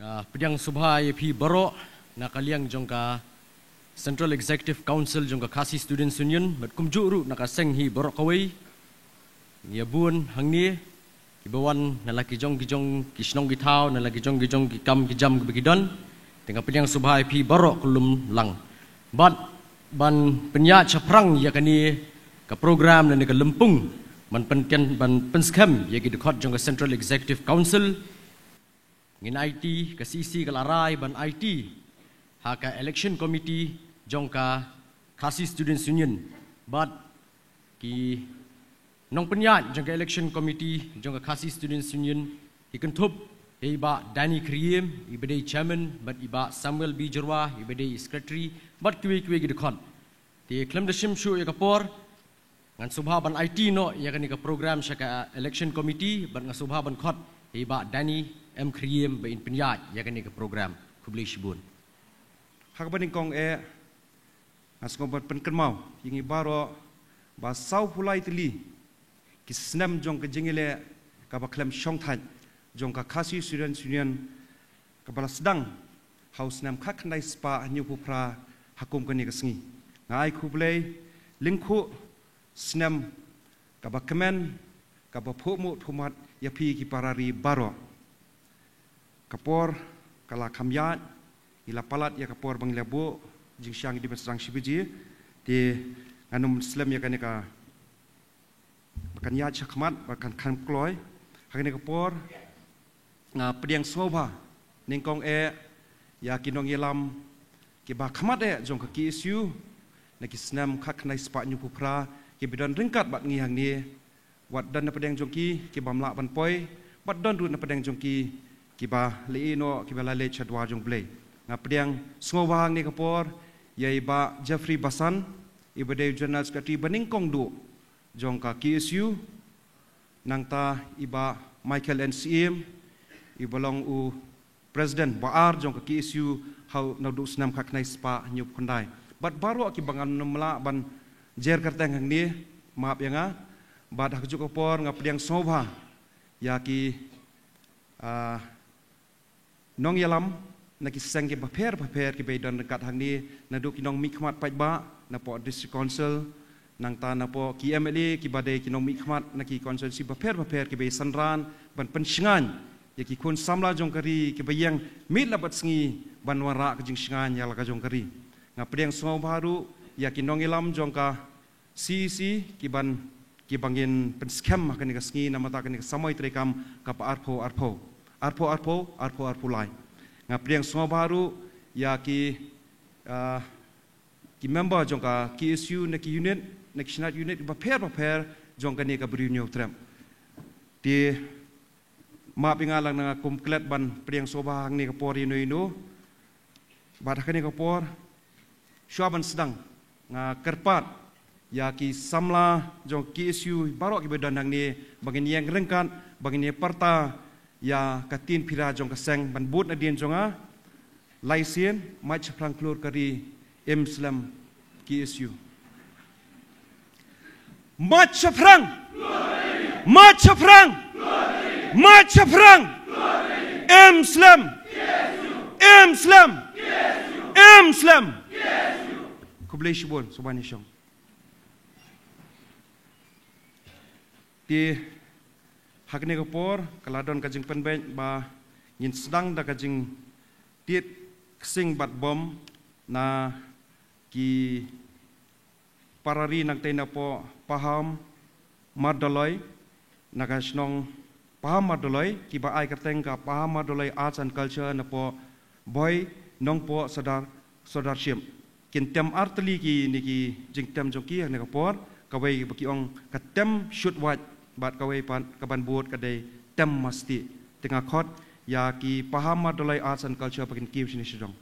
Pedang subha pi borok na kaliang jongka Central Executive Council jongka Khasi Students Union mat kumjuk ru na kaseng hi borok kawai ngia bun hang ni ibawan na laki jong kisnong gitau na laki jong kikam kijam begidon tengah pedang subha pi borok kulum lang ban penya chaprang ya kani ka program na ni ka lempung ban penskam ya ki dekat jongka Central Executive Council ngin IT ka CC ka larai ban IT ha ka election committee jongka Khasi Students Union ki nong penyat jongka election committee jongka Khasi Students Union ki kentup iba Danny Kriem ibadai chairman iba Samuel B Jorwa ibadai secretary kiwi ki dekat ti klem dashim shu ya kapor ngan subha ban IT no ya kani ka program syaka election committee ban ngasubha ban khot iba Danny em kriem ba in penyat ya kani ka program kubli shibun hak baning kong asngobat penkenmau ingi baro ba sau pulai tili kisnam jong ka jingile ka ba klem shong than jong ka Khasi Students Union ka bala sedang haus nam khak nai spa nyu pupra hakum kani ka sngi ngai kublei lingkhu snam ka ba kemen ka ba phumu thumat yapi ki parari baro kapor kala kamyat ila palat ya kapor bang lebo jing syang di besang shibiji di anum muslim ya kanika bakan ya chakmat bakan kan kloy hakane kapor nga pediang soba ningkong ya kinong yelam ki ba khamat jong ka ki isu na ki snam khak nai spa nyu pupra ki bidon ringkat bat ngi hang ni wat dan na pediang jong ki bamla ban poi bat don ru na pediang jong kiba leino kiba lale chadwa jong blei nga pediang ngowang ni kapor yai ba Jeffrey Basan ibadai general secretary baningkong du jong ka KSU nangta iba Michael NCM ibalong u president baar jong ka KSU how na du snam khak nai spa nyup kundai bat baru akibangan nomla ban jer karteng hang ni maap yanga bat hakju kapor nga pediang sobha yaki nong yalam na kisang ki paper ki beidon dekat hang ni na du kinong mikmat pajba na po district council nang ta na po ki MLA ki badai kinong mikmat na ki council si paper ki be sanran ban pensingan ya ki kun samla jong kari ki bayang mit labat sngi ban wara ka jing singan ya la ka jong kari nga pedeng so baru ya kinong yalam jong ka CC ki bangin penskam ka ni ka sngi na mata ka ni samoi trekam ka pa arpo lai nga priang semua baru ya ki member jongka KSU na ki unit na ki senat unit paper jongka ni ka berunyo tram di ma pingalang na komplet ban priang soba hang ni ka por ino badak ni ka por syaban sedang nga kerpat ya ki samla jong KSU baru ki bedan hang ni bagin yang rengkat bagin ni parta ya katin pira jong kaseng ban but na dien jonga laisien mai chaprang klur kari Muslim KSU ma chaprang Muslim kublai shibon subhani shong di hakne kapor kaladon kajing penben ba ngin sedang da kajing tiet sing bat bom na ki parari nang tena po paham madoloi nagasnong paham madoloi ki ba ai kateng ka paham madoloi arts and culture na po boy nong po sadar shim kin tem artli ki niki jing tem joki hakne kapor kawai baki ong katem shoot wat bat kawai kaban buat kadai tem masti tengah khot ya ki paham madolai arts and culture pakin kiu sini sedong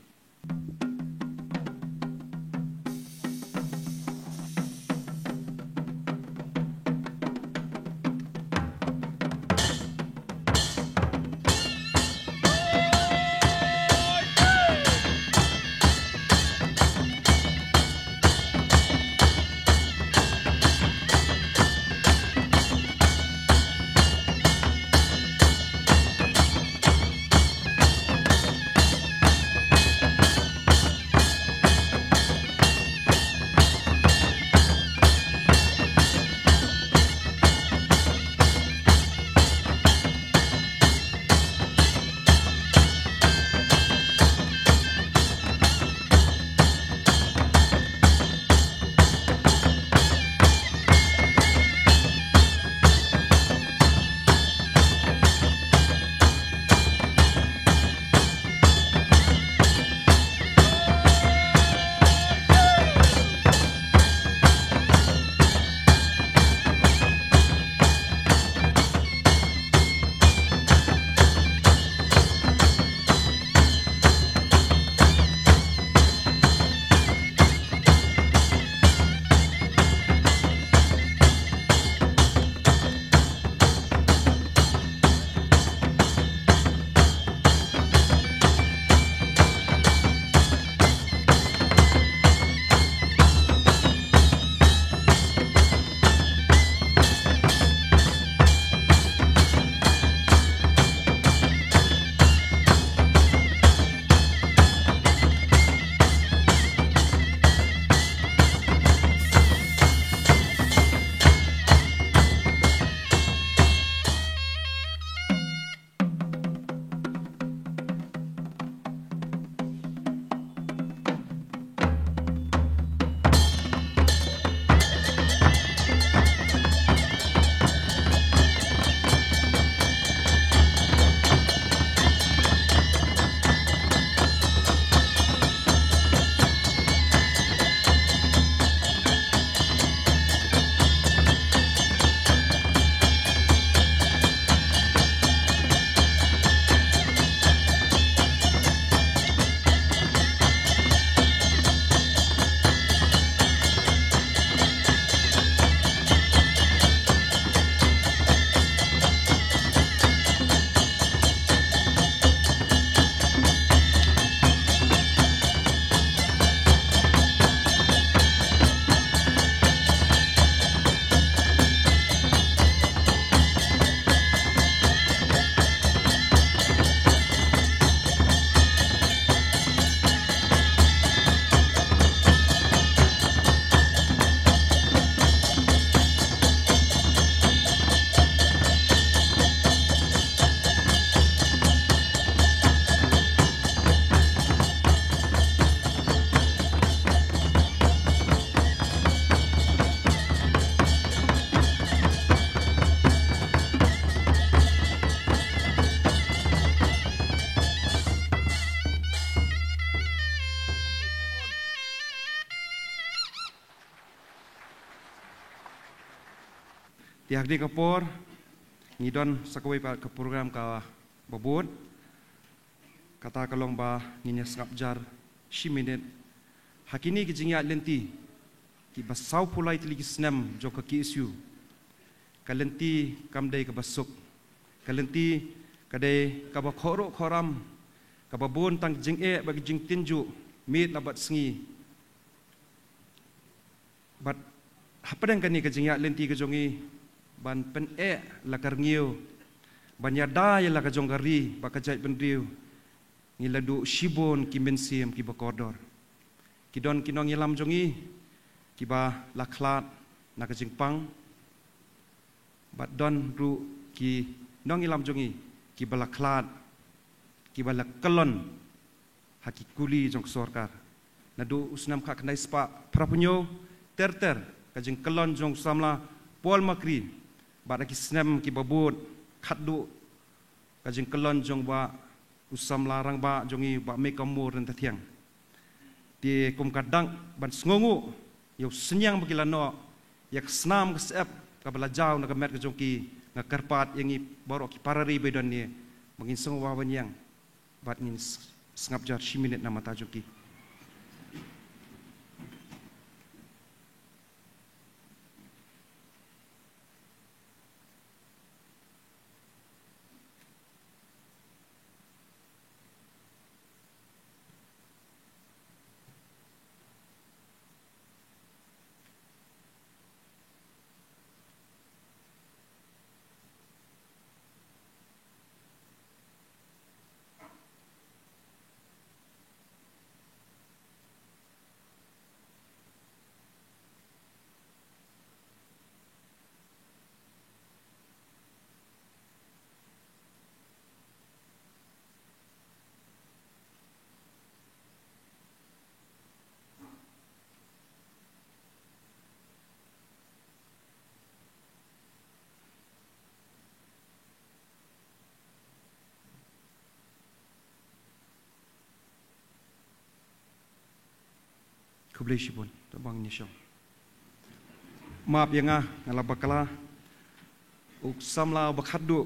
Pihak di kapor ngidon sakawai ke program ka babut kata kalong ba nginya ngapjar 10 minit hakini kijingya lenti ki basau pulai tili kisnam joka ki isu kalenti kamdai ka basuk kalenti kadai ka ba khoro khoram ka babun tang jinge bagi jing tinju mit labat sengi bat hapadang kani kijingya lenti ka jongi ban pen lakar ngiu ban yada ya la ka jongari ba ka jai bendriu ngiladu shibon ki mensiam ki bakodor kidon kinong yelam jongi kiba laklat na ka jingpang bat don ru ki nong yelam jongi ki balaklat ki balakalon haki kuli jong sorkar nadu usnam kha khnai spa prapunyo ter ka jing kalon jong samla pol makri bat ki snam ki babut khaddu ka jing kalon jong ba usam larang ba jongi ba mekamur dan tatiang di kum kadang ban sngongu yo senyang bagilano yak snam kesep ka belajau na kamet ka jongki na karpat yangi borok ki parari bedon ni mangin sengu wa yang bat ngin sengap jar 10 minit na mata jongki kublai shibun tabang nyesong maaf yang ngala bakala uk samla bakhaddu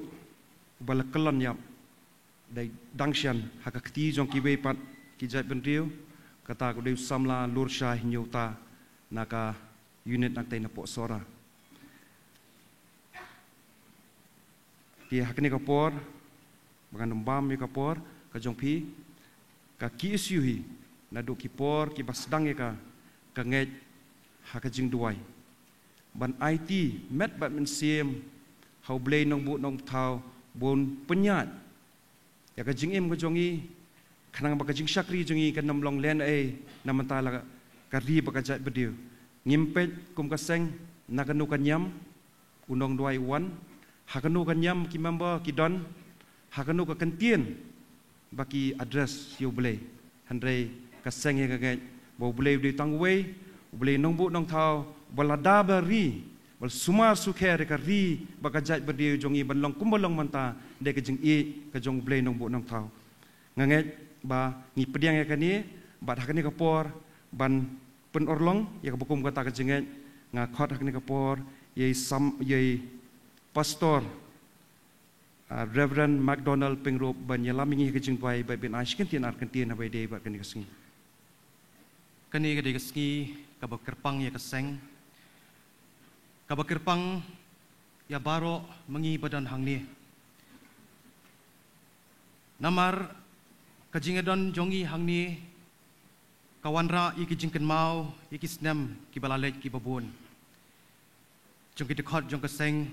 balakalon yap dai dangshan hakakti jong ki pat ki jai bendriu kata ku dei samla lur syah nyuta naka unit nak tai na po sora ki hakni kapor bangan bam mi kapor ka jong pi ka ki isyuhi nadu kipor ki basdang ka kanget hakajing duai ban IT met bat men sim hau blei nong bu nong thau bon penyat ya ka jing em ka jongi khanang ba ka jing syakri jongi ka nam long len namantala ka ri ba ka jat bediu ngimpet kum ka seng nakanu ka nyam unong duai wan hakanu ka nyam ki member ki don hakanu ka kentien baki address yo blei handrei kaseng yang kaget bau boleh di tangway boleh nongbu nong thau balada beri bal sumar sukher ka ri bakajat berdiri jongi banlong kumbalong manta de ka jing e ka jong boleh nongbu nong thau nganget ba ni pediang ya kani bat hakani kapor ban pen orlong ya ka bukum kata ka jinget ngakot hakani kapor ye pastor Reverend McDonald Pengrop ban yalamingi ka jing bai bai ben ashkentin arkentin bai de bat kani kasingi kani ka degaski kabak kerpang ya keseng kabak kerpang ya baro mengi badan hangni namar kajingadon jongi hangni kawanra iki jingken mau iki snem ki balalet ki babun jong ki dekot jong keseng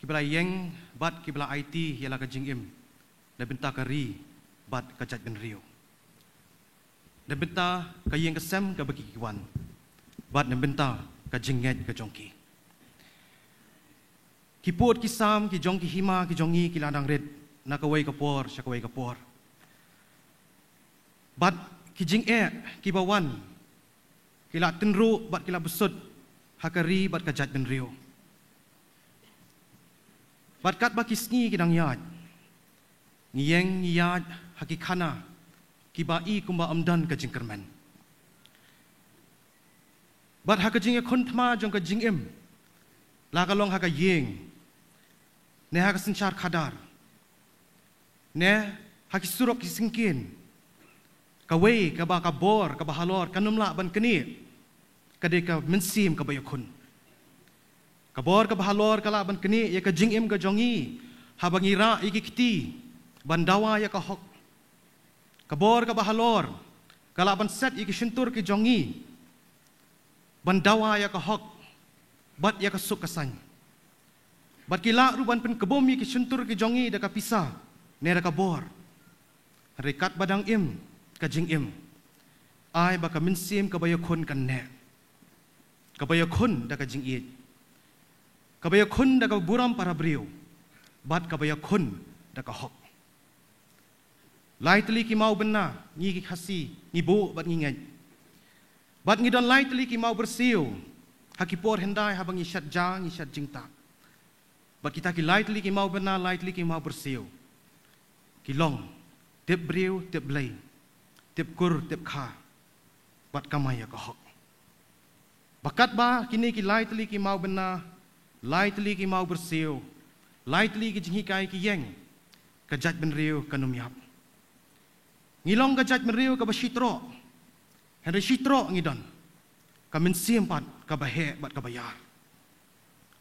ki bala yeng bat ki bala IT yala ka jingim na benta kari bat kajat ben rio na benta ka yeng kesem ka bagi kiwan bat na benta ka jinget ka jongki ki pot ki sam ki jongki hima ki jongi ki ladang red na kawai kapor syakawai kapor bat ki jing ki bawan ki la tenru bat ki la besut hakari bat kajat ben rio bat kat ba kisngi ki dang yad ngiyeng yad hakikana ki bai kumba amdan ka jingkermen bat hakajing kon thma jong ka jingem la kalong haka yeng ne haka sencar kadar ne haki surok ki singkin kawei ka ba ka bor ka bahalor kanumla ban keni kade ka mensim ka bayakun ka bor ka bahalor ka la ban keni ya ka jingim ka jongi habangira iki kiti bandawa ya ka hok ka bor ka bahalor ka la ban set iki shintur ki jongi bandawa ya ka hok bat ya ka suk kasan bat kila ruban pen kebom ki shintur ki jongi da ka pisa ne da ka bor rekat badang im ka jing im ai ba ka mensim ka bayakun kan ne ka bayakun da ka jing it ka bayakun da ka buram para brio bat ka bayakun da ka hok lai teli ki mau bena ngi ki khasi ngi bo bat ngi ngai bat ngi don lai teli ki mau bersiu hakipor hendai habang ngi shat jang ngi shat jingta bat kita ki lai teli ki mau bena lai teli ki mau bersiu ki long tip brio tip blai tip kur tip kha bat kamaya ka hok bakat ba kini ki lai teli ki mau bena lai teli ki mau bersiu lai teli ki jinghi kai ki yeng ka jat ben riu ka num yap ngilong ka jat ben riu ka basitro henry sitro ngidon ka mensim pat ka bahe bat ka bayar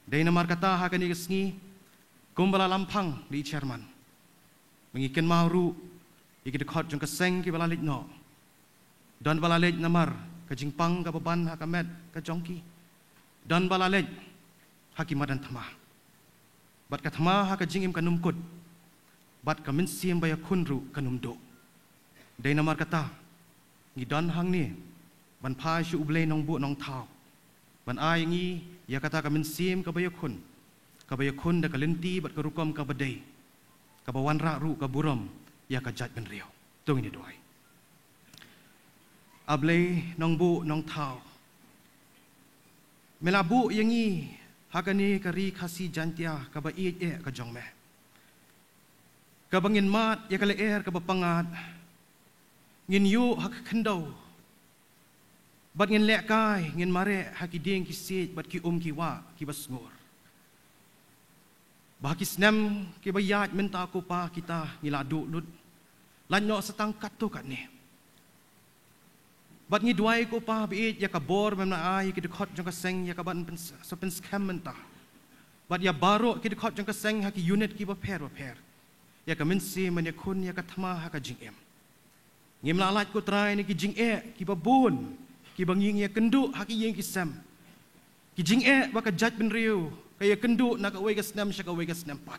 dai namar kata ha kani kesngi kumbala lampang di chairman mengiken mauru iki dekat jong keseng ki balalit no dan balalit namar ka jingpang ka beban ha kamet ka jongki dan balalit hakimadan thama bat ka thama ha ka jingim ka numkut bat ka mensim baya kunru ka numdo dai namar kata ngi dan hang ni ban phai shu ublei nong bu nong thau ban ai ngi ya kata ka mensim ka baya kun da ka lenti bat ka rukom ka badai ka bawan ra ru ka buram ya ka jat ben riau tung ni doi ablei nong bu nong thau melabu yangi hakani kari khasi jantia ka ba e ka jong me ka bangin mat ya ka le ka bapangat ngin yu hak khendau bat ngin le kai ngin mare hakiding ki sit bat ki ki wa ki basngor bahki snem ki bayat menta ko pa kita ngiladu lut lanyo setang kat tu kat ni bat ngi duai ko pa bi ya ka bor memna ai ki dekhot jong ka seng ya ka ban pen so pen scam menta bat ya baro ki dekhot jong ka seng ha ki unit ki ba per ya ka mensi man ya kun ya ka thama ha ka jing em ngim lalat ko trai ni ki jing ki ba bun ki banging ya kendu ha ki yeng ki sam ki jing ba ka jat ben riu kaya kendu na ka wei ka snam sya ka wei ka snam pat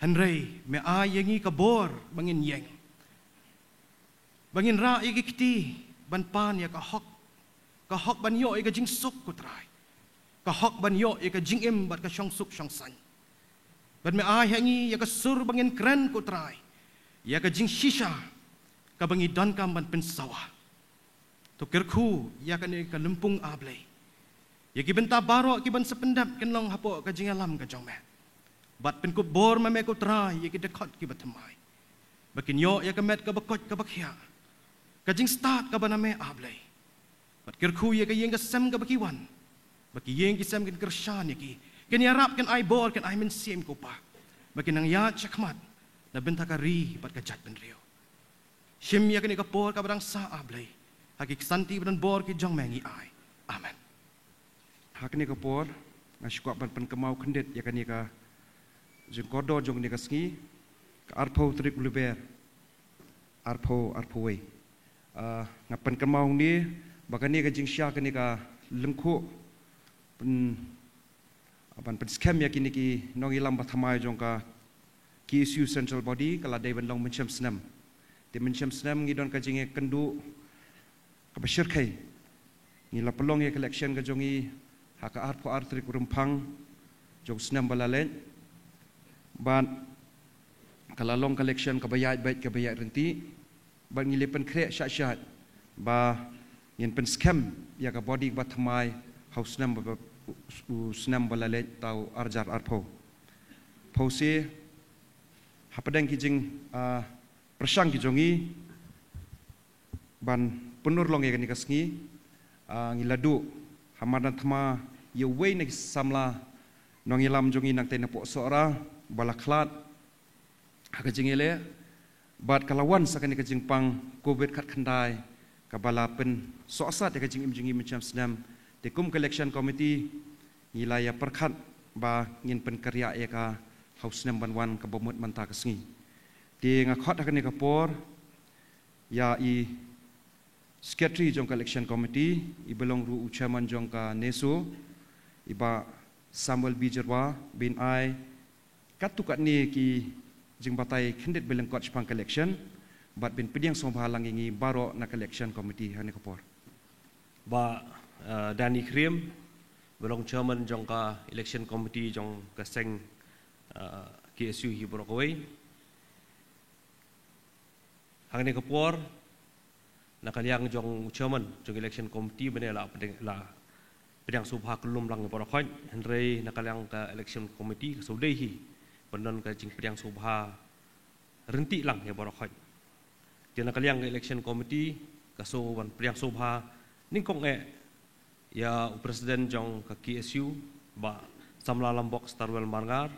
hanrei me a yengi ka bor bangin yeng bangin ra igi kiti ban pan ya ka hok ban yo ka jing suk ko trai ka hok ban yo ka jing em bat ka shong suk shong san ban me a yengi ya ka sur bangin kran ko trai ya ka jing shisha ka bangi dan kam ban pen sawa to kerku ya ka ne ka lempung ablei ya ki benta baro ki ban sependap kenlong hapo ka jingalam ka jongme bat pen ko bor me ko trai ya ki dekat ki batamai bakin yo ya ka met ka bakot ka bakhya ka jing start ka baname ablei bat kerku ya ka yeng ka sem ka bakiwan baki yeng ki sem kin kershan ya ki ken yarap ken ai bor ken ai men sim ko pa bakin nang ya chakmat na benta ka ri bat ka jat ben rio shim ya ka ni ka por ka badang sa ablei haki santi ban bor ki jongme ngi ai amen hakni ka por ngashkwa ban pen kemau kendet ya kani ka jeng kodo jong ni ka sngi ka arpo trip luber arpo we ngapan kemau ni bakani ka jing sya kani ka lengku pen apan pen scam ya kini ki nong ilam bathamai jong ka KSU central body kala dai ban long menchem snam te menchem snam ngi don ka jing kendu ka bashir khai ngi la pelong ya collection ka jongi haka arpo artrik rumpang jog snam balalen ban kalalong collection kabayat bait kabayat renti ban ngilepen kre syat ba yen pen scam ya ka body ba thamai house snam ba snam balalen tau arjar arpo pose hapadang kijing persang kijongi ban penur long ya ni kasngi ngiladu hamadan thama ye wei na samla nong ilam jongi nang tena po sora balaklat hakajingile bat kalawan sakani kajing pang covid khat khandai kabala pen sosa te kajing imjingi macam senam dekum collection committee ilaya perkhat ba ngin pen karya eka haus nem banwan ka bomut manta kasngi di ngakhot hakani kapor ya i secretary jong collection committee i belong ru chairman jong ka neso iba Samuel Bijerwa bin ai katukat ni ki jing batai khendet belengkot spang collection bat bin pediang sombha langingi baro na collection committee hani kapor ba Danny Krim belong chairman jong ka election committee jong ka seng KSU hi Borokawai hangni kapor nakaliang jong chairman jong election committee bene la pedang subha kelum lang Borokawai Henry nakaliang ka election committee ka saudehi penon ka jing pedang subha renti lang ya Borokawai dia nakaliang ka election committee ka so wan pedang subha ningkong ya presiden jong ka KSU ba samla Lombok Starwell Marngar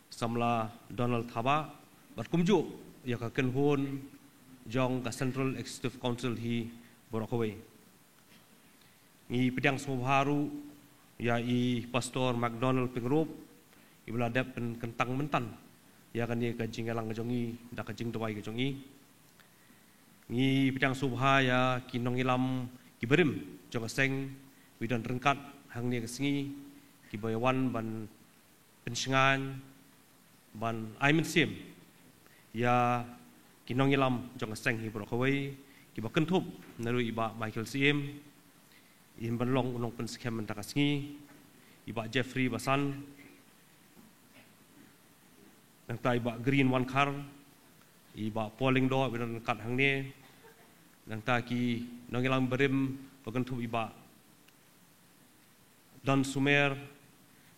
samla Donald Thaba bat kumju ya ka kenhun jong ka Central Executive Council hi Borokawai i pedang subharu ya i pastor McDonald Pengrop i bela dep pen kentang mentan ya kan ye ka jingalang jongi da ka jing dawai ka jongi ngi pedang subha ya kinong ilam kiberim jong seng widan rengkat hang ni kesengi kibayawan ban pensengan ban aimen sim ya kinong ilam jong seng hi Borokawai kiba kentup naru iba Michael Sim im banlong unong pensekem mentakasngi iba Jeffrey Basan nang ta iba Green One Car iba polling do widan rengkat hang ni nang ta ki nong ilam berim bagentup iba Don Sumer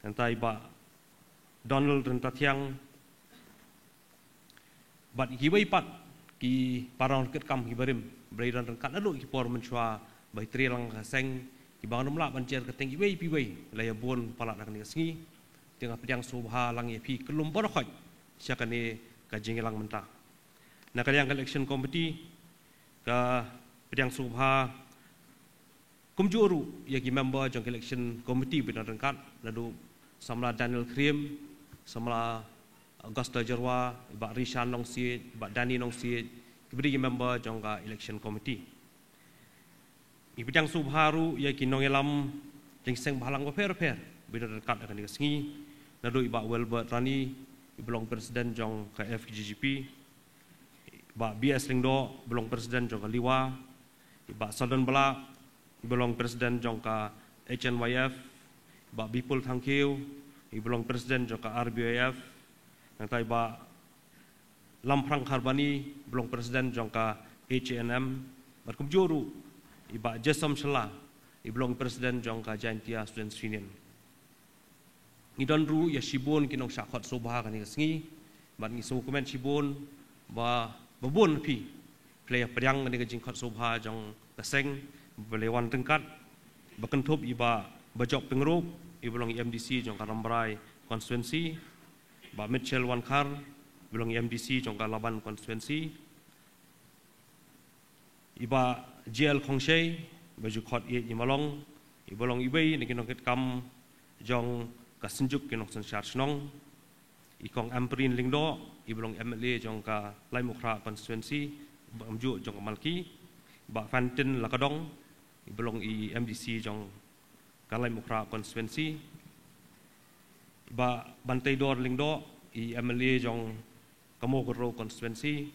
nanti iba Donald Rentatiang bat hiwai pat ki parang ket kam hibarim breidan rengkat adu ki por menchua bai trilang kaseng ki bangun mla banjer keteng hiwai piwai laya bon palat nak ni sengi tengah pedang subha lang pi kelum Borokawai siakane ka jingelang menta nakaliang election committee ka pedang subha kumjuru ya ki member jong election committee benar rengkat lalu samla Daniel Krim samla Augusta Jerwa ba Rishan Longsi ba Dani Longsi kibri member jong ka election committee i bidang subharu ya ki nongelam jengseng balang per benar rengkat akan disengi lalu iba Wilbert Rani belong presiden jong ka FGGP ba BS Lingdo belong presiden jong ka Liwa iba Southern Bala belong presiden jong ka HNYF ba Bipul Thangkiu belong presiden jong ka RBIF nanti ba Lamprang Kharbani belong presiden jong ka HNM berkum juru iba Jesam Shela belong presiden jong ka Jaintia Students Union ngidon ru ya shibon kinong syakot sobha kan ngi bat ngi so komen shibon ba babon pi play pedang ni ka jingkot sobha jong kaseng belewan rengkat bakentup iba Bajok Pengrop belong MDC jong ka Rambrai constituency ba Mitchell Wankar belong MDC jong ka Laban constituency iba JL Khongshay baju khot ye imalong ibolong ibai ni kinong ket kam jong ka senjuk kinong sen charnong ikong Amprin Lingdo ibolong MLA jong ka Laimukra constituency bamju jong ka Malki ba Fantin Lakadong belong i MDC jong Kalai Mukra constituency ba Bantai Dor Lingdo i MLA jong Kamogoro constituency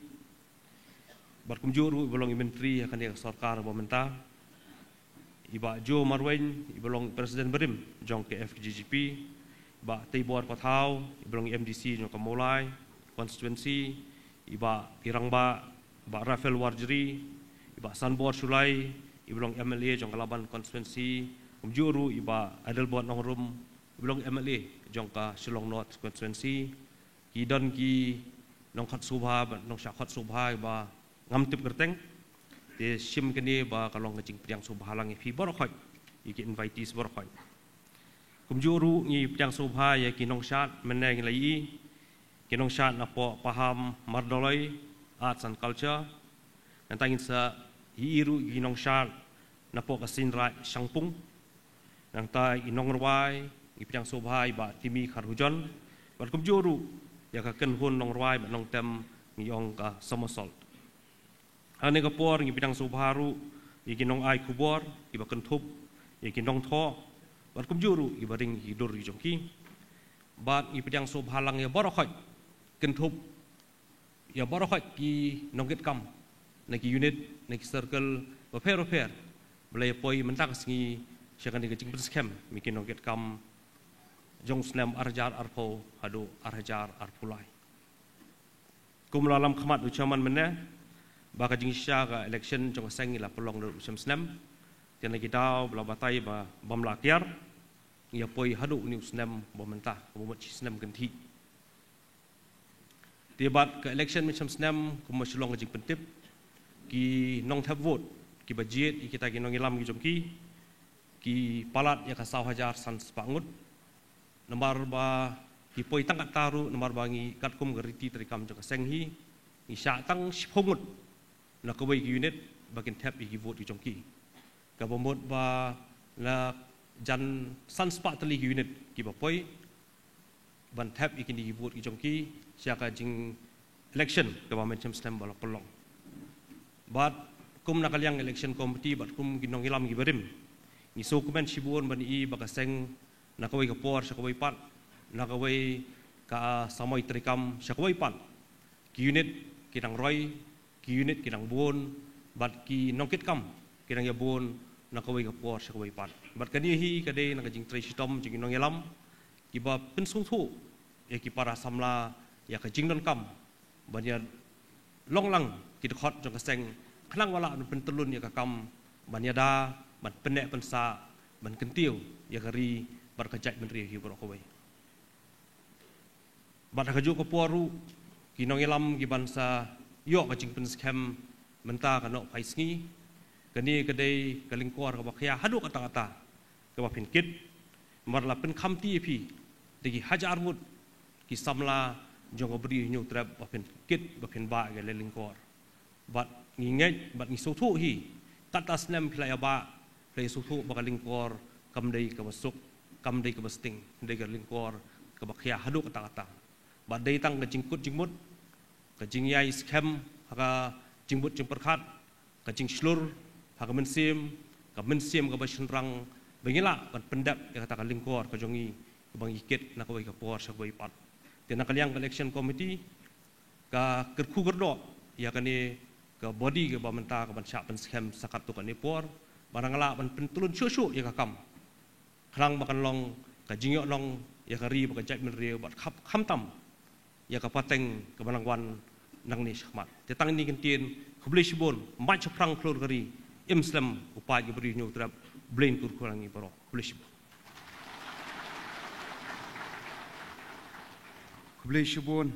berkumjuru belong i menteri akan dia sarkar pemerintah iba Jo Marwen belong presiden berim jong ke FGGP ba Tibor Pathau belong i MDC jong Kamolai constituency iba Irangba ba Rafael Warjeri iba Sanbor Sulai belong MLA jong Kalaban constituency kumjuru iba Adelbot Nongrum belong MLA jong ka Shillong North constituency ki don ki nong khat subha nong syakhat subha iba ngamtip gerteng te sim kene ba kalong ngajing priang subha lang fi Borokawai iki invitees Borokawai kumjuru ni yang sobha ya kinong syat meneng lai kinong syat napo paham mardoloi arts and culture nantangin sa hiiru kinong syat napo kasin rai sangpung nantai inong rwai yang sobha ba timi kharhujon bar kumjuru ya ka ken hun nong rwai ba nong tem ngiyong ka somersault ane ka por ngi yang sobha ru kinong ai kubor iba kentup kinong tho bar kumjuru ibaring hidur jongki bat yang sobha lang ya borokhot kentup ya borokhot ki nongget kam naki unit naki circle ba fer belai poi mentak singi syakan di kecing perskem mikin nongget kam jong snem arjar arpo hadu arjar arpulai kumlalam khamat ucaman menne ba ka jing ka election jong seng la pelong du ucam snem tian lagi dau bla batai ba bam lakiar ia poi hadu ni snem ba mentah kumot snem ganti debat ke election macam snem kumot selong jing pentip ki nong thap vote ki budget kita ki nong ilam ki jongki ki palat ya ka 1,000 san sepangut nomor ba ki poi tangkat taru nomor bangi katkum geriti terikam jong senghi ni sya tang siphongut na ko ki unit bakin thap ki vote ki jongki ka bomot ba la jan san spa tali ki unit ki ba poi ban thap ki ni vote ki jongki sya ka jing election ka ba macam stem bala pelong bat kum nakaliang election committee bat kum ginong hilam giberim ni so kumen sibuon ban I bakaseng nakawai ka por sakawai pat nakawai ka samoi trikam sakawai pat ki unit kinang roy ki unit kinang bon bat ki nongkit kam kinang ya bon nakawai ka por sakawai pat bat kani hi kade nakajing trai sitom jing ginong hilam ki ba pensung thu ya ki para samla ya ka jing don kam ban ya longlang kita khot jong kaseng klang wala pen telun ya kakam ban yada ban penek pensa ban kentiu ya kari bar kajat menteri hi bro kowai ban kaju ko poru kinong ilam gi bansa yo ka jing pen scam menta ka no paisngi kani kadai kalingkor ka bakhya hadu kata-kata ka ba pinkit marla pen khamti pi digi hajar mut ki samla jong bri nyu trap ba pen kit ba pen ba ga lelingkor bat nginget bat ngisuthu hi kata snem klaya ba play suthu bakalingkor kamdei ka masuk kamdei ka basting dei ka lingkor ka bakhya hadu kata-kata bat dei tang ka jingkut jingmut ka jingyai scam ka jingbut jingperkhat ka jingslur ka mensim ka basenrang bengila ban pendap ya kata ka lingkor ka jongi ka bang ikit na ka wai ka por sa wai pat tena kaliang election committee ka kerku gerdo ya kani ke body ke bamenta ke ban syak pen scam sakat tu kan nepor barangala ban pentulun syusyu ya kakam klang bakan long ka jingyok long ya kari bakan jait men rieu bat kham tam ya ka pateng ke banangwan nang ni syahmat tetang ni kentien khublei sibon mach prang klor kari imslam upai ke beri nyu terap blain kur kurangi baro khublei sibon Kublai Shibon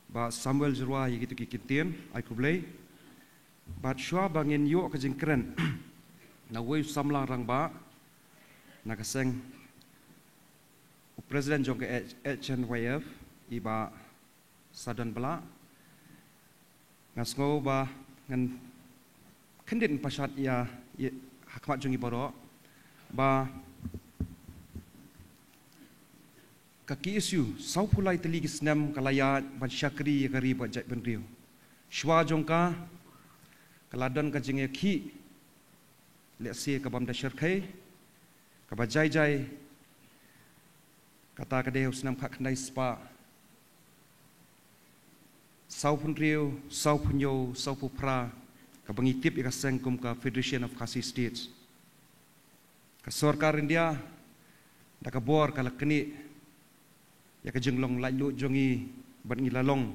ba Samuel Zurwa yigitu ki kintien ai kublai bat shwa bangin yo ka jingkren na wei samlang rang ba na ka seng president jong ke HNYF iba sadan bala ngasngo ba ngan kendin pasat ya hakmat jongi baro ba kaki isu sau pulai teli kisnam kalaya ban syakri kari ba jat ben riu shwa jongka kaladan ka jinge ki lesi ka bam da syarkai ka ba jai kata ka de usnam kha khnai spa sau pun riu sau punyo sau pupra ka bangi tip ka sengkum ka Federation of Khasi States ka sarkar India da ka bor kala kini ya ka jenglong lalu jongi ban ngilalong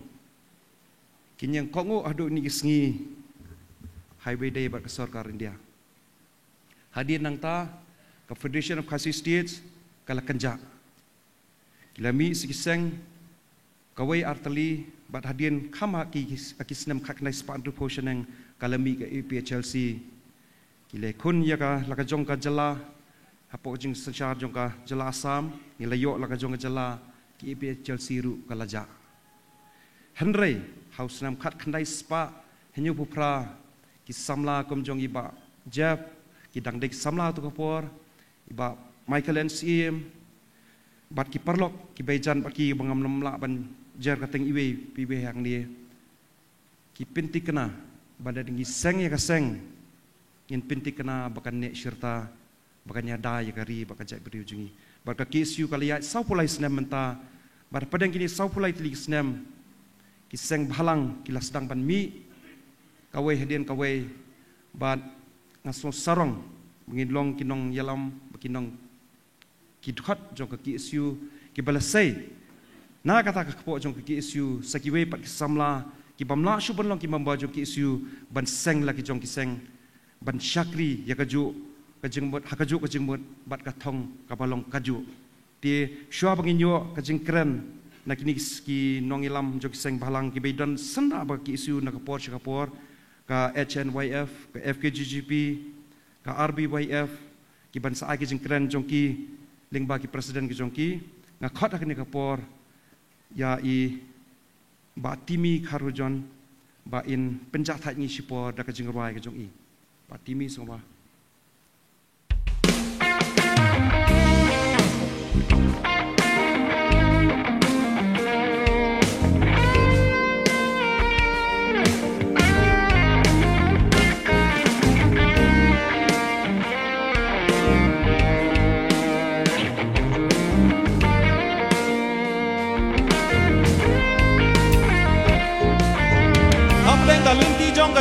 kinyang kongo adu ni gisngi highway day bat ka sarkar India hadir nang ta ka Federation of Khasi States kala kanja kilami sikiseng kawai artali bat hadien khama ki akisnem khaknai span tu potioneng kalami ka APHLC kile kun ya ka laka jong ka jala Hapo jing sencar jong ka jala Assam, ni layok la ka jong ka jala ki ipe Chelsea ru ka laja. Henry haus nam khat khandai spa henyu pupra ki samla kom jong iba Jeff ki dangdek samla tu kapor iba Michael NCM bat ki parlok ki bejan bat ki bangam namla ban jar kateng iwe piwe hang dia ki pinti kena bada dingi seng ya ka seng ngin pinti kena bakan ne syirta bakan nyada ya kari bakan jai beri ujungi bat ka KSU kaliat sau pulai senam menta bat padang kini sau pulai teli senam ki seng bhalang kila sedang ban mi kawai hadian kawai bat ngaso sarong mengidlong kinong yalam kinong kidhat jong ka KSU ki balasai na kata ka kpo jong ka KSU sakiwe pat ki samla ki bamla shu ban long ki mamba jong KSU ban seng la ki jong ki seng ban syakri ya kaju kajingbot hakaju kajingbot bat ka thong ka balong kaju ti shwa banginyo kajingkren na kini ki nongilam jong ki seng balang ki bedan sanda ba KSU na ka por ka HNYF ka FKGGP ka RBYF ki ban sa ki jingkren jong ki lingba ki presiden ki jongki nga khot akni kapor ya I ba timi kharujon ba in penjak thai ngi sipor da ka jingrai ki jong I ba timi soma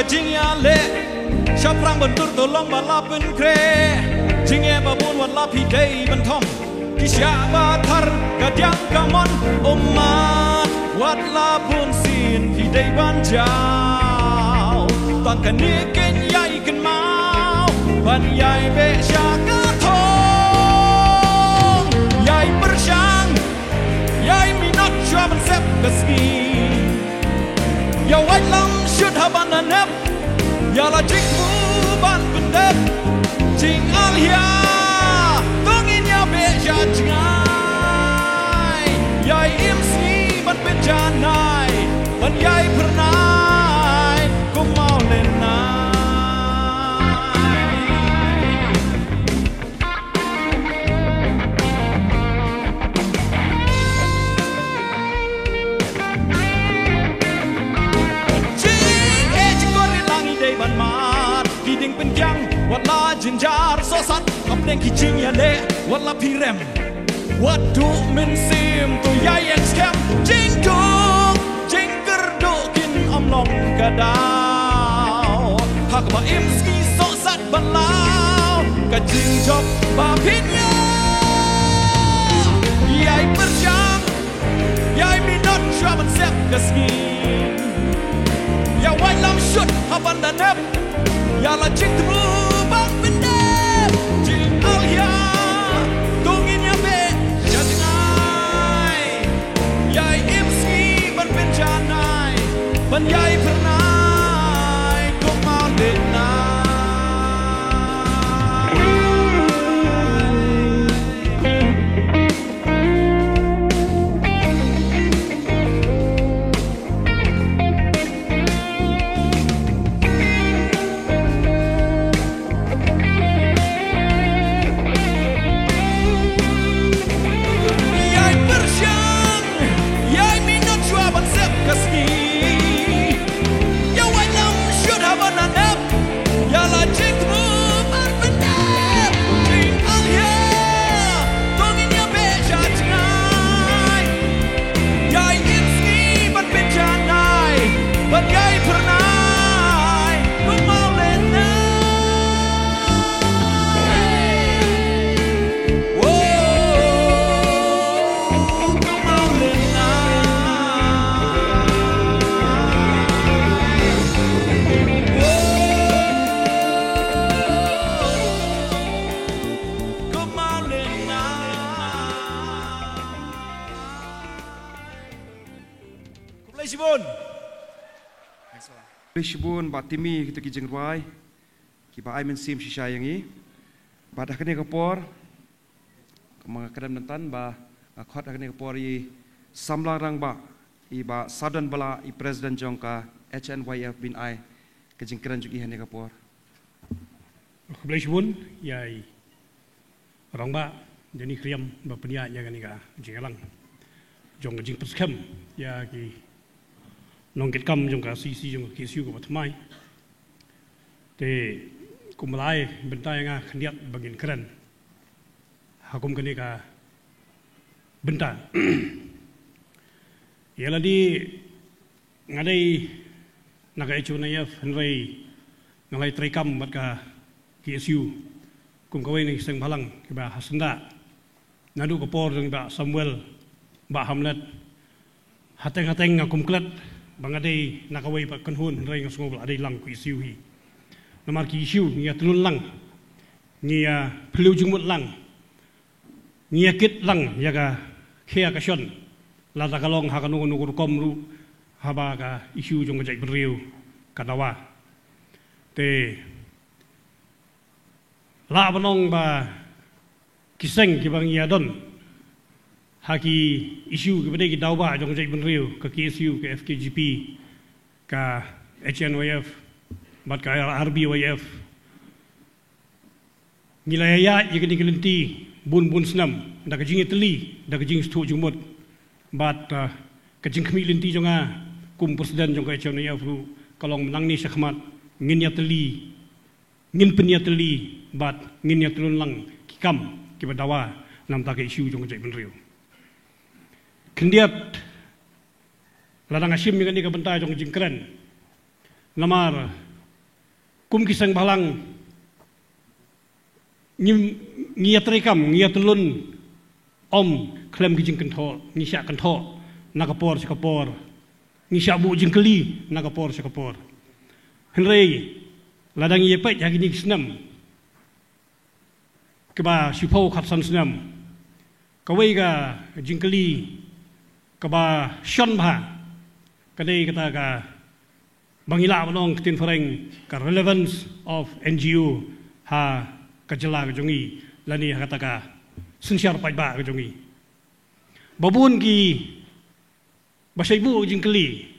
jing ya le shaprang bentur tolong bala pen kre jing ya babun wat la pi dei ben thom ki sha ba thar ka dyang ka mon ummat wat la pun sin pi dei ban jao toàn kan ni ken yai kan mau ban yai be sha ka thong yai persyang yai minot chwa ban sep ka ski ya wat lam should have an nap ya la jik mu ban pendep jing alia tongin ya be ja jangai ya imsi ban benjanai ban yai pernai ku mau lenaiเป็นยังวัดลาจินจาร์โซซัดกับเด้งขี้จิงยาเล่วัดลาพีเรมวัดดูมินซิมตัวใหญ่เอ็กซ์แคมจิงดูจิงกระดูกินอมลงกระดาวหากว่าอิมสกีโซซัดบันลาวก็จิงจบบาพิญญาใหญ่เปิดยังใหญ่มีนอตชาบันเซฟกสกีอย่าไว้ลำชุดฮับันดาเนบya la jing tru bang pendep jing alia tungin ya be jangai yai imsi ban benjanai ban yai pernai ku mau denai Shibun ba timi kita ki jengwai ki ba aimen sim shisha yangi ba dah kene kapor mga kadam nantan ba khot agni pori samlang rang ba iba sadan bala i president jongka HNYF bin ai kejingkran jugi hane kapor Kebelai yai orang ba jadi kriam ba penia ya ganika jingalang jong jing perskem ya ki nongkit kam jong ka sisi jong ki siu ko tmai te kumlai bentai nga khniat bagin keren hakum ganika benta Ialah di ngadai naga HNYF henrei ngalai trikam bat ka KSU kum kawai ni seng balang kiba hasenda nadu kapor dengan ba Samuel ba Hamlet hateng-hateng ngakum klet bangadai nakawai ba kanhun henrei ngasngol adai lang KSU hi namar KSU ngia tulun lang ngia pelu jumut lang ngia kit lang yaga khia ka shon Lata kalong hakanung nukur komru haba ka isu jong jai beriu kadawa te la banong ba kiseng ki bang yadon haki isu ki bade ki dawa jong jai beriu ka KSU ka FKGP ka HNYF bat ka RBYF nilaya ya ki kelenti bun senam da ka jingi teli da ka jing stu jumut Bat kajing kami linti jonga kum presiden jonga HNYF ru kalong menang ni syakmat ngin ya teli ngin penia teli bat ngin ya telun lang kikam kibadawa nam ta ke isu jonga jai benriu kendiat ladang asim ngani ka bentai jonga jing keren namar kum kisang balang ngin trikam ngin telun om klem kijing kentho nisya kentho nakapor sikapor nisya bu jingkeli nakapor sikapor henrei ladang ye pet yang ini senam keba sipau khatsan senam kawai ga jingkeli keba shon bha kadai kata ka bangila banong tin fereng ka relevance of NGO ha kajela jongi lani kata ka sensiar pajba ke jongi babun ki basaibu jingkeli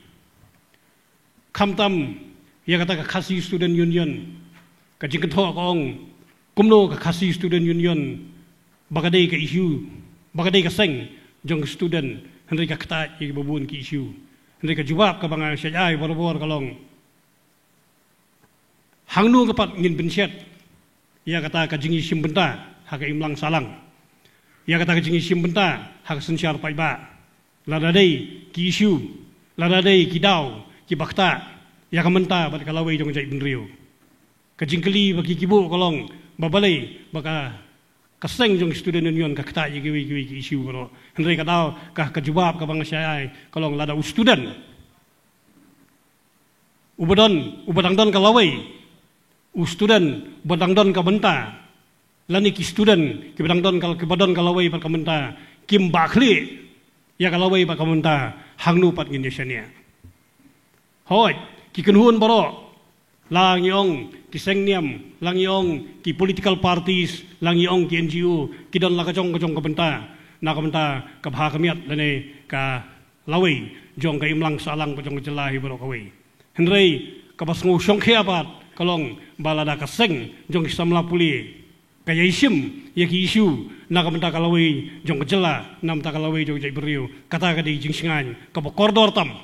kamtam ya kata ka khasi student union ka jingkentho kong kumno ka khasi student union bagadai ka isu bagadai ka seng jong student henry ka kata ya babun ki isu henry ka jawab ka bang syai bor-bor kalong hangnu kapat ngin benset ya kata ka jingi simbenta ha ka imlang salang Ya kata kecing isim benta hak sensiar paiba ladadai ki isu ladadai ki dau ki bakta ya kamenta bat kalawai jong jai benriu kecing keli bagi kibu kolong babalai baka kaseng jong student union ka kata ye ki isu bro henry ka dau ka kejawab ka bang syai kolong lada student ubadang don kalawai student badang don ka benta Lani ki student ki badang don kal ki badon kalawai pat kamenta kim bakli ya kalawai pat kamenta hangnu pat Indonesia hoi ki kenhun baro lang yong ki sengniam lang yong ki political parties lang yong ki NGO ki don la kajong kamenta na kamenta ka bha kamiat lane ka lawai jong ka imlang salang pajong jelahi baro kawai henrei ka basngu songkhia pat kalong balada ka seng jong samla puli Kaya isim ya ki isu na kamenta kalawai jong kejela nam ta kalawai jong jai beriu kata ka di jing singan ka kordor tam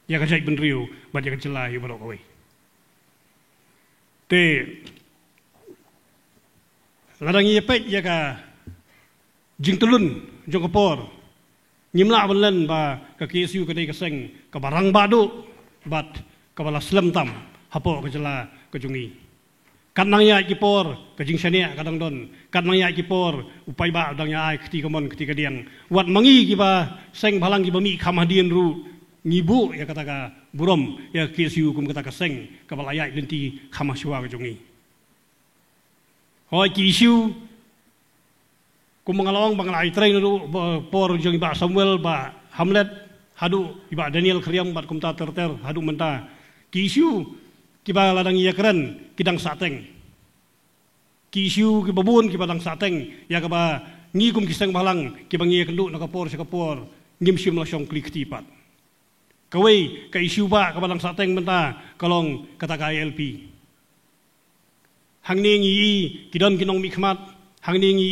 ya ka jai beriu ba ya kejela yu barok kawai te ladang ye pet ya ka jing telun jong kapor nyimla belen ba ka KSU ka dei ka seng ka barang badu bat ka bala slem tam hapo kejela ka jungi Kadang ya kipor kajing syania kadang don kadang ya kipor upai ba dang ya ai ketika mon ketika diang wat mangi kiba seng balang kiba mi khamadian ru ngibu ya kata ka burom ya KSU kum kata ka seng ka balaya lenti khamaswa ka jongi hoi KSU kum mengalawang bangalai train ru por jongi ba Samuel ba Hamlet hadu iba Daniel kriam bat kum ta terter hadu menta KSU kiba ladang iya keren kidang sateng ki isu ki babun ki badang sateng ya ka ba ngi kum kisang balang ki bangi kendu nakapor sakapor ngim sim la syong klik tipat kawai ka isu ba ka balang sateng benta kalong kata ka ILP hang ni ngi kidon kinong mikmat hang ni ngi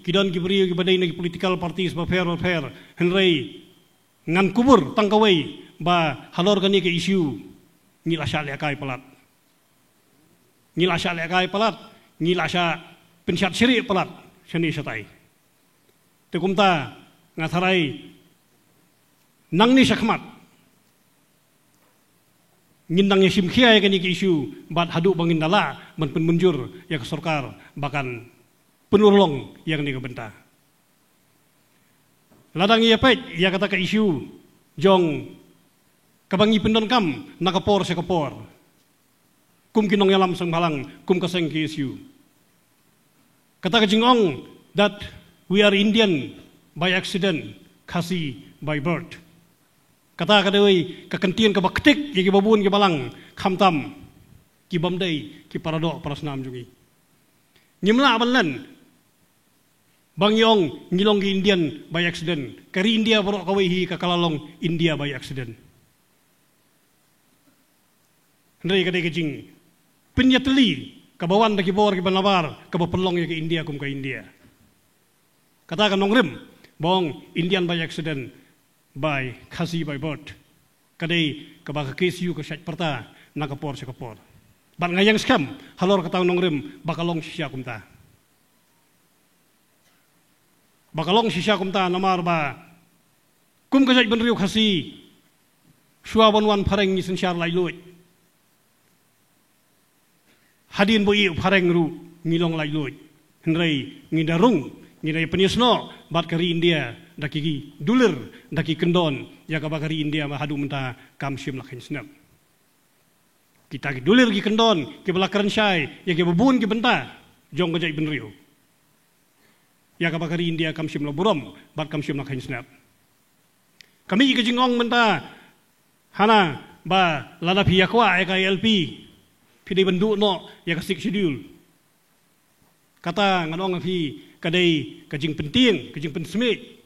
kidon ki beri ki badai nagi political parties ba fair henrei ngan kubur tang kawai ba halor kani ke isu ngila sya le kai palat ngila sya le kai palat ngila sya pensyat syirik palat seni satai te kumta ngatharai nang ni sakmat ngindang ya simkhia ya kani isu bat hadu bangin dala man penmunjur ya ke sorkar bahkan penurlong yang ni benta ladang ya pet ya kata ke isu jong kabangi pendon kam nakapor sekapor kum kinong yalam sang balang kum kaseng ke isu kata ke jingong that we are Indian by accident Khasi by birth kata kadoi kekentian ke baktik ki babun ki balang khamtam ki bamdai ki paradok parasnam jungi ngimla balan bang yong ngilong ki Indian by accident kari India borok kawai hi kakalalong India by accident ndai kadai kejing penyatli kabawan da ki bor ki banabar ka bapelong ya ke India kum ka India kata kan nongrem bong Indian by accident by Khasi by birth kadai kabaka KSU ka syat perta nakapor sekapor bat ngayang skam halor katang nongrem bakalong sisya kumta namar ba kum ka syat benriu Khasi suaban wan pareng ni sensyar lai luit hadin boi pareng ru ngilong lai luit henrei ngidarung ngirai penyesno bat kari India daki dulir daki kendon ya kabakari India mahadu menta kamsim lakhin snap kita ki dulir ki kendon ki belakaran syai ya ki bebun ki benta jong kajai benriu ya kabakari India kamsim laburom bat kamsim lakhin snap kami ki jingong menta hana ba lada pia kwa ya ka ILP pidi bendu no ya ka sik schedule kata nganong fi kadai kajing penting kajing pensmit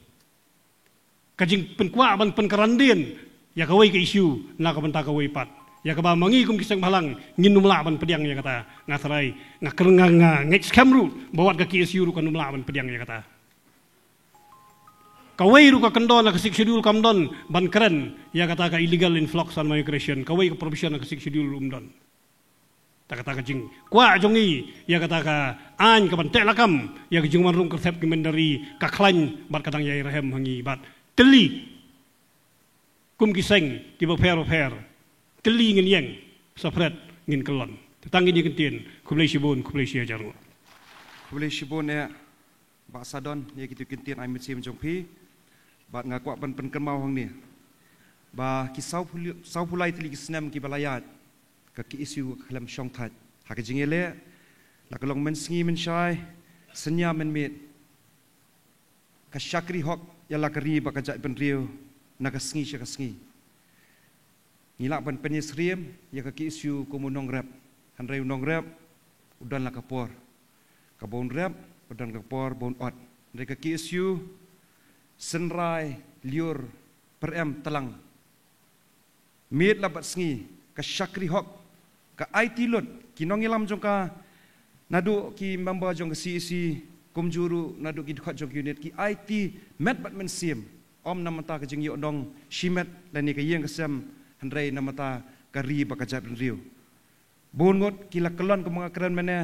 kajing penkwa ban penkarandin ya kawai ke isu na ka benta kawai pat ya ka ba mangi kum kisang balang ngin numla ban pediang ya kata ngasarai ngakerenga ngek skamru bawat ka isu ru kan numla ban pediang ya kata kawai ru ka kendon ka sik schedule kamdon ban keren ya kata ka illegal influx and migration kawai ka provision ka sik schedule umdon tak kata kajing kwa jongi ya kata ka an ka ban tek lakam ya kajing marung kersep kimendari ka klan bat kadang ya rahem hangi bat teli kum kiseng ki per teli ngin yang sapret ngin kelon tetangi di kentien kublai sibun kublai sia jarung kublai sibun ya ba sadon ya kitu kentien ai mit sim jong pi bat ngakwa ban penkemau hang ni ba ki sau pulai teli kisnam ki balayat ka ki isu khalam syong that ha ka jingele la kalong men sngi men syai senya men mit ka syakri hok ya la kari ba ka jat ben riu na ka sngi sya ka sngi ngilak ban penyesriem ya ka ki isu ko monong rap han reu nong rap udan la ka por ka bon rap udan ka por bon ot re ka ki isu senrai liur perem telang mit la bat sngi ka syakri hok ka IT lot kinong ilam jong ka nadu ki member jong ka CEC kumjuru nadu ki khot jong unit ki IT met bat men sim om namata ka jing yo dong shimet lani ka yeng ka sem handrai namata ka ri ba ka jap riu bon ngot ki la kelon ka mga keren mene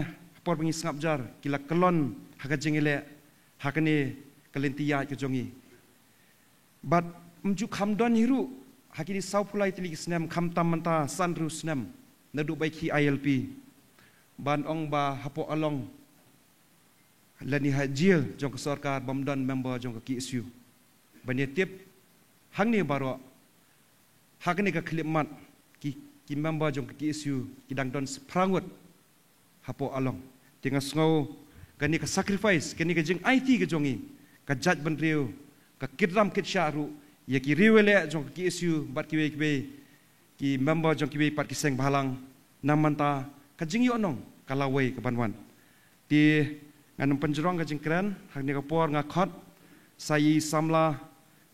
por bengi sngap jar ki la kelon ha ka jing ile ha ka ni kalentia ka jongi bat mju khamdon hiru hakini sau pulai tili snam khamtam manta sanru snam nadu baiki ILP ban ong ba hapo along lani hajil jong sarkar bamdan member jong ki isu bani tip hang ni baro hakni ka khlimat ki member jong ki isu ki dangdon sprangut hapo along tinga sngo kani ka sacrifice kani ka jing IT ka jongi ka jaj ban riu ka kidram kit syaru ya ki riwele jong ki isu bat ki ki member jong ki pat ki seng balang namanta ka jing yo nong kalawai ka banwan ti ngan penjerong ka jingkran hak ni ka por ngakot sai samla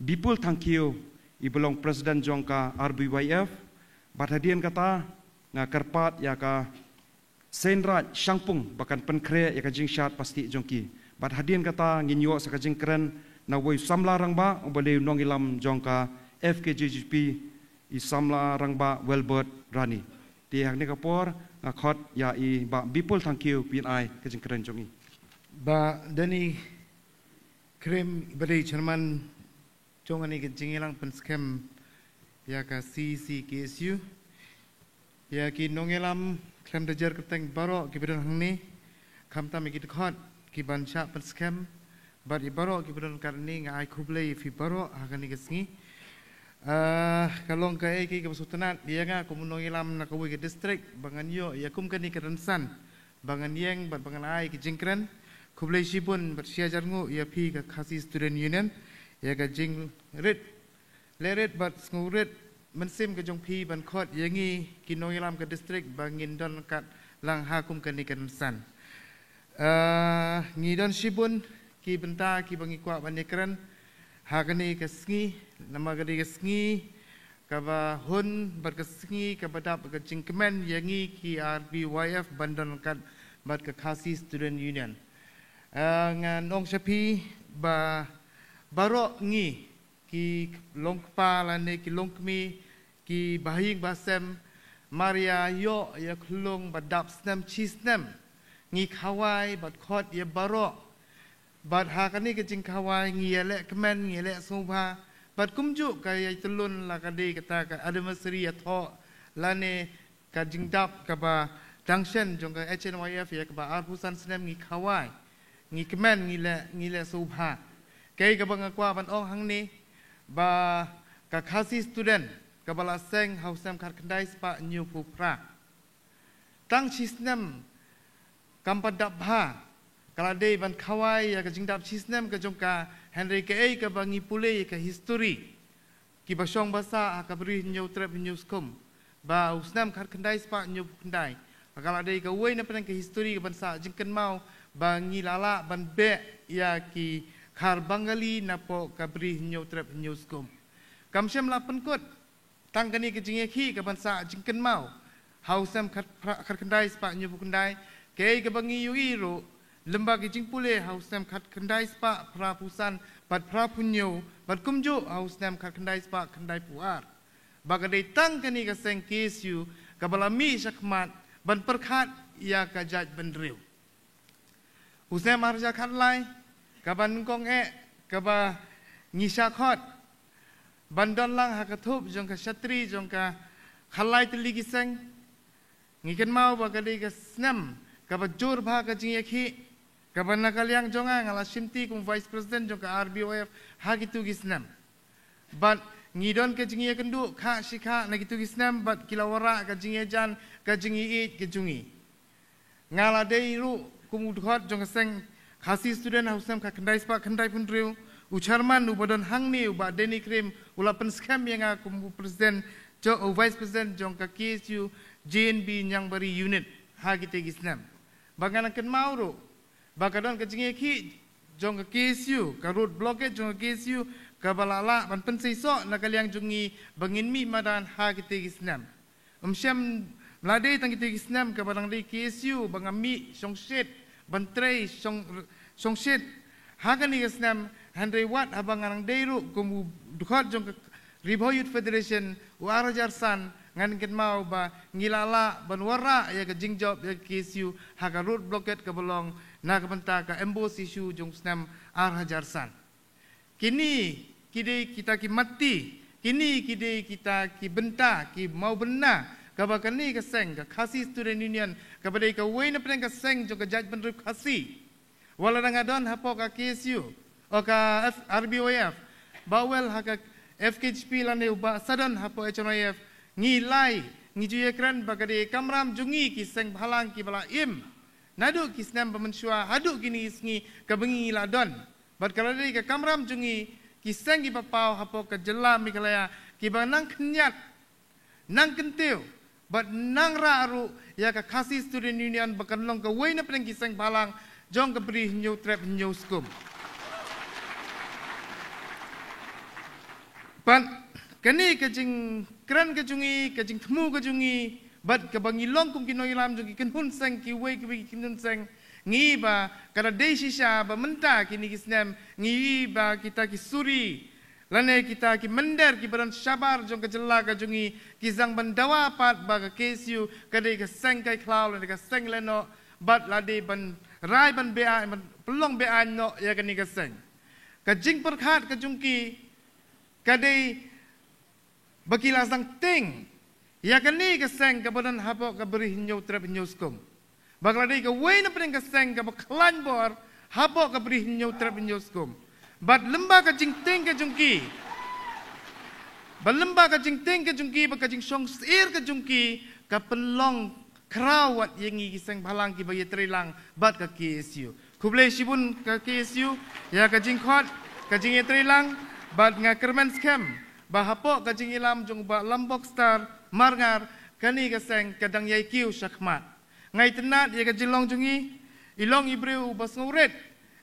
bipul tangkiu i belong presiden jongka RBYF bat hadian kata ngakarpat ya ka senrat syangpung bahkan penkre ya ka jingshat pasti jongki bat hadian kata nginyo sa ka jingkran na woi samla rangba obale nongilam jongka FKJGP i samla rangba Welbert Rani ti hak ni ka por ngakot ya i ba bipul tangkiu pin ai ka jingkran jongi ba dani krem beri Jerman jongani ke jingilang penskem ya ka CCKSU ya ki nongelam klem dajar keteng baro ki bedon hangni kamta mi ki khot ki bansha penskem bar i baro ki bedon karni ngai khublei fi baro hakani ke sngi kalong ka ki ke sultanat dia nga ko nongelam na ko ke district bangan yo ya kum kani ke rensan bangan yeng bat bangan ai ki jingkran khublei sibun bat sia jarngu ya phi ka khasi student union ya ka jing rit leret bat ngurit mensim ke jong phi ban khot yangi kinoilam ke district bangin don kat lang hakum ke nikan san ngidon sibun ki benta ki bangi kwa banekran hakani ke sngi nama gadi ke sngi ka ba hun bat ke sngi ka badap ke jingkemen yangi ki RBYF bandon kat bat ke khasi student union ngan ong sapi ba barok ngi ki longpa lane ki longkmi ki bahing basem Maria yo ya klong badap snem chisnem ngi khawai bat khot ya barok bat hakani ke jing khawai ngi le kemen ngi le sobha bat kumju ka ya telun la kadi kata ka adversary ya tho lane ka jingdap ka ba junction jong ka HNYF ya ka ba arpusan snem ngi khawai ngi kemen ngi le sobha kay ka bang kwa ban ong hang ni ba ka khasi student ka bala seng hausam khat kandai spa new pupra tang chisnem kampadap bha kala dei ban khawai ya ka jingdap chisnem ka jongka Henry ka ei ka bangi pule ka history ki basong basa ka bri new trap new skum ba usnam khat kandai spa new kandai kala dei ka wei na pen ka history ka ban sa jingken mau bangi lala ban be ya ki khar bangali napo kabri nyo trap newscom kamsem la penkut tangkani ke jinge khi ka bansa jingken mau hausam khat kendai spa nyu kendai ke ke bangi yui ro lemba ke jingpule hausam khat kendai spa prapusan pat prapunyo pat kumjo hausam khat kendai spa kendai puar bagadai tangkani ke seng kesu ka balami sakmat ban perkhat ya ka jaj benriu usam harja khat lai kaban kong kaba ngisha khot bandon lang hakathup jong ka shatri jong ka khalai tli giseng ngiken mau ba kali ka snam kaba jur bha ka jingekhi kaba nakalyang jonga ngala simti kum vice president jong ka RBYF hagitu gisnam but ngidon ka jingi kendu kha shikha nagitu gisnam but kilawara ka jingejan ka jingi ke jungi ngala dei ru kum khot jong seng khasi student hausam ka kendai spa kendai punriu ucharman ubadon hangni uba deni krim ulapan scam yang aku presiden jo vice president jong ka KSU JNB yang bari unit ha kita gisnam baganan ken mauro bagadon ka jingi ki jong ka KSU ka road blockade jong ka KSU ka balala ban pensai so nakaliang jongi bangin mi madan ha kita gisnam syam mladai tang kita gisnam ka barang di KSU bangami songset bantrai songsit hakani gesnam Henry Watt habang arang deiru kumu dukhot jong Ribo Youth Federation warajar san ngan ken mau ba ngilala banwara ya ka jingjob ya KSU haka road blockade ka bolong na ka banta ka embassy issue jong snam arhajar san kini kide kita ki mati kini kide kita ki benta ki mau bena kabakani ka seng ka khasi student union kabadai ka wei na pen ka seng jong ka judge benrip khasi wala ngadon hapo ka KSU o ka RBYF bawel haka FKHP lane uba sadan hapo HNYF ngilai ngijuye kran bagade kamram jungi ki seng bhalang ki bala im nadu ki snam pamensua hadu kini isngi ka bengi ladon bat kaladai ka kamram jungi ki seng ki papau hapo ka jela mikalaya ki banang kenyat nang kentiu but nang raru ya ka khasi student union bakan long ka wei na pen kisang balang jong ke beri new trap new skum. Pan kani kajing kran kajungi kajing temu kajungi bat ka bangi long kum kinoi lam jungi kin hun seng ki wei ki kin hun seng ngi ba kada desi sha ba menta kini kisnam ngi ba kita ki suri lane kita ki mender ki baran sabar jong ka jella ka jungi ki zang bandawa pat ba ka kesu kada ka seng kai klau lane ka seng leno bat lade ban rai ban bea ban pelong bea no ya kani ka seng ka jing perkhat ka jungki kadai bakila sang ting ya kani ka seng ka badan hapo ka beri hinyo trap hinyo skum bakla dei ka wei na pring ka seng ka baklan bor hapo ka beri hinyo trap hinyo skum bat lemba ka jing ting ka jungki balemba ka jing ting ka jungki ba ka jing song sir ka jungki ka pelong krawat yengi ki seng balang ki bagi trilang bat ka KSU kublai sibun ka KSU ya ka jing khot ka jing trilang bat nga kermen scam bahapo kajing ilam jong ba lambok star marngar kani kaseng kadang yai kiu syakmat ngai tenat ye kajilong jungi ilong ibreu ubas nguret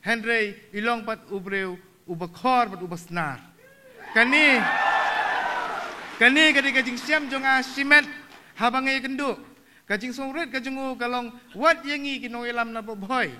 henry ilong pat ubreu ubakor pat ubasnar kani kadi kajing siam jong a simet habang ye kendu kajing songret kajungu kalong wat yengi kinong ilam na boy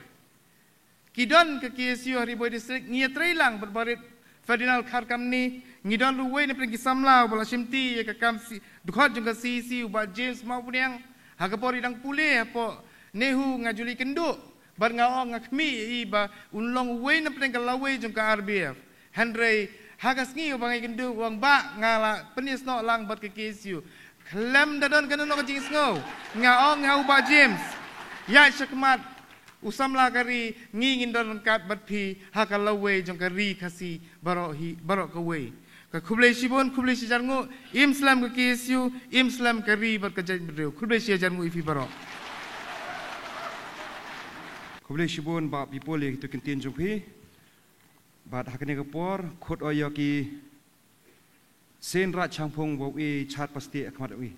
kidon ke KSU hari boy district ngia trailang berbarit Ferdinand Kharkam ni ngidon luwe ni pergi samlau bola simti ya kakam si dukhot juga si ubat James maupun yang hagapori dang pulih apo nehu ngajuli kenduk bar ngao ngakmi iba unlong we ni pergi lawe juga RBF Henry hagas ngi ubangai kenduk wang ba ngala penis no lang bar ke KSU klem dadon kanu no kajing ngau ngao ngau ubat James ya syakmat usamla kari ngingin don kat batpi hakalawe jong kari kasi barok kawe ka kublai sibon kublai sijarngu imslam ke KSU imslam kari berkejat berdeu kublai sijarngu ifi barok kublai sibon ba people itu kentin jong pi bat hakane kapor khot oyo ki sen ra changpong bo e chat pasti akmat wi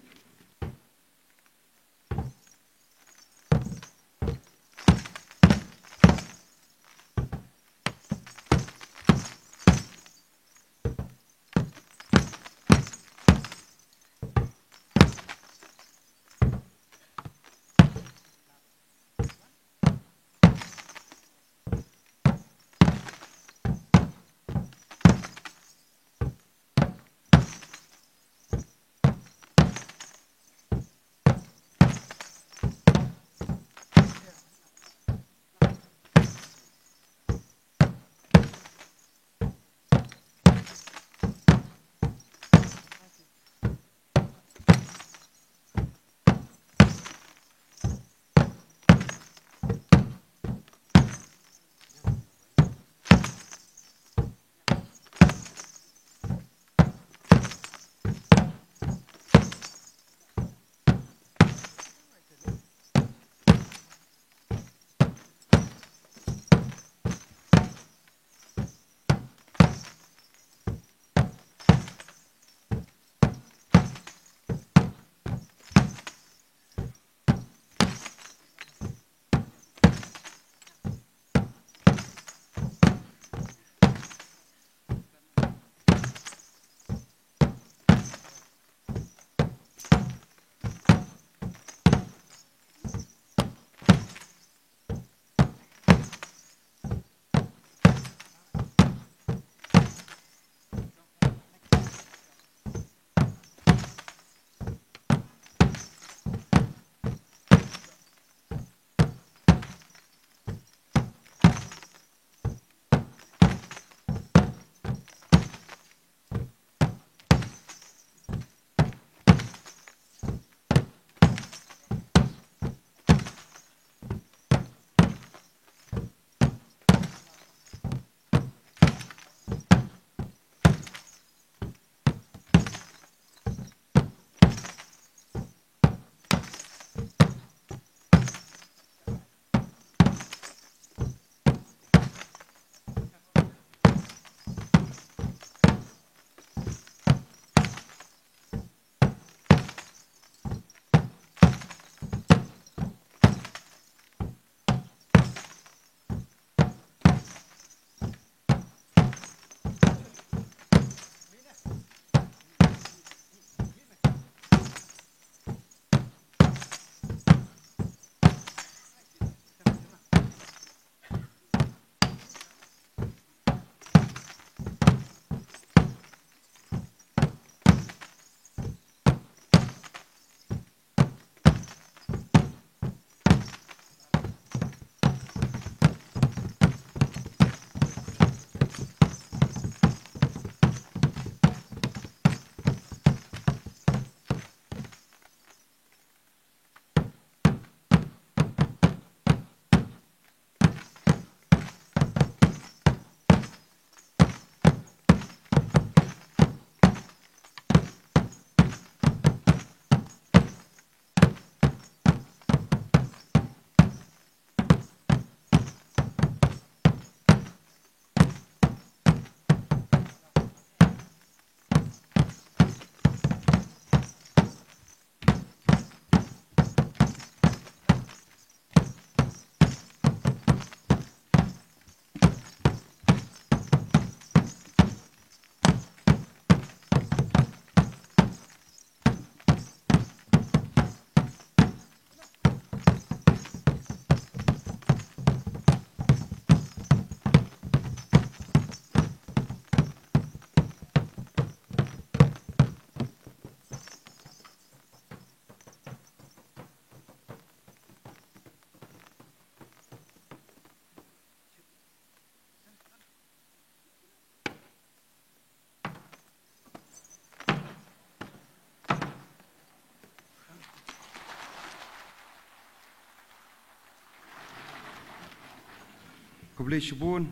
Kubli Shubun,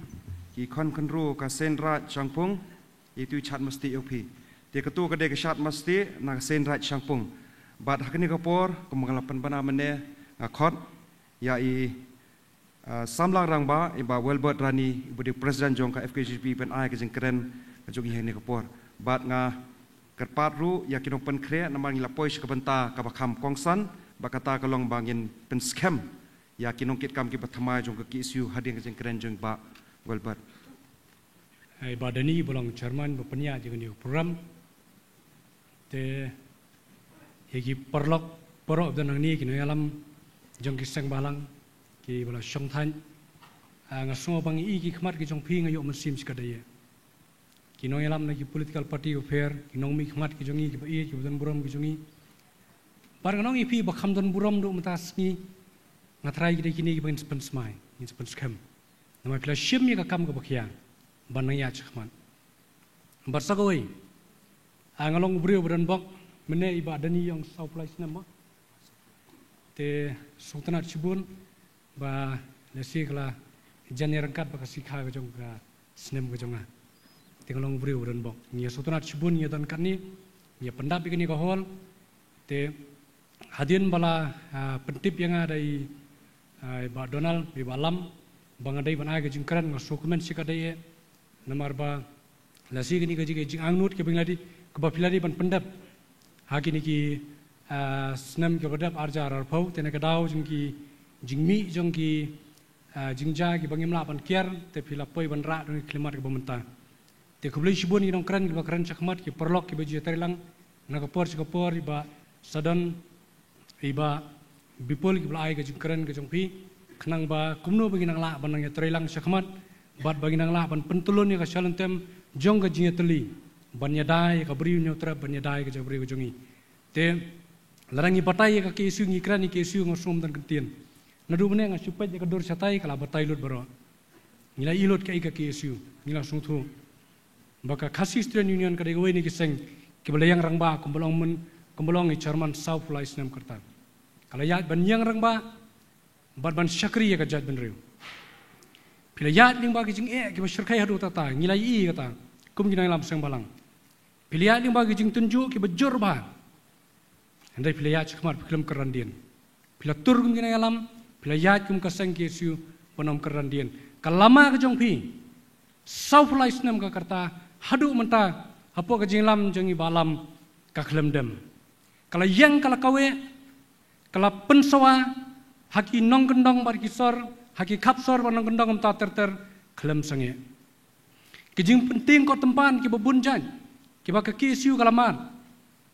ki kon konro ka Senrat Changpung, itu chat mesti OP. Dia ketua kedai kesat mesti nak Senrat Changpung. Bad hakni kapor, kemangalapan bana mene ngakot, ya samlang rangba iba Welbert Rani ibu di Presiden jong ka FKGP pen ai ke jengkeren jong ini kapor. Bad nga kerpat ru ya kinong pen kre namang lapoi sekebenta ka bakam kongsan bakata kalong bangin pen scam ya kinong kit kam ki bathamai jong ka isu hading ke jengkeren jong ba Welbert. Ai badani bolong chairman bapanya jeung ni program te hegi porok dan ni kini alam jong kisang balang ki bala song than ngaso bang i ki khmat ki jong phi ngayo mesim sikadaya kino alam na ki political party affair kino mi khmat ki jongi ki ba i ki dan buram ki jongi par nong i phi ba kham dan buram do matas ni ngatrai ki kini ki ban spen smai ni spen scam nama pila shim mi ka kam ka bakhya ban ya chkhman barsagoi ngalong brio bran bok mene iba dani yang supply nama te sultanat Shibun ba lesi kala janer angkat ba sikha ga jong ga snem ga jonga tingalong brio bran bok ni sultanat Shibun ni dan kan ni pendap ikini ka hol te hadin bala pentip yang ada i ba Donald bi balam bangadai ban aga jingkaran ngasukumen sikadai namar ba lasi gini ga jing angnut ke bingladi kebapiladi ban pendap hakini ki snem ke badap arjar arpau tena kadau jingki jingmi jongki jingja ki bangim la ban kiar te pila poi ban ra dong klimat ke bamenta te kublai Shibun ki dong kran ki bakran chakmat ki perlok ki baju terilang nakapor chakapor iba sadan iba bipol ki blai ke jingkran ke jongpi khnang ba kumno bagi nang la ban nang terilang chakmat bat bagi nang la ban pentulun ya ka shalentem jong ga jingeteli banyadai ka beriu nyotra banyadai ka jabri jongi te larangi batai ka ke isu ngikrani ke isu ngosum dan kentien nadu mene nga supet ka dor satai kala batai lut baro ngila ilot ka ke isu ngila sungthu baka khasi student union ka dewe ni kiseng ke belayang rangba kumbolong i chairman south fly snam karta kala ya banyang rangba ban syakri ya ka jat ban riu pila ya ling ba ki jing ki syarkai hadu tata ngila i kata kum ginang lam sang balang pilihan yang bagi jing tunjuk ki bejur ba andai pilihan chakmar film kerandian pila tur kum ginang alam pilihan kum kasang ki su panom kerandian kalama ka jong pi south fly snam ka karta hadu menta apo ka jing lam jong i balam ka khlem dem kala yang kala kawe kala pensawa haki nong gendong bar kisor haki kapsor banong gendong ta ter khlem sange kijing penting ko tempan ki babunjan ki ba ka kisiu kalaman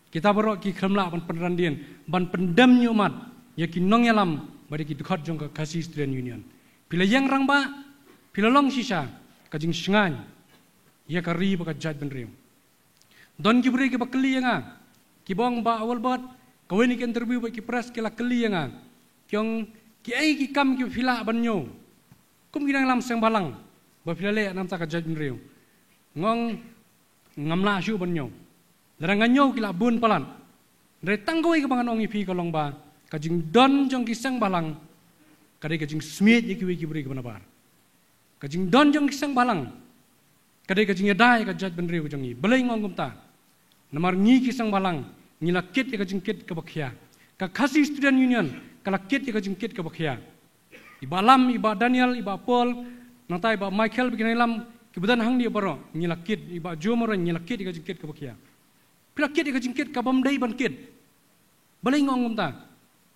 kita baro ki khamla ban penrandian ban pendam nyumat ya ki nong yalam bari ki dukhat jong ka kasi student union pila yang rangba pila long sisa kajing singan ya ka ri ba ka jaj ban riu don ki bri ki ba kli nga ki bong ba awal bat kaweni ki interview ba ki press ki la kli nga kyong ki ai ki kam ki fila ban nyo kum ki nang lam sang balang ba pila le nam ta ka jaj ban riu ngong ngamla syu ban nyo larang nyo kila bun palan re tanggoi ka bangan ongi pi kolong ba kajing don jong kisang balang kadai kajing smit ye kiwi kibri ka banabar kajing don jong kisang balang kadai kajing yadai ka jat benri ka jongi belai ngong kumta namar ngi kisang balang ngila kit ye kajing kit ka bakhya ka khasi student union kala kit ye kajing kit ka bakhya iba lam iba Daniel iba Paul natai iba Michael bikin lam kibudan hang dia baro nyilakit iba jomoro nyilakit ka jingkit ka bakia pilakit ka jingkit ka bamdai ban kit balai ngong ta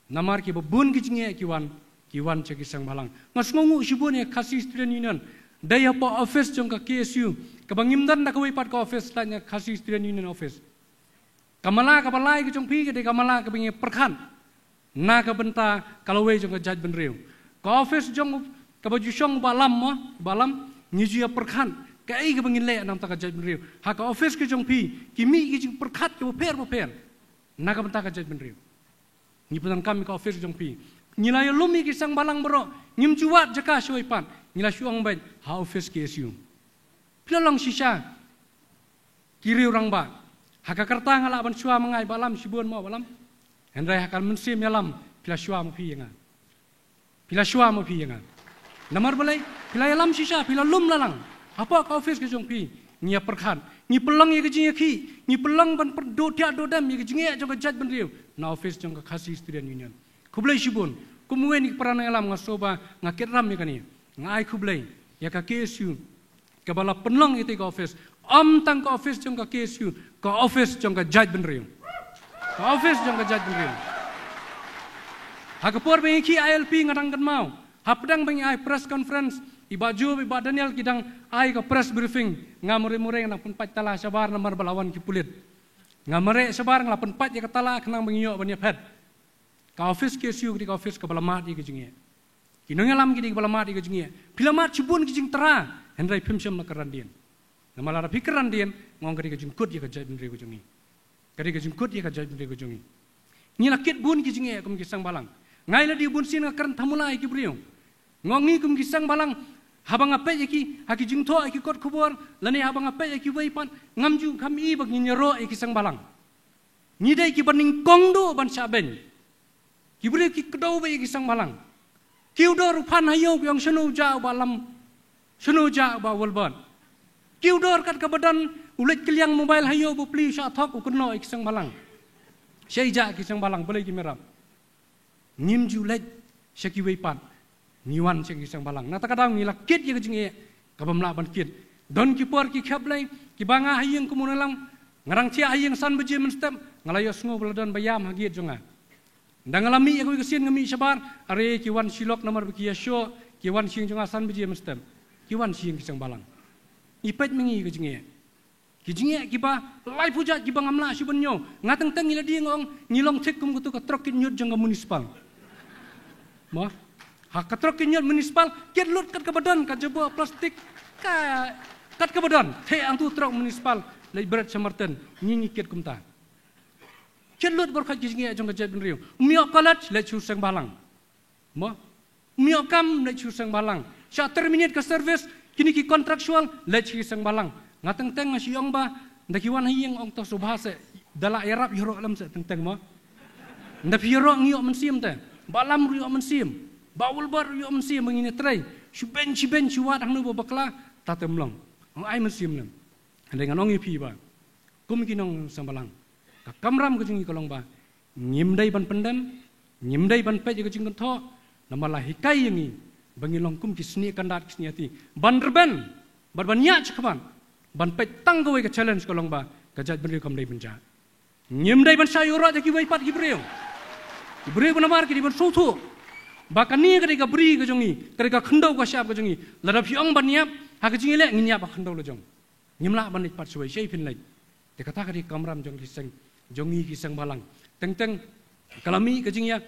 namar ki babun ki jinge kiwan ceki sang balang ngasngongu Shibun ya khasi student union daya pa office jong ka KSU ka bangimdan na kawai pat ka office tanya khasi student union office kamala ka balai ki jong pi ka de kamala ka binge perkhan na ka benta kalawai jong ka jaj ban riu ka office jong ka baju syong balam ngiji perkhan kai ke bangin le nam ta ka jaj ben riu ha ka office ke jong pi kimi ki jing perkhat ke per na ka benta ka jaj ben riu ni putan kami ka office jong pi ngila yo lumi ki sang balang bro ngim juwat jaka shoi pan ngila shuang ben ha office ke siu pilalong sisa kiri orang ba ha ka karta ngala ban shua mangai balam Shibun mo balam hendrai ha kan mensim yalam pila shua mo pi nga pila shua mo pi nga Namar balai pila lam sisa pila lum lalang. Apa ka office ke jong pi ngia perkhan ngi pelang ye ke jing ki ngi pelang ban do tia do dam ye ke jing ye jong ka jat ban riu na office jong ka khasi student union kublai shibun kumwe ni perana alam ngasoba ngakit ram ye kani ngai kublai ya ka KSU ka bala pelang itu ka office tang ka office jong ka KSU ka office jong ka jat ban riu ka office jong ka jat ban riu ha ka por be ki ILP ngarang kan mau ha pedang bang ai press conference iba Job, iba Daniel kidang ai ka press briefing ngamure-mure nang penpat tala sabar namar balawan ki pulit. Ngamare sabar ngala penpat ya katala kenang mengiyo banya pet. Ka office ke siu di ka office ka balamat di ke jingie. Kinong alam ki di balamat di ke jingie. Pilamat cibun ki jing tera hendrai pimsyam na karandian. Namalara pikiran dian ngong ka di ke jing kut ya ka jai bendri ko jingie. Ka di ke jing kut ya ka jai bendri ko jingie. Ni lakit bun ki jingie kum ki sang balang. Ngai la di bun sin ka karan tamulai ki briung. Ngongi kum ki sang balang habang apa yaki haki jingto aki kot kubur lani habang apa yaki waipan ngamju kami bagi nyero yaki sang balang ngidai ki baning kongdo ban saben kibure ki kedau ba yaki sang balang kiudor pan hayo yang senu ja balam senu ja ba walban kiudor kat kabadan ulet keliang mobile hayo bu pli sha thok ukno yaki sang balang sei ja ki sang balang boleh ki merap ngimju let syaki waipan niwan sing isang balang nata kadang nila kit ye kejinge kabamla ban kit don ki por ki khablai ki banga hayeng kumunalang ngarang cia hayeng san beje menstem ngalayo sngo bladon bayam hagiet jonga ndangalami ye ko kesin ngami sabar are ki wan silok nomor ki yasho ki wan sing jonga san beje menstem ki wan sing isang balang ipet mengi kejinge kijinge ki ba lai puja ki bangamla sibenyo ngateng teng ila di ngong ngilong thik kum kutu ka trokin nyut jonga municipal mo hak katrok kinyot municipal ket lut kat kebadan kat jebo plastik kat kebadan te antu trok municipal lai berat samarten nyingi ket kumta ket lut berkat jingi jong ka ben riu miok kalat lai chu sang balang mo miok kam lai chu sang balang sya terminate ka service kini ki kontraktual lai chu sang balang ngateng teng siong ba ndakiwan hiyeng ong to subhase dala erap yoro lam se teng teng mo ndap yoro ngio mensim te balam rio mensim bawul bar yo mesti mengini trai suben suat hang no bakla tatemlong ang ai mesim nem dengan ong ipi ba kum kinong sambalang ka kamram ko jingi kolong ba ngimdai ban pendam ngimdai ban pe ko jing tho namala hikai yangi bangilong kum kisni kandat kisniati ban reben ban nya chkaban ban pe tang ko ka challenge kolong ba ka jat ben kom dai benja ngimdai ban sayura jaki wai pat gibreu gibreu namar ki ban soto bahkan ni ketika beri ke jongi, ketika khendau ke siap ke jongi, ladap siang baniap, hak jingi le nginyap khendau le jong, ngimla banit pat suai sei pin lai, dekata kari kamram jong kiseng, jongi kiseng balang, teng teng kalami ke jingia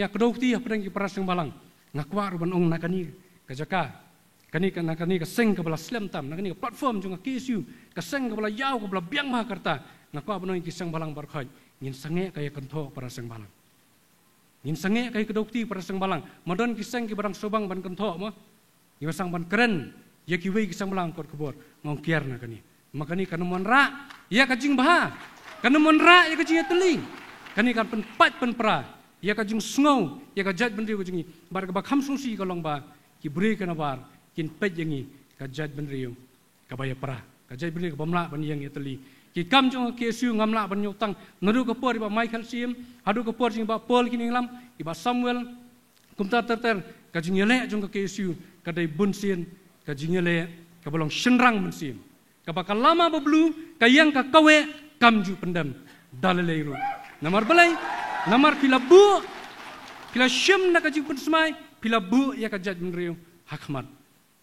kedokti apa yang kiparaseng balang, ngakwa ruban ong nakani kejaka, kani keseng ke belah slam tam, nakani ke platform jong KSU, keseng ke belah yau ke belah biang Mahakarta, ngakwa benong kiseng balang berkhoi, ngin sange kaya kentho paraseng balang. Ngin sange kay kedokti para sang balang madon kisang ki barang sobang ban kentho mo ni sang ban keren ya ki wei kisang balang kot kebor ngong kiar na kani makani kanomon ra ya kajing baha kanomon ra ya kajing teling kani kan penpat penpra ya kajing sngow ya kajat bendri ko jingi bar ka ba khamsungsi kolong ba ki bre kana bar kin pet yangi kajat bendri yo kabaya pra kajat bendri ko bamla ban yang ya teli ki kam jong KSU ngamla ban nyotang nadu ka por ba Michael Sim hadu ka por jing ba Paul kining lam iba Samuel kumta terter ka jing yele jong ka KSU ka dai bunsin ka jing yele ka bolong shenrang mensim ka ba lama bablu ka yang ka kawe kamju pendam dalalairu namar balai namar pila bu pila shim na ka jing pun smai pila bu ya ka jat benriu hakmat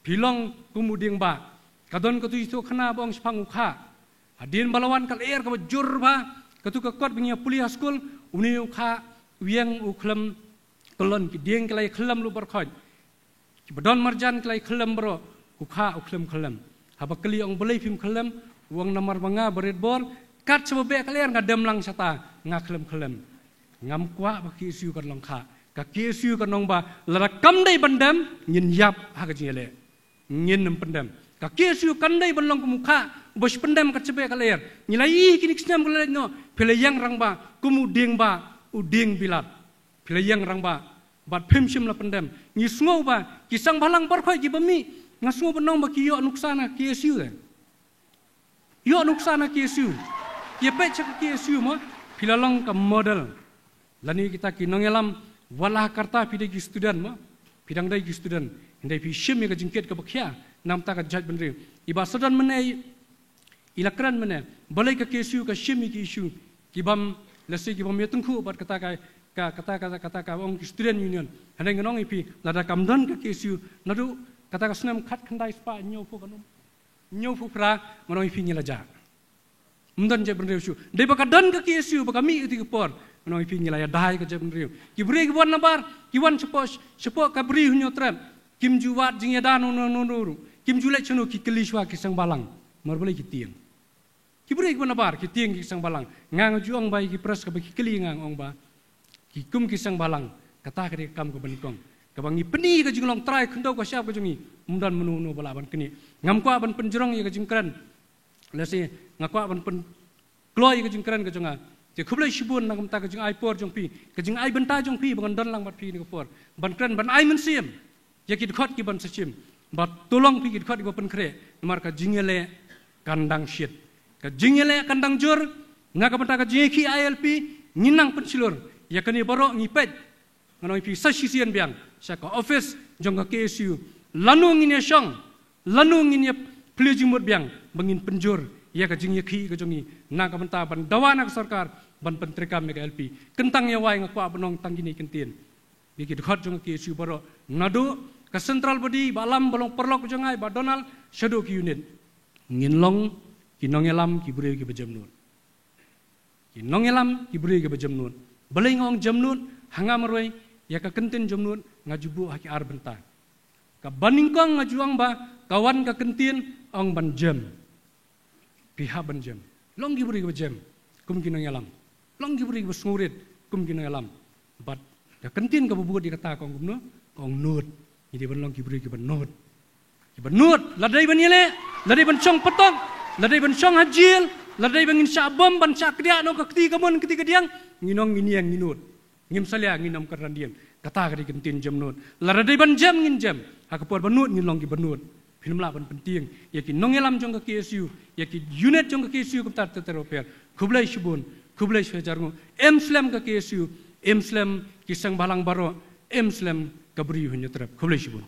pilong kumuding ba kadon ka tu itu khana bong spang ukha Adin balawan kal air ka jur ba katu ka kot bingia pulia school uni ukha wiang uklem kolon ki dieng kelai khlem lu berkhoj ki badon marjan kelai khlem bro ukha uklem khlem haba kali ong boleh phim khlem wang namar manga berit bor kat sebe kalian ngadem lang sata ngaklem khlem ngam kwa ba ki siu kan long kha ka ki siu kan nong ba lara kam dai bandam nyin yap ha ka jele nyin nem pendam ka ki siu kan dai ban long ku mukha bos pendam kat sebe kalian nilai kini kisnam kalian no pelayang rang ba kumu ding ba uding bilat pelayang rang ba bat phim shim la pendem ngi sngo ba ki sang balang bar khoi ki bami ngasngo benong ba ki yo nuksana ki esu le yo nuksana ki esu ye pe chak ki esu mo philalong ka model lani kita ki nongelam wala karta pide ki student mo pidang dai ki student ndai pi shim ka jingket ka bakhya nam ta ka jaj benri iba sadan mene ilakran mene balai ka kesu ka shim ki issue ki bam lesi ki bam yetungku bat kata ong ki student union haneng nong ipi lada kamdan ka kesu nadu kata ka snam khat khandai spa nyofu kanum nyofu pra nong ipi nyelaja mdan je benri su dei ba kadan ka kesu ba kami ti por nong ipi nyelaya dai ka je benri ki bri ki wan nabar ki wan sepo ka bri hunyo trap kim juwat jing yadan no kim julek chunu ki kelishwa ki sang balang marbole ki tiang ki bri ki nabar ki tiang ki sang balang ngang juang bai ki pres ka ba ki keli ngang ong ba ki kum ki sang balang kata ka kam ko benkong ka bangi peni ka jinglong trai khndo ka syap ka jungi mdan menu bala ban kini ngam kwa ban penjrong ye ka jingkran lesi ngakwa ban pen kloi ka jingkran ka junga je khublai shibun nang ta ka jing ai por jong pi ka jing ai benta jong pi ban don lang bat pi ni ka por ban kran ban ai men sim ye ki khot ki ban sachim bat tolong pi ki khot ki ban kre mar ka jingele kandang shit ka jingele kandang jur ngaka benta ka jeki ILP nginang pensilur ya kani baro ngipet nganoi pi sasisian biang saka office jong ka KSU lanu ngine syong lanu ngine plejing mut biang bangin penjur ya ka jing yeki ka jongi na ka benta ban dawana ka sarkar ban pentrikam ka LP kentang ya wai ngakwa benong tanggini kentien biki dekat jong KSU baro nadu ka central body balam balong perlok jongai ba Donald shadow ki unit nginlong ki nongelam ki bure ki bejamnun ki nongelam ki bure ki bejamnun balai ngong jamnun hangam roi ya ka kentin jamnun ngajubu haki ar benta ka baningkong ngajuang ba kawan ka kentin ong ban jam piha ban jam long ki bure ki bejam kum ki nongelam long ki bure ki besngurit kum ki nongelam bat ka kentin ka bubuat dikata kong gumno kong nut ini ban long ki bure ki ban nut ki ban nut ladai ban yele ladai ban chong petong ladai ban chong hajil ladai ban insya bom ban sakdia no ka ketiga mon ketiga diang nginong nginiang nginut ngim salia nginam karan diang kata ka dikentin jam nut ladai ban jam ngin jam hakapor ban nut ngin long ki ban nut pinamla ban penting ya ki nongelam jong ka KSU ya ki unit jong ka KSU ka tar teropel khublai shibun khublai shjarngo emslam ka KSU emslam ki sang balang baro emslam ka bri hunyo trap khublai shibun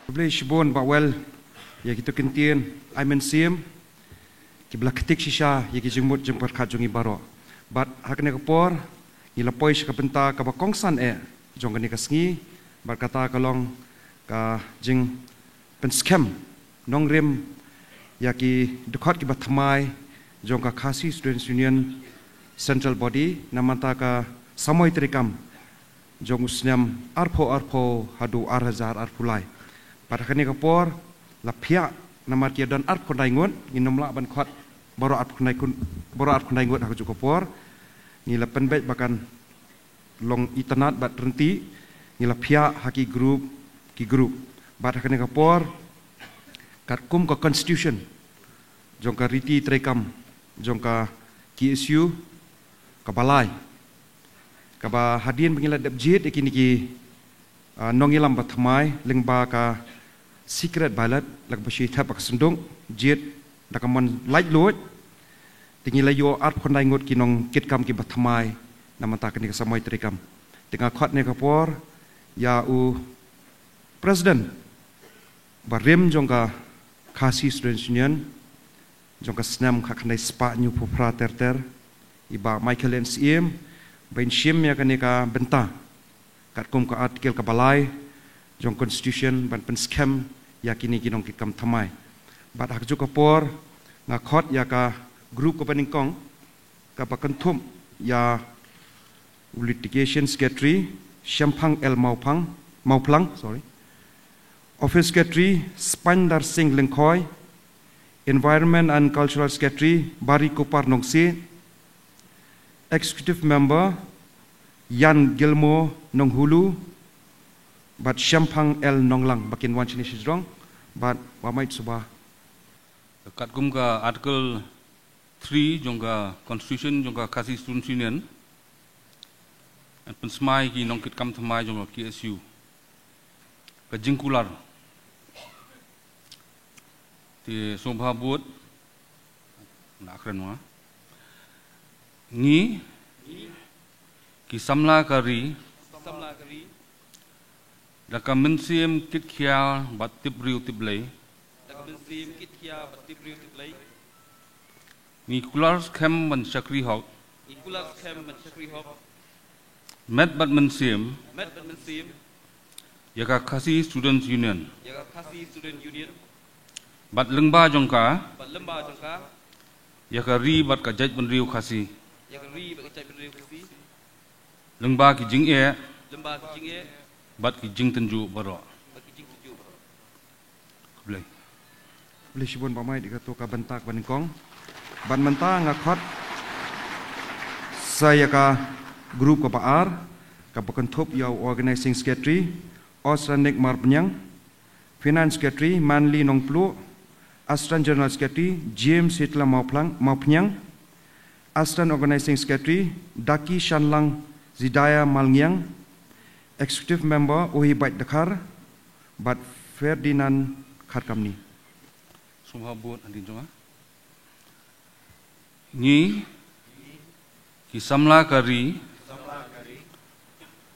Khublai shibun ba well ya kita kentien I mensim ki blak ketik shisha ya ki jengmut jeng perkat jongi baro bat hakne kapor ila poish ka penta ka ba kongsan jong kani ka sngi bat kata kalong ka jeng pen scam nong rem ya ki dekat ki batmai jong ka Khasi Students Union central body namanta ka samoi trikam jong usnyam arpo hadu arhazar arpulai pada kani kapor la pia namar kia dan art kondai ngot nginom la ban khot baro art kondai ngot aku cukup por ni la penbet bakan long internet bat renti ni la pia haki group bat kani kapor kat kum ka constitution jong ka riti trekam jong ka KSU ka balai ka ba hadien bengila debjit ikini ki nongilam batmai lengba ka secret ballot lag bashi thap ak sendung jet dakamon light load tingi layo art khondai ngot ki nong kit kam ki batmai namata kani ka samoi trikam tinga khot ne kapor ya u president barem jongka Khasi Students Union jongka snam ka khandai spa nyu phupra ter iba Michael NCM bain shim ya kani ka benta kat kum ka artikel ka balai jong constitution ban pen scam ya kini kinong kikam thamai bat hak juga por nga khot ya ka group ko paningkong ka pakanthum ya litigation secretary Shampang L Mauplang Office Secretary Spandar Singh Lengkhoy Environment and Cultural Secretary Bari Kopar Nongsi Executive Member Yan Gilmo Nonghulu but Shampang L Nonglang bakin wan chini sijrong but wamait subah kat gum ka article 3 jongka constitution jongka Khasi Students Union Pensmai ki nongkit kam thamai jong KSU. Ka jingkular. Ti sobha buat nak keren wah. Ni ki samla kari Daka mensim kit kia bat tip riu tip lay. Ni kulars kem ban sakri hok. Met bat mensim. Yaka Khasi Students Union. Bat lengba jongka. Yaka ri bat kajaj ban riu Khasi. Lengba ki jing e. Bat ki jing tenju baro. Boleh. Boleh sibun pamai dikato ka bentak baningkong. Ban menta ngakot saya ka grup ka paar ka pekentup yau organizing secretary Osranik Marpenyang, finance secretary Manli Nongplu, assistant general secretary James Hitler Maupenyang, assistant organizing secretary Daki Shanlang Zidaya Malngiang, executive member Ohi Bait Dakar, Bat Ferdinand Kharkamni. Semua buat nanti cuma. Ni kisamla kari,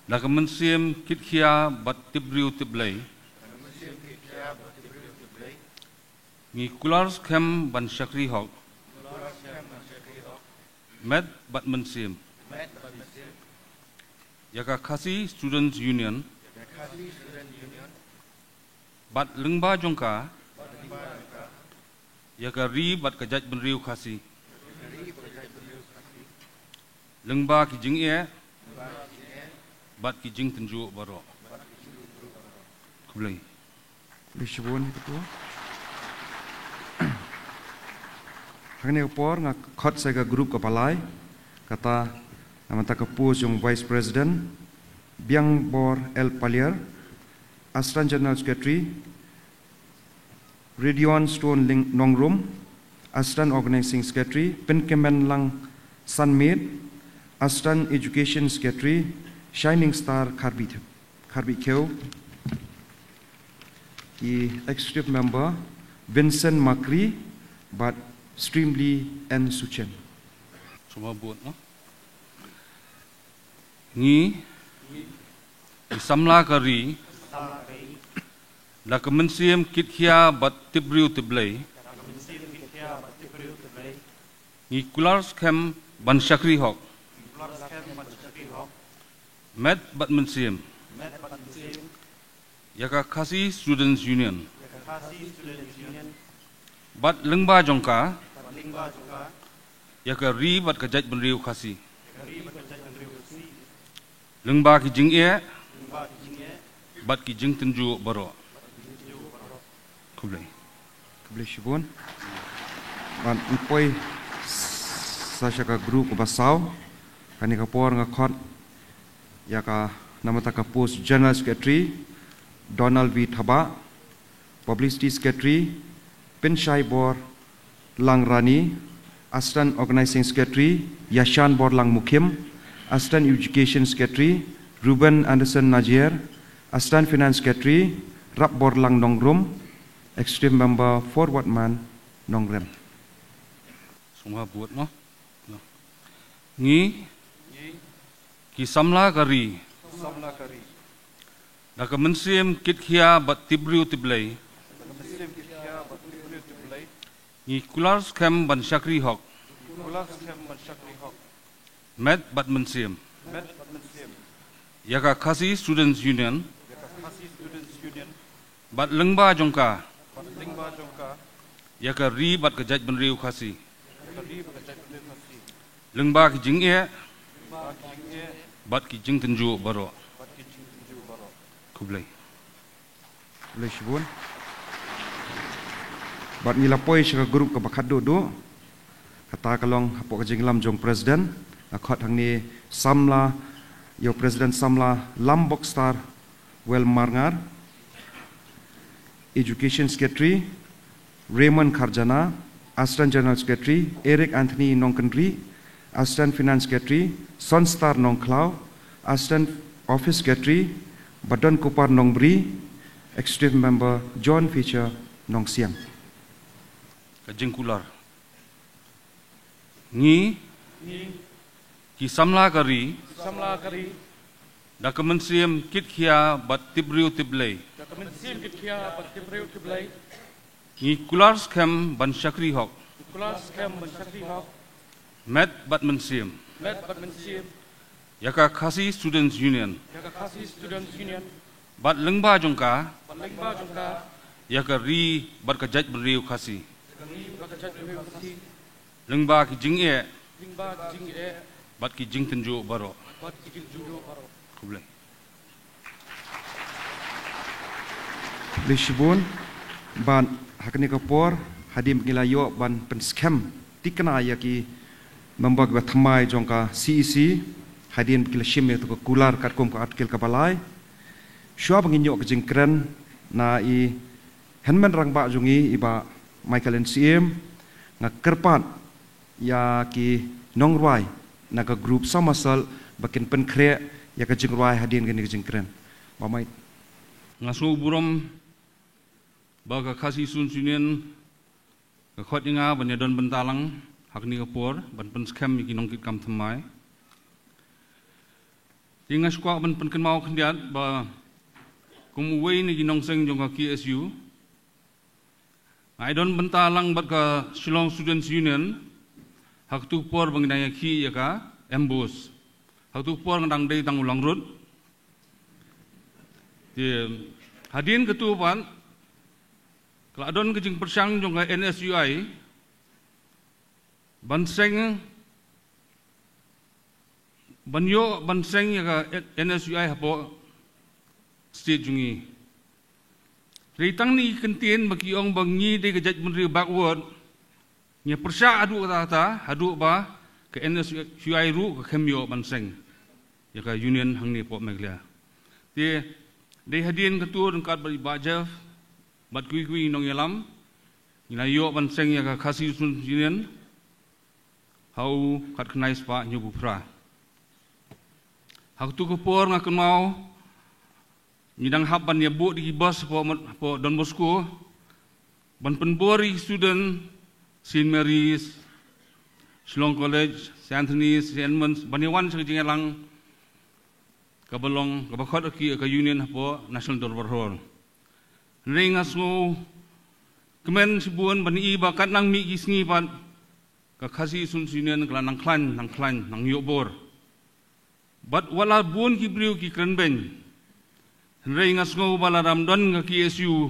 dah kemensiam kit kia bat tibriu tiblay. Ni kulars kem ban syakri hok. Met bat mensiam. Yaka Khasi Students Union. Bat lengba jongka. Yaka ri bat kajaj benriu Khasi. Lengba ki jing e. Bat ki jing tenju baro. Boleh. Lisbon ketua. Hari ini upor ngak khot saya ke grup kepalai kata nama tak kepus yang vice president Biang Bor El Palier, assistant general secretary Radion Stone Ling Nongrum, assistant organizing secretary Penkemen Lang Sanmid, assistant education secretary Shining Star Kharbit Kheu, the executive member Vincent Makri, but Streamly and Suchen. Semua buat, no? Ni samla kari, dah kemensiam kit kia bat tibriu tiblay. Ni kulars kem ban syakri hok. Met bat mensiam. Yaka Khasi Students Union. Bat lengba jongka. Yaka ri bat kajaj benriu Khasi. Lengba ki jing e. Bat ki jing tenju baro. Kublai. Kublai shibun. Ban upoi sasha ka grup ko basau. Kani ka por ngakot. Yaka nama tak post general secretary Donald V Thaba, publicity secretary Pinshai Bor Lang Rani, assistant organizing secretary Yashan Bor Lang Mukim, assistant education secretary Ruben Anderson Najier, assistant finance secretary Rap Bor Lang Nongrum, executive member Forward Man Nongrem. Semua buat, no? Ni kisamla kari. Dah kemensiam kit kia bat tibriu tiblay. Ni kulars kem ban syakri hok. Met bat mensiam. Yaka Khasi Students Union. Bat lengba jongka. Yaka ri bat kajaj benriu Khasi. Lengba ki jing e. Bat ki jing tenju baro. Kublai. Kublai shibun. Bat ngilapoi syaka grup ke bakat do kata kalong hapok ke jinglam jong presiden akot hang ni samla yo presiden samla Lambok Star Well Marngar, education secretary Raymond Kharjana, assistant general secretary Eric Anthony Nongkendri, assistant finance secretary Sonstar Nongklau, Assistant Office Secretary Badan Kopar Nongbri, Executive Member John Fisher Nong Siam. Kajing kular. Ni ki samla kari da kementerian kit kia bat tibriu tiblei. Ni kular scam ban syakri hok. Met bat mensiam. Yaka Khasi Students Union. Bat lengba jongka. Yaka ri bat kajat beriu Khasi. Lengba ki jing e. Bat ki jing tenju baro. Kublai. Lishbun ban hakni kapor hadim gilayo ban pen scam tikna yaki membag batmai jongka CEC hadin kila shime to kular katkom ka artikel kabalai shua banginyo ke jingkren na I henmen rangba jungi iba Michael NCM nga kerpat ya ki nongruai na ka group samasal bakin penkre ya ka jingruai hadin gani jingkren mamai Ngasu burom baga Khasi Students Union ka khot inga banyadon bentalang hakni kapor ban pen scam iki nongkit kam thamai tinga skwa ban pen kenmau khndiat ba kumuwei ni ginongseng jong ka KSU ai don bentalang bat ka Shillong Students Union hak tu por bangdaya khi ya ka embus hak tu por ngdang dei tang ulang rut di hadin ketupan keladon kejing persang jong ka NSUI banseng banyo banseng ya ka NSUI hapo state jungi ritang ni kentien bagi ong bangi de kejat menteri backward nya persa adu kata adu ba ke NSUI ru ke kemyo banseng ya ka union hangni po meglia de hadin ketua dengkat bari bajaf bat kui nong yalam ilayo banseng ya ka Khasi Students Union hau kat kenais pa nyubu pra hak tu kupor ngakon mau nyidang haban ya bu di bos po Don Bosco ban penbori student St Mary's Shillong College St Anthony's St Edmunds baniwan sekejing elang kabalong kabakot aki ka union po National Dorbar Hall ringas ngo kemen sibuan bani iba kat nang mi gisngi pan ka Khasi Students Union kala nang klan nang yobor bat wala buon ki briu ki krenben ringas ngo bala ramdon ka KSU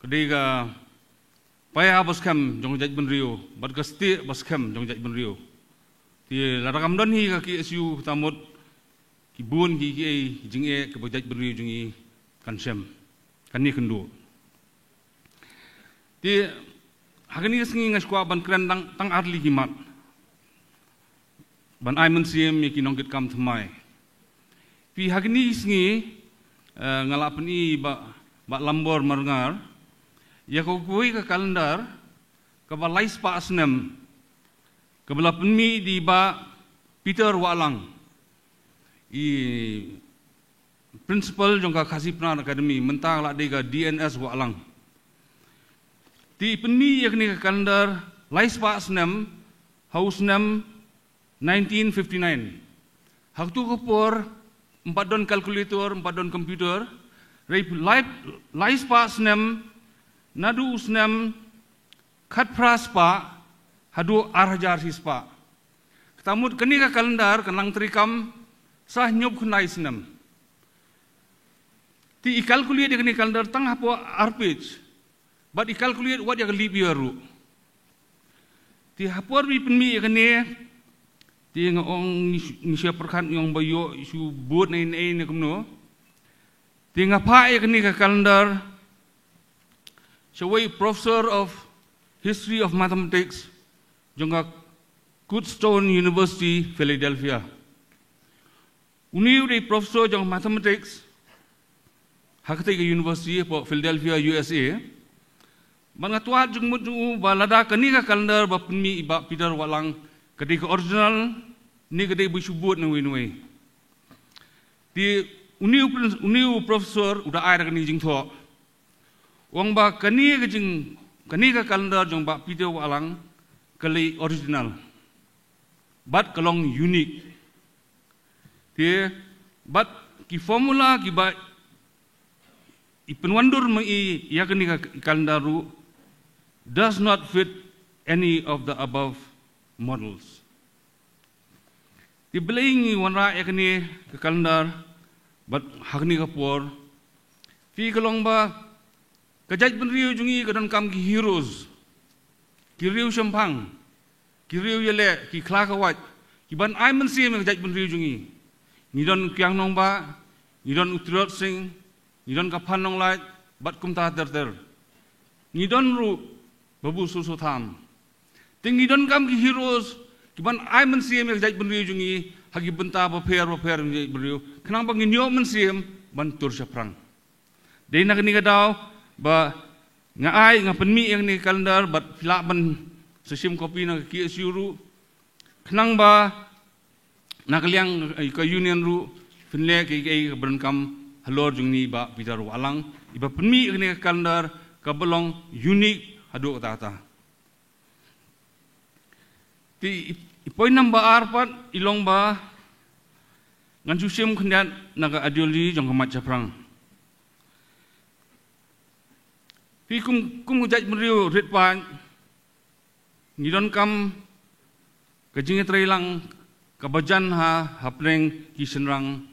kedega paya baskam jong jaj benrio bat ka sti baskam jong jaj benrio ti la ramdon hi ka KSU tamot ki buon ki jinge ke jaj benrio jungi kansem kani kendo ti hagani sengi ngaskwa ban kren tang arli himat ban ai mensiem mi kinong kit kam thamai pi hagani sengi ngalapni ba lambor marngar ya ko kui ka kalendar ka ba lais pa asnem ka bala penmi di ba Peter Walang I principal jong ka Khasi Pran Academy mentang la de ka DNS Walang ti penmi yakni ka kalendar lais pa asnem haus nem 1959 hak tu kopor 4 don kalkulator 4 don komputer lais pa asnem nadu usnem khat pras pa hadu arhajar hispa ketamut keni ka kalendar kenang trikam sah nyob khnai snem ti ikalkulate keni kalendar tang hapo arpage but ikalkulate what ya leap year ru ti hapor bi penmi keni ti ngong ni sia perkhan yong bayo isu buat nei ne kumno ti ngapa ya keni ka kalendar Shawai Professor of History of Mathematics jongka Goodstone University Philadelphia Uni Professor jong Mathematics hakte ke University po Philadelphia USA mangatwa jung mudu balada kani ka kalendar ba penmi iba Peter Walang kedai original ni kedai bu subut nui Ti uniu profesor udah air kani jing tho. Wang ba kani ka kalendar jong ba video walang kali original. But kalong unique. Ti but ki formula ki ba ipenwandur mai ya kani ka kalendar ru does not fit any of the above models. Ti belaying wanra ya kani ka kalendar but hakni ka por fi kalong ba kajaj benriu jungi kadan kam ki heroes ki riu champang ki riu yele ki klaka wat ki ban ai man sim kajaj benriu jungi ni don kyang nong ba ni don utrot sing ni don ka phan nong lai bat kum ta ter ni don ru babu su tham ting ni don kam ki heroes ki ban ai man sim kajaj benriu jungi hagi benta ba per beriu kenang bang inyo man sim ban tur saprang dei nak ni kadau ba nga ai nga penmi yang ni kalendar bat pila ban sesim kopi na ki syuru kenang ba nak liang ka union ru finle ki berengkam halor jung ni ba pitar walang iba penmi ni kalendar ka belong unique hadu kata ti poin number arpat ilong ba ngan susim kendian naga adioli jong kamat caprang. Pi kum jaj meriu rit pan ngidon kam kajing trailang kabajan hapreng ki senrang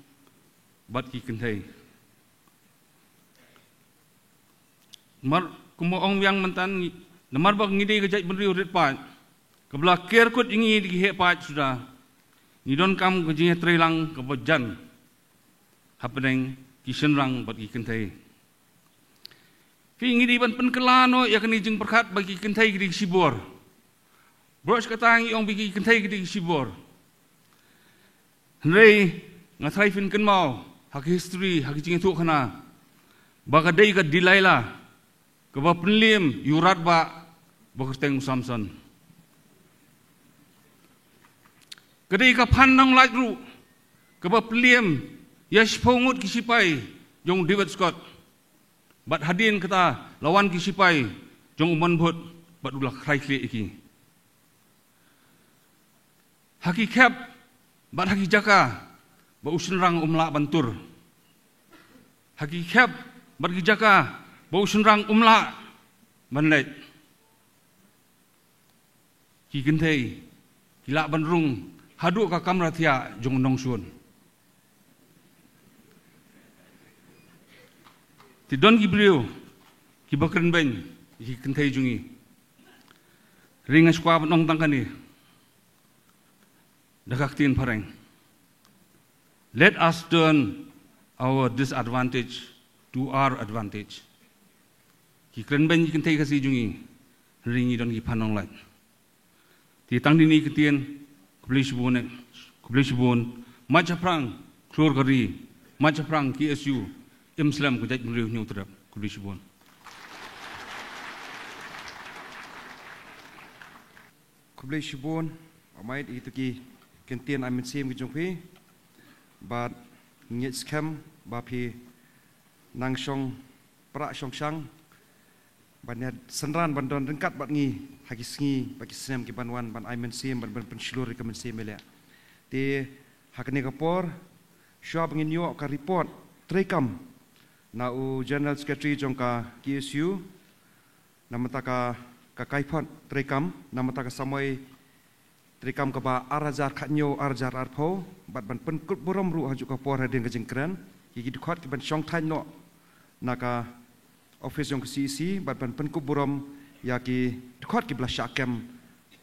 bat ki kentai. Mar kumo ong yang mentan namar bak ngide kajaj meriu rit pan Kebelah kerkut ingi di hepat sudah. Nidon kam kejingnya terilang kebajan. Hapeneng kisenrang bagi kentai. Fi ingi di ban penkelano ya kini jeng perkat bagi kentai di sibor. Bros katang iong bagi kentai di sibor. Henry ngatrai fin kenmau hak history hak jing tu kana. Bagadai ka dilaila. Keba penlim yurat ba bakerteng Samson. Kedai ka pandang laj ru keba peliem yash pongut kisipai jong David Scott bat hadin kata lawan kisipai jong umon bot bat ulah krai kle iki haki kep bat haki jaka ba usenrang umla bantur haki kep bat ki jaka ba usenrang umla banlet ki gentai kila banrung hadu ka kamratia jong nong sun. Ti don gibriu ki bakren ben ki kentai jungi. Ringas kwa nong tangkani. Dakaktin pareng. Let us turn our disadvantage to our advantage. Ki kren ben ki kentai kasi jungi. Ringi don ki panong lat. Ti tang dini ketien Kublishbun, Macaprang, Klorgari, Macaprang, KSU, Imslam, Kujat Muriu, New Trap, Kublishbun. Kublishbun, Amait itu ki kentian amin sim ki jongpi, bat ngit scam, bapi nang shong prak shong shang, banyak senran bandon rengkat bat ngi haki sengi bagi senem ki banwan ban aimen sim ban pensilur ke men sim melek ti hakne kapor shop ngin yo ka report trekam na u general secretary jongka KSU namata ka kaipon trekam namata ka samoi trekam ka ba arajar khatnyo arajar arpho bat ban pen kut borom ru hajuk kapor hadin ka jengkran ki dikhat ki ban shong thain no naka office yang KCC ban penku buram ya ki khot ki bla syakam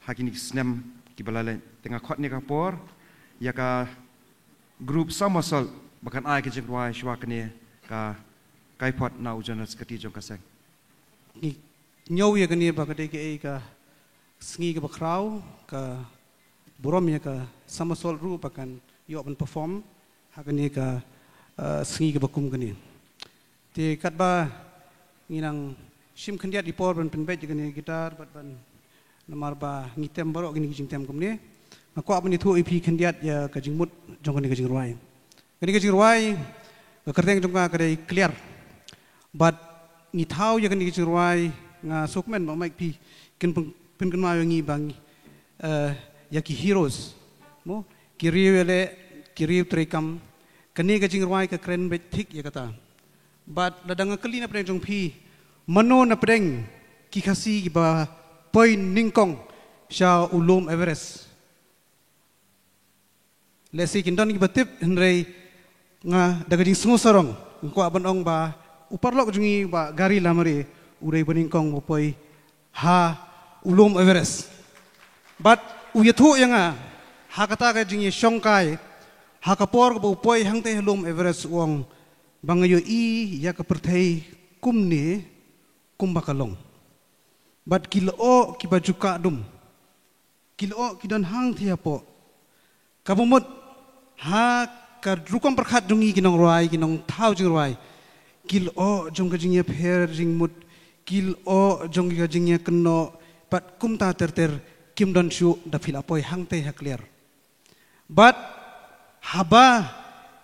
hakini snem ki balale tengah khot ni kapor ya ka group samasal bahkan ai ki jengwai shwa kini ka kaipot na ujan sekati jong kasek ni nyau ya kini bakade ke ka sngi ke bakrau ka buram ya ka samasal ru bahkan yo ban perform hakini ka sngi ke bakum kini ti katba nginang sim kendiat di por ban penbet gani gitar bat ban namar ba ngitem barok gini jing tem komne mako apni thu ip kendiat ya ka jingmut jong gani ka jing ruai Kani kecing ruai kerteng jongka kadai clear. But ni tahu ya kani kecing ruai nga sokmen mak mic pi ken pen mau ngi bang ya ki heroes mo kiriu trekam kani kecing ruai ke keren bet thik ya kata. But ladang kali na preng jong pi mano na preng ki khasi ki ba point ningkong sha ulum Everest. Lesi kindon ki batip henrei nga dagajing sungu sarong ko abanong ba uparlok jungi ba gari lamari urei beningkong bopoi ha ulum Everest. But uyathu yanga ha kata ka jingi shongkai ha kapor ko bopoi hangte ulum Everest wong bangayo i ya ka perthai kumni kumbakalong. But kilo ki bajuka dum kilo ki don hang thiapo kabumut ha ka rukam perkhat jungi kinong ruai kinong thau jing ruai kilo jong ka jingya pher jing mut kilo jong ka jingya keno pat kumta ter kim don shu da filapoi hangte ha clear. But haba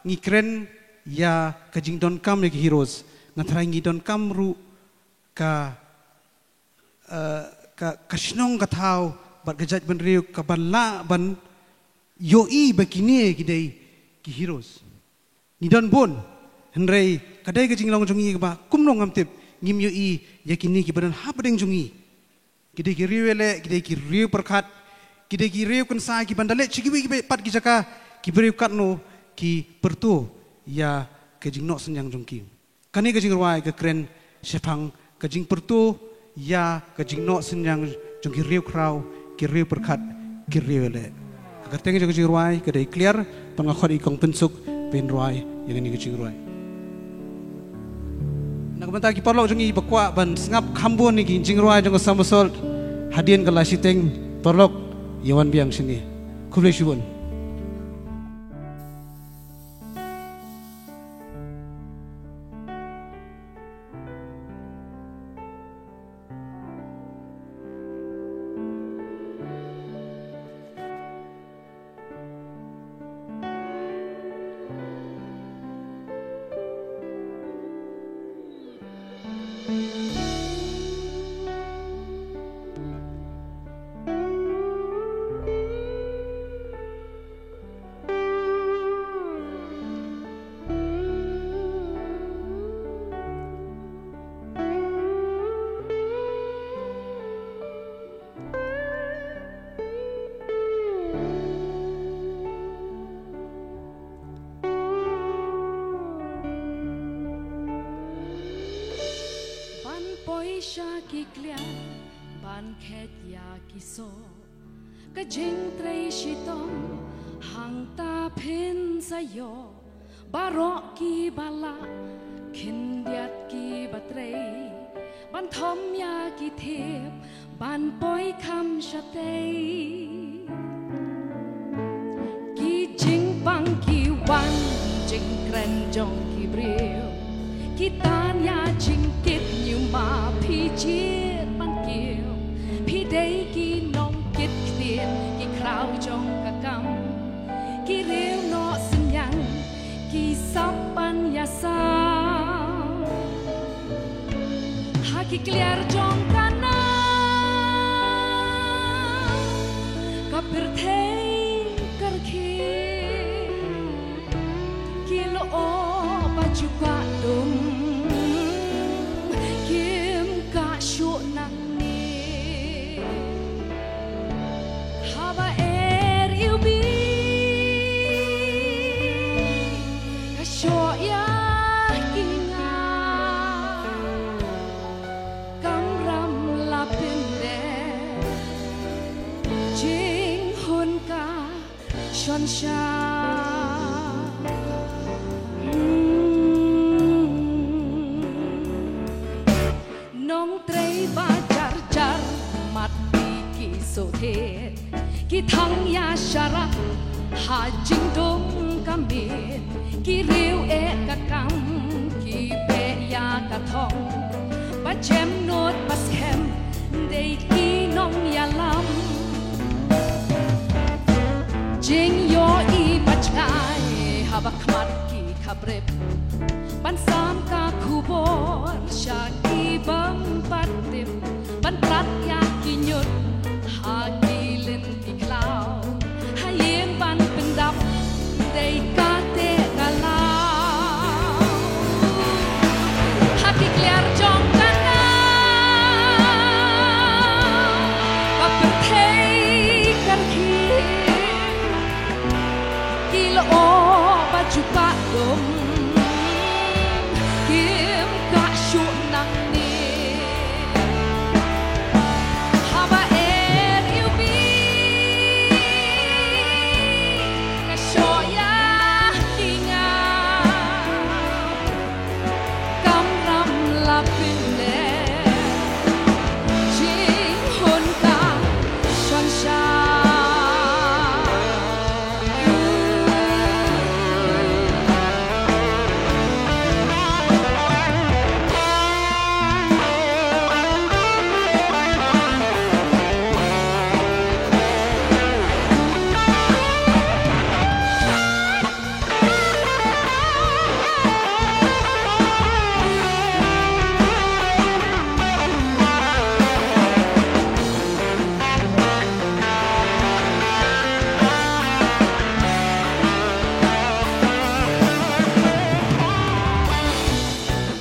ngikren ya ka jing don kam ni heroes ngatrai ngi don kam ru ka kashnong ka thau bat gajat ban riu ka banla ban yoi bakini kidai ki heroes ni don bon henrei kadai ke jinglong jongi ba kumnong amtip ngim yoi yakini ki badan habdeng jongi kidai ki riwele kidai ki riu perkhat kidai ki riu kan sa ki bandale chigiwi ki pat ki jaka ki beriu katno ki pertu ya ke jingno senyang jongki kani ke jingruai ke kren sepang ke jing pertu ya ke jingno senyang jongki riu krau ki riu perkhat ki riwele kerteng jong jing ruai kedai clear pangakhot ikong pensuk pen ruai yang ini jing ruai nak banta ki parlok jong i bakwa ban sngap khambon ni jing ruai jong samasol hadian kala siteng parlok yawan biang sini kuble shubon ban khet ya kiso ka jing trei shitom hang ta phin sayo baro ki bala khin diat ki batrei ban thom ya ki thep ban poi kham shatei ki jing pang ki wan jing kren jong ki brio ki tan ya jing kit như ma phi chiết ban kiều phi đây ki nong kit tiền ki krau trong cả cam ki rêu no sinh yang ki sap ban ya sa ha ki clear trong kana ka perthei kar khi ki lo o ba chu ka dum nong trei ba char char mat ki so the ki thang ya shara ha jing dom kamit ki riu e ka kam ki pe ya ka thong ba chem not pas kem dei ki nong ya lam jing yo i bachkai ha ba kmat ki rip ban sam ka kubor syaki bang patip ban prat ya kinyut hagilin iklau hayem ban pendap dei kate galau haki clear jong kana papertei karki kilo o baju padom kim ka syuk nang ni haba er yubi ka shoya kinga kam ram la pinde jing hun ka shon sha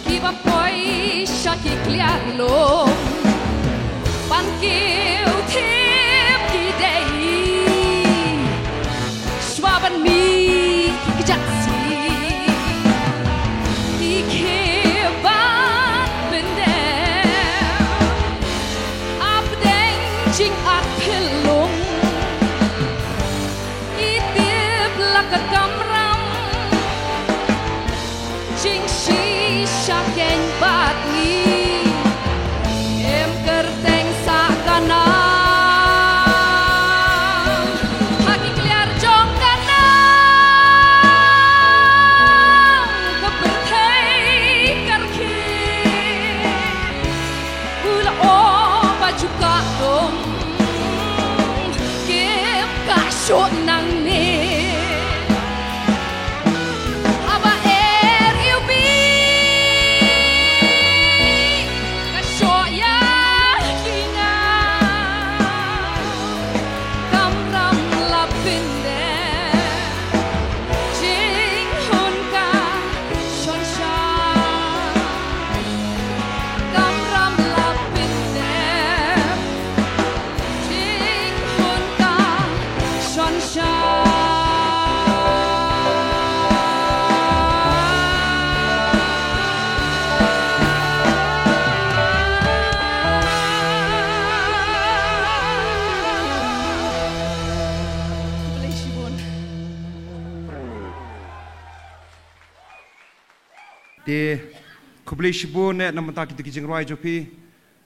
Kiba poi shaki kliar lo ban kiu tip ki dei swaban mi kijatsi ki keban bende apdeng jing apilung itip lakat kamram jing shi shaken bat ni em kerteng sakana haki clear jong kana kepertei karki ula o baju kadom kim ka syuk nang ni aba er yubi ka shoya kinga kam ram la pinde jing hun ka shon sha kam ram la pinde jing hun ka shon sha boleh shibun Di kubli shibu ne namata kita kijing roi jopi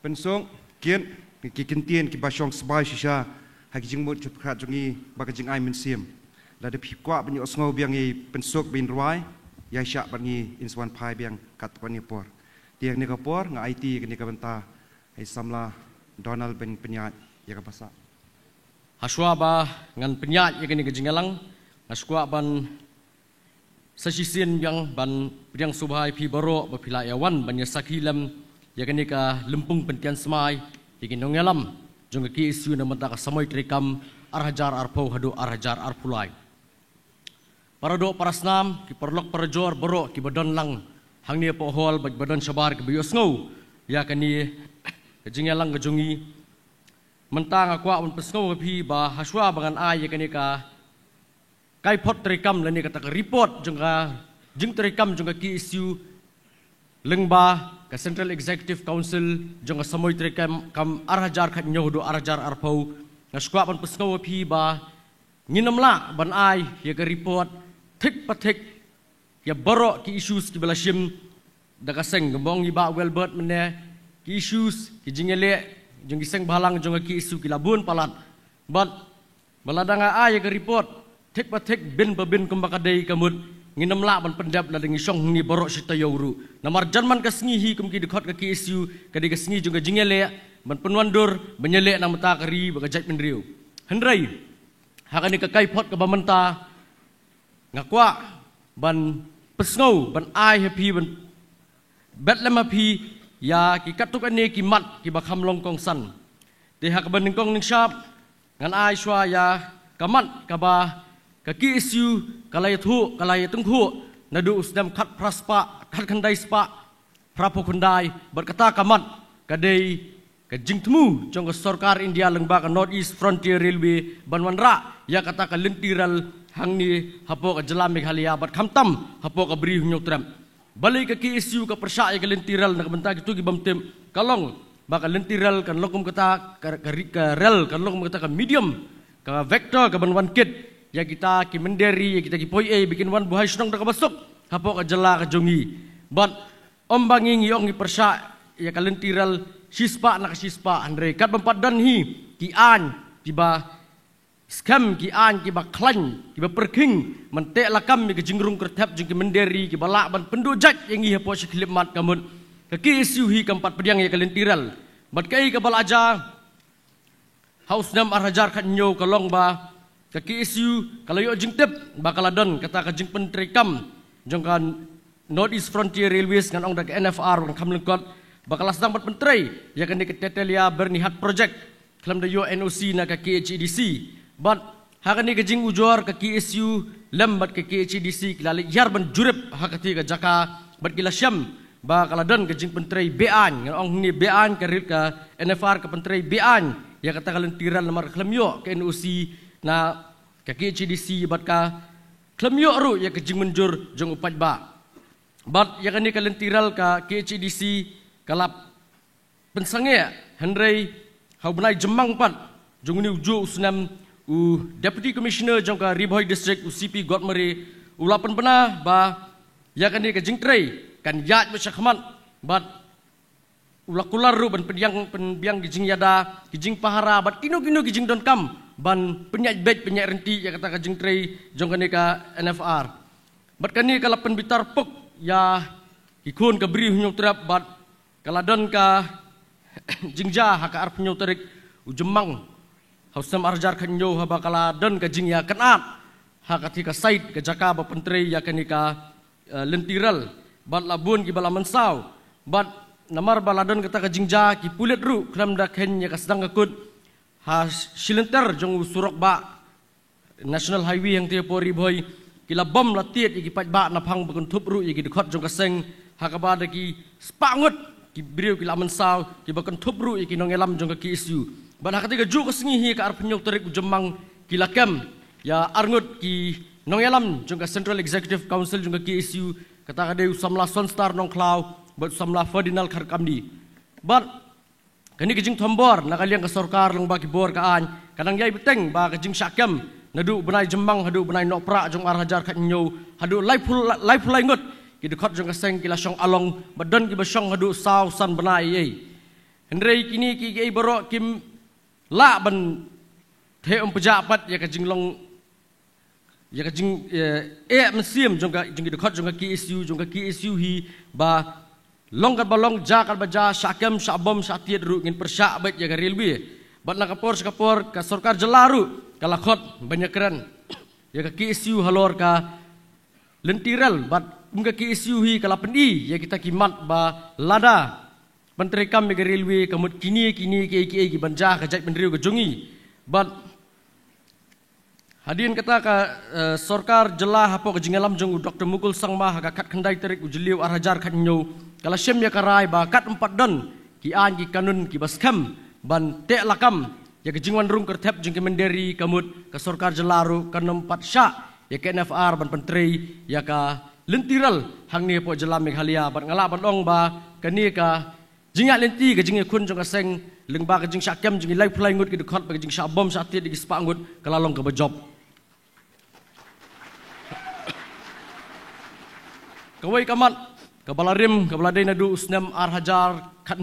pensong kian ki kintien ki basyong sebai shisha ha kijing mut jup khat jongi ba kijing ai min sim la de pi kwa banyo sngo biang i pensok bin roi ya sha bangi inswan pai biang kat pani por tiang ni ka por nga IT ni ka benta ai samla Donald ben penyat ya ka pasa Haswa ba ngan penyat ya kini kejingalang Haswa ban sasisian yang ban priang subhai pi baro ba pila yawan ban ya sakilam ya kini ka lempung pentian semai ikin nongelam jong ki isu na mata ka samoi trikam arhajar arpau hadu arhajar arpulai para do para snam ki perlok para jor baro ki badon lang hangni po hol baj badon sabar ki bios ngau ya kini kejingalang kejongi mentang akwa un pesngau pi ba haswa bangan ai ya kini ka kai pot trikam lani kata report jengka jeng trikam jengka ki isu lengba ka Central Executive Council jengka samoi trikam kam arhajar khat nyodo arhajar arpau ngaskwa ban pesngau pi ba nginamla ban ai ya ka report thik pathik ya baro ki issues ki belashim daga seng gembong iba welbert mene ki issues ki jingele jengki seng balang jengka ki isu ki labun palat but baladanga ai ya ka report Tek patek bin babin kembakadai kamut nginam la ban pendap la dengi song ni borok sita yauru namar janman kasngi hi kumki dekhot ka isu kadi kasngi juga jingele ban penwandur benyelek nam ta kari bagajat mendriu hendrai hakani ka kai pot ka bamenta ngakwa ban pesngau ban ai happy ban betlem happy ya ki katuk ane ki mat ki bakham long kong san te hak ban kong ning shap ngan ai shwa ya kamat kaba ka ki issue kalai thu kalai tung thu nadu usdam khat praspa khat khandai spa prapokundai berkata kamat kadai ka jingtmu jong ka sarkar India lengba ka North East Frontier Railway banwanra ya kata ka lentiral hangni hapo ka jela Meghalaya bat khamtam hapo ka bri hunyotram balik ka issue ka persya ka lentiral na kabanta gitu gi bamtem kalong ba ka lentiral kan lokum kata ka rel kan lokum kata ka medium ka vector ka banwan kit ya kita ki menderi ya kita ki poi bikin wan buhay sunong ka basok hapo ka jela ka jongi but ombanging yong gi persya ya ka lentiral sispa nak sispa andre kat bempat dan hi ki an tiba scam ki an ki ba klan ki ba perking mentek lakam ki jingrung kertap jing ki menderi ki balak ban pendujat yang hi hapo sikhlip mat kamun ki isu hi keempat pediang ya kalentiral bat kai ka balaja haus nam arhajar khat nyo kalong ba ki isu kalayo jing tep ba kaladon kata ka jing pentrekam jong kan North East Frontier Railways ngan ong dak NFR ngan kamlengkot bakal sedang bermenteri ya kan diketetelia bernihat project kelam da NOC na ka KHEDC but hakani ka jing ujor ka KSU lembat ka KHEDC kilali yar ban jurep hakati ka jaka bat kila syam ba kaladon ka jing penteri bean ngan ong ni bean ka NFR ka penteri bean ya kata kalentiran lamar kelam yo ka NOC na ka KHEDC bat ka kelam yo ru ya ka jing menjur jong upat ba but ya kan ni kalentiral ka KHEDC kalap pensange Henry hau benai jemang pat jong ni uju usnam u deputy commissioner jong ka Riboy district UCP Godmere ulapan pena ba ya kan ni ka jingtrei kan yat masyakmat bat ulakular ru ban penbiang gijing yada gijing pahara bat kino gijing don kam ban penyat bet penyat renti ya kata ka jingtrei jong ka ni ka NFR bat kan ni kalap penbitar pok ya ikun ka bri hunyok trap bat kaladon ka jingja haka arp nyo terik ujemang hausam arjar kanyo haba kaladon ka jingya kanat haka tika sait ka jaka ba penteri ya kanika lentiral bat labun ki bala mensaw bat namar baladon kata ka jingja ki pulet ru kram da ken ya ka sedang akut ha silenter jong surok ba national highway yang tie pori boy kila bom latiet ki pat ba napang bakun thup ru ki dekhot jong ka seng haka ba da ki spangut ki brio ki laman saw ki bakan thupru ki nongelam jong ki isu ban hakati ka juk sengi hi ka arpenyok terik jemang ki lakam ya arngut ki nongelam jong ka Central Executive Council jong ki isu kata ka de samla sonstar nong klau bat samla Ferdinand Kharkamdi bat kani ki jing thombor nakaliang ka sarkar long ba ki bor ka an kadang yai beteng ba ka jing syakam nadu benai jemang hadu benai nokpra jong arhajar khat nyo hadu life ngut ki dekhot jong kaseng kila syong along badan ki basyong hadu saw san benai ye henrei kini ki baro kim la ban the pejabat ya ka jinglong ya ka jing mesiem jong ka jing dekhot jong ki isu jong ki isu hi ba long ka balong jakal baja syakam syabom syatiet ru ngin persya bet ya ka railway bat la kapor ka sarkar jelaru kala khot banyak keren ya ka ki isu halor ka lentiral bat Mungkin ki isu hi kala pendi ya kita kimat ba lada menteri kami ke railway kamut kini ki banja ka jait pendriu ke jongi but hadirin kata ka sarkar jelah hapo ke jingalam jong Dr. Mukul Sangma ka kat khandai terik ujliu arhajar khat nyo kala syem ya karai ba kat empat don ki an ki kanun ki baskam ban te lakam ya ke jingwan rung kertep jing ke menderi kamut ka sarkar jelaru kan empat sya ya ke NFR ban menteri ya ka lentiral hang ni po jelam Meghalaya bat ngala bat long ba kani ka jinga lenti ka jinga kun jong ka seng lengba ka jing syakam jing lai plai ngut ki dekhot ba jing syabom syatiet di spa ngut kala long ka bajob kawai kamat kabalarim kabaladai nadu usnam arhajar khat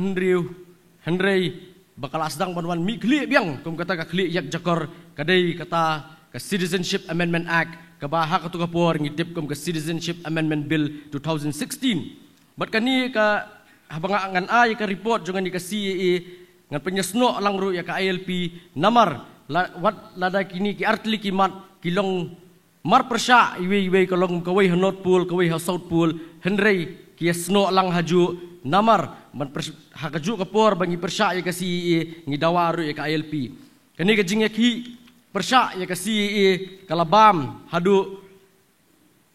henrei bakal asdang banwan mi kli biang kum kata ka kli yak jakor kadai kata ka Citizenship Amendment Act kabahak tu kapor ngitip kum ke Citizenship Amendment Bill 2016 bat kani ka habangan ai ka report jangan ni ka CAA ngan penyesno lang ru ya ka ILP namar wat lada kini ki artli ki mat kilong mar persya iwe kalong kawai hanot pool kawai hasaut pool Henry kia sno lang haju namar man hakaju kapor bangi persya ya kasi ngi dawaru ya ka ILP kani ka jing ki persya ya kasi kalabam hadu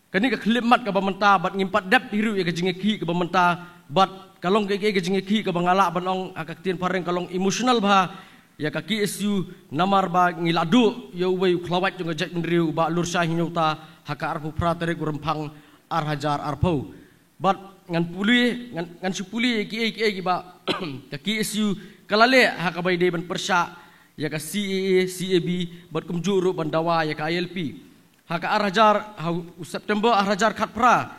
kani ka klimat ka bamenta bat ngimpat dap hiru ya ka jing ki ka bamenta bat kalong ke jing ki ka bangala banong akaktin pareng kalong emotional bah ya kaki isu namar ba ngiladu ya uwe klawat jong jat ndriu ba lur syah nyuta haka arpu pratere kurempang ar hajar arpo but ngan puli ngan supuli ki ba kaki isu kalale haka bai de ban persya ya ka CAA CAB bat kumjuru bandawa ya ka ILP haka ar hajar September ar hajar khatpra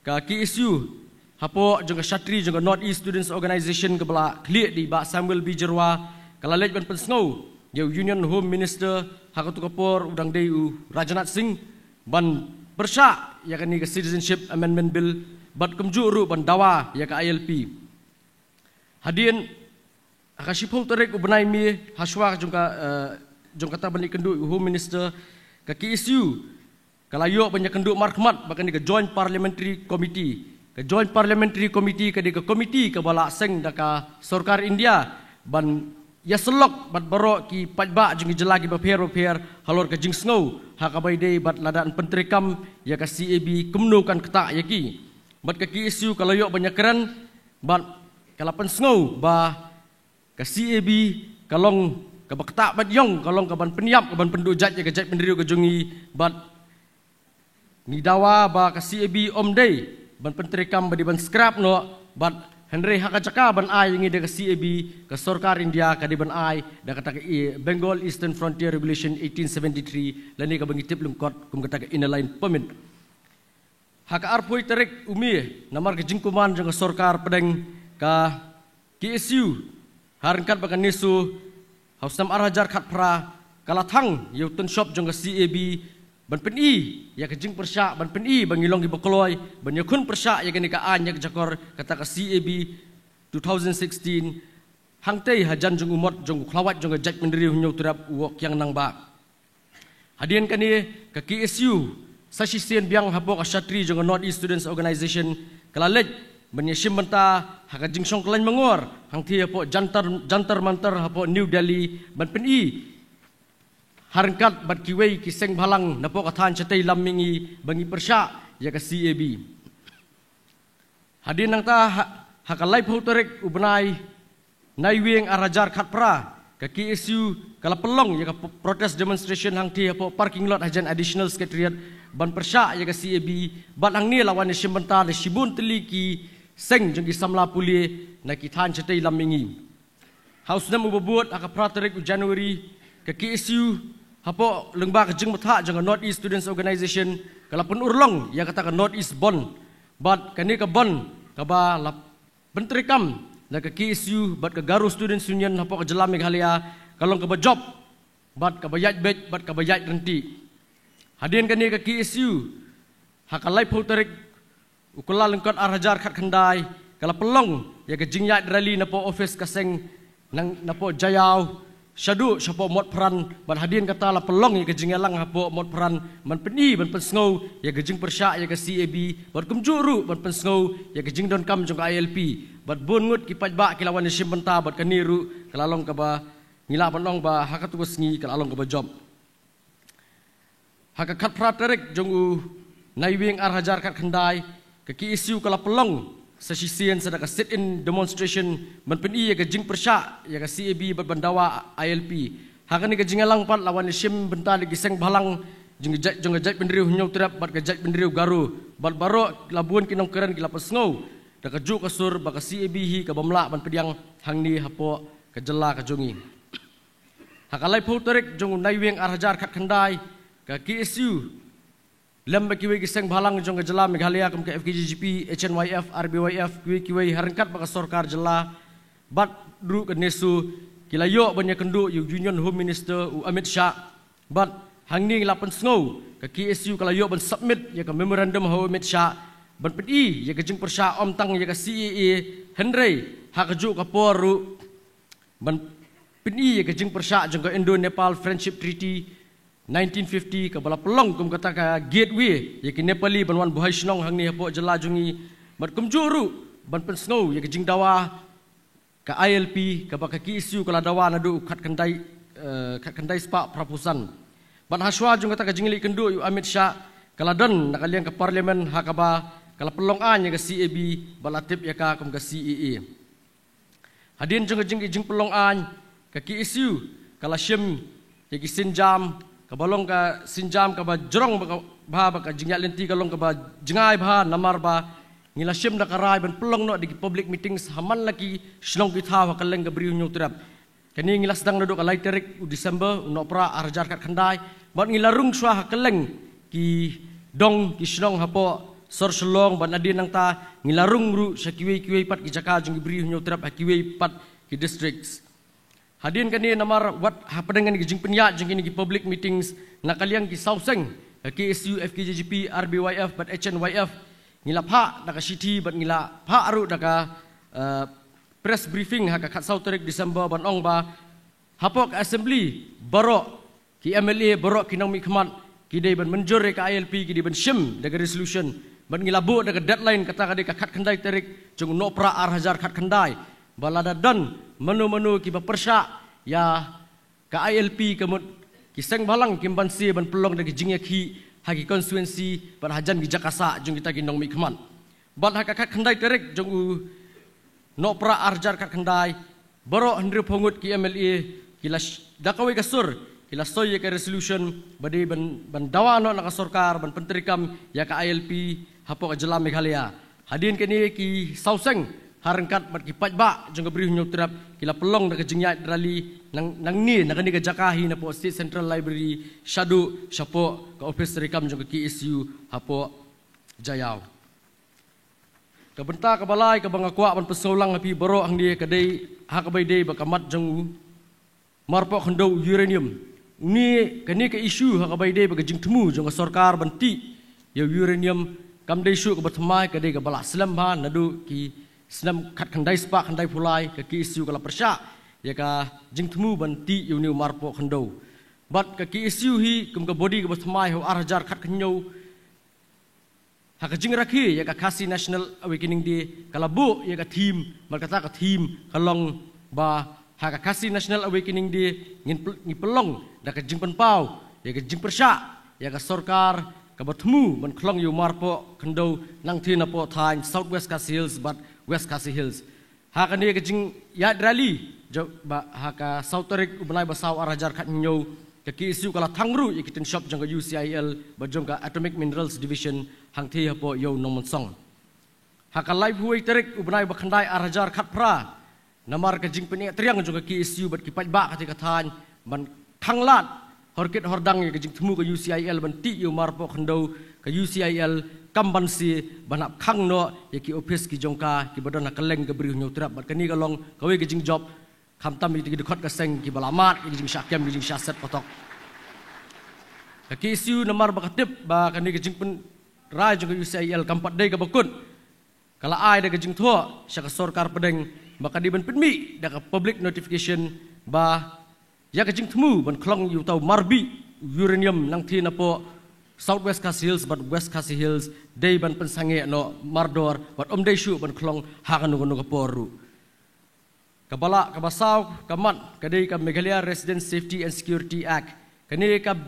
kaki isu hapo jong Shatri jong North East Students Organization ke bala klik di ba Samuel B Jerwa Kalalej ban pensngau ya Union Home Minister Hakatu Kapor udang Deyu Rajanath Singh ban persya ya kani ke Citizenship Amendment Bill bat kumjuru ban dawa ya ka ILP hadien akashipau terek ubnai mi haswa jong kata ban ikendu Home Minister ka isu kalayo banyak kendu markmat bahkan ke Joint Parliamentary Committee ke Joint Parliamentary Committee ke komiti ke bala seng daka Sarkar India ban ya selok bat barok ki pajba jeng jelagi baper halor ke jing sngow hakabai dei bat ladaan pentrikam ya ka CAB kemnukan ketak yaki bat ke isu kalau yok banyak keren bat kalapan sngow ba ka CAB kalong ka baktak bat yong kalong ka ban peniap ka ban pendujat ya ka jat pendiriu ke jungi bat ni dawa ba ka CAB om dei ban pentrikam ba di ban scrap no bat Henry hakajaka ban ai ngi de CAB ke Sarkar India ka di ban ai da kata Bengal Eastern Frontier Regulation 1873 lani ka bangi tip lungkot kum kata inaline permit haka arpoi terek umi namar ke jingkuman jang Sarkar pedeng ka KSU harangkat bakan nesu hausam arhajar khatpra kalathang yautun shop jang CAB ban peni ya ke jing persya ban peni bangilong gi bakloi ban yakun persya ya gani ka an yak jakor kata ka CAB 2016 hangtei hajan jung umot jung klawat jung jat mendri hunyo turap wok yang nang ba hadien kani ka KSU sasisen biang habo ka Shatri jung North East Students Organization kalalej ban yashim banta haka jing song klan mangor hangti hapo jantar mantar hapo New Delhi ban peni harangkat bat kiwei kiseng balang napo kathan chatei lammingi bangi persya ya ka CAB hadin nang ta hakalai phauterek ubnai naiweng arajar khatpra ka KSU kala pelong ya ka protest demonstration hang ti hapo parking lot hajan additional secretariat ban persya ya ka CAB bat hang ni lawan simbenta le sibun teliki seng jeng samla puli na kithan chatei lammingi house nam ubabut aka praterek January ka KSU hapo lengba ke jeng matha jeng North East Students Organization kala pun urlong ya kata ke North East Bon bat kani ke Bon ka ba la pentrikam na ke KSU bat ke Garu Students Union hapo ke Jelam Meghalaya kalong ke ba job bat ke bayat bet bat ke bayat renti hadin kani ke KSU hakalai photorik ukula lengkot arhajar khat khandai kala pelong ya ke jingyat rally napo office kaseng nang napo Jayau Syadu siapa mod peran ban hadin kata la pelong ya kejing elang hapo mod peran ban peni ban pensngau ya kejing persya ya ke CAB ban kumjuru ban pensngau ya kejing don kam jong ILP bat bungut ki pajba ki lawan sim benta bat kaniru kalalong ka ba ngila banong ba hakatu ngi kalalong ka ba job hakakat praterek jong u naiwing arhajar kat khandai ke isu kala pelong sesisian sedaka sit in demonstration ban peni ya ke jing persya ya ke CAB bat bandawa ILP hakani ke jingalang pat lawan sim benta lagi seng balang jing jat pendriu hunyau terap bat ke jat pendriu Garu bat baro labuan kinong keren ki lapas ngau da ke ju kasur ba ke CAB hi ke bamla ban pediang hangni hapo ke jela ke jongi hakalai photorek jong naiweng arhajar khat khandai ke KSU lem kiwi kiseng balang jong ke Jelam Meghalaya kum ke FKGGP HNYF RBYF kiwi harangkat baka Sarkar jela bat dru ke nesu kilayo banyak kendu Union Home Minister Amit Shah bat hangni lapan sngow ke KSU kilayo ban submit ya ke memorandum Amit Shah ban pedi ya ke jing persya om tang ya ke CAA Henry hakaju ka poru ban pedi ya ke jing persya jong ke Indo Nepal Friendship Treaty 1950 ka bala pelong kum kata ka gateway ya ki Nepali banwan buhai snong hang ni hapo jela jungi mat kum juru ban pen snow ya ki jing dawa ka ILP ka ba ka ki isu kala dawa na du khat kandai spa prapusan ban haswa jung kata ka jingli kendu yu Amit Shah kala don nakaliang ka parlimen hakaba kala pelong an ya ka CAB balatip ya ka kum ka CEA hadin jung jing pelong an ka ki isu kala shim ya ki sinjam kabalong ka sinjam ka ba jorong ba ka jingya lenti kalong ka ba jingai ba namar ba ngila shim na karai ban pelong no di public meetings haman lagi shlong kitha ka leng ka briu nyutrap kani ngila sedang nodok ka laiterik u December no pra arjar kat khandai ban ngila rung swa ka leng ki dong ki shlong hapo sor shlong ban adin nang ta ngila rung ru sa kiwe pat ki jaka jing briu nyutrap kiwe pat ki districts hadin kani namar wat hapadangan ki jing penyat jing ki public meetings nakaliang ki sauseng KSU FKJGP RBYF but HNYF ngila pha daka city but ngila pha aru daka press briefing ha ka khatsau tarik December ban ong ba hapok assembly borok ki MLA borok ki nong mi khmat ki dei ban menjur ka ILP ki dei ban shim daga resolution ban ngila bu daga deadline kata ka dei ka khat khandai tarik jung no pra ar hajar khat khandai balada don menu ki bapersya ya ka ILP kemut ki seng balang kimbansi ban pelong dagi jingya ki hagi konstituensi ban hajan ki jakasa jung kita ki nong mi khman ban ha ka khandai terek jung u no pra arjar ka khandai baro hendri phongut ki MLA ki las dakawi ka sur ki las soy ka resolution badi ban dawa no na ka sarkar ban pentrikam ya ka ILP hapo ka jela Meghalaya hadin kini ki sauseng harangkat mat ki pajba jong bri nyutrap kila pelong da jingya rally nang ni nakani ka jakahi na po State Central Library shadu shapo ka office rekam jong ki isu hapo jayaw ka benta ka balai ka bangakwa ban pesolang api baro ang dia kadai hakabai dei bakamat jong marpo khando uranium ni kani ka isu hakabai dei baka jing temu jong sarkar banti ya uranium kam dei su ka batmai kadai ka bala slam ba nadu ki senam khat khandai spa khandai pulai ka ki isu kala persya ya ka jingtmu banti yuni marpo khando bat ka ki isu hi kum ka body ka basmai ho arjar khat khnyo ha ka jing rakhi ya ka Khasi National Awakening Day kala bu ya ka team mar kata ka team kalong ba ha ka Khasi National Awakening Day ngin pelong da ka jing penpau ya ka jing persya ya ka sarkar ka batmu man khlong yu marpo khando nang thina po thain Southwest Khasi Hills but West Khasi Hills. Haka ni kajing yad rally jo ba haka Southerik ubnai basaw arajar khat nyo ki isu kala thangru ikitin shop jong UCIL ba jong ka Atomic Minerals Division hang thi hapo yo nomon song. Haka live huai terik ubnai ba khandai arajar khat pra namar kajing peni triang jong ki isu bat ki pajba khati kathan ban thanglat horkit hordang kajing thmu ka UCIL ban ti yo marpo khando ka UCIL kambansi banap khang no yaki office ki jongka ki badana kaleng ke bri nyutrap bat kani kalong kawe ki jing job khamtam ki dekhot ka seng ki balamat ki jing syakem ki jing syaset potok ki isu namar bakatip ba kani ki jing pen rai jong UCIL kampat dei ka bakun kala ai da ki jing tho syak sarkar pedeng baka di ban penmi da ka public notification ba ya ki jing thmu ban khlong yu tau marbi uranium nang thi na po Southwest Khasi Hills but West Khasi Hills day ban pensange no mardor but day shu ban klong hakan no kaporu kabala kabasaw kamat kadai ka Meghalaya Resident Safety and Security Act kani ka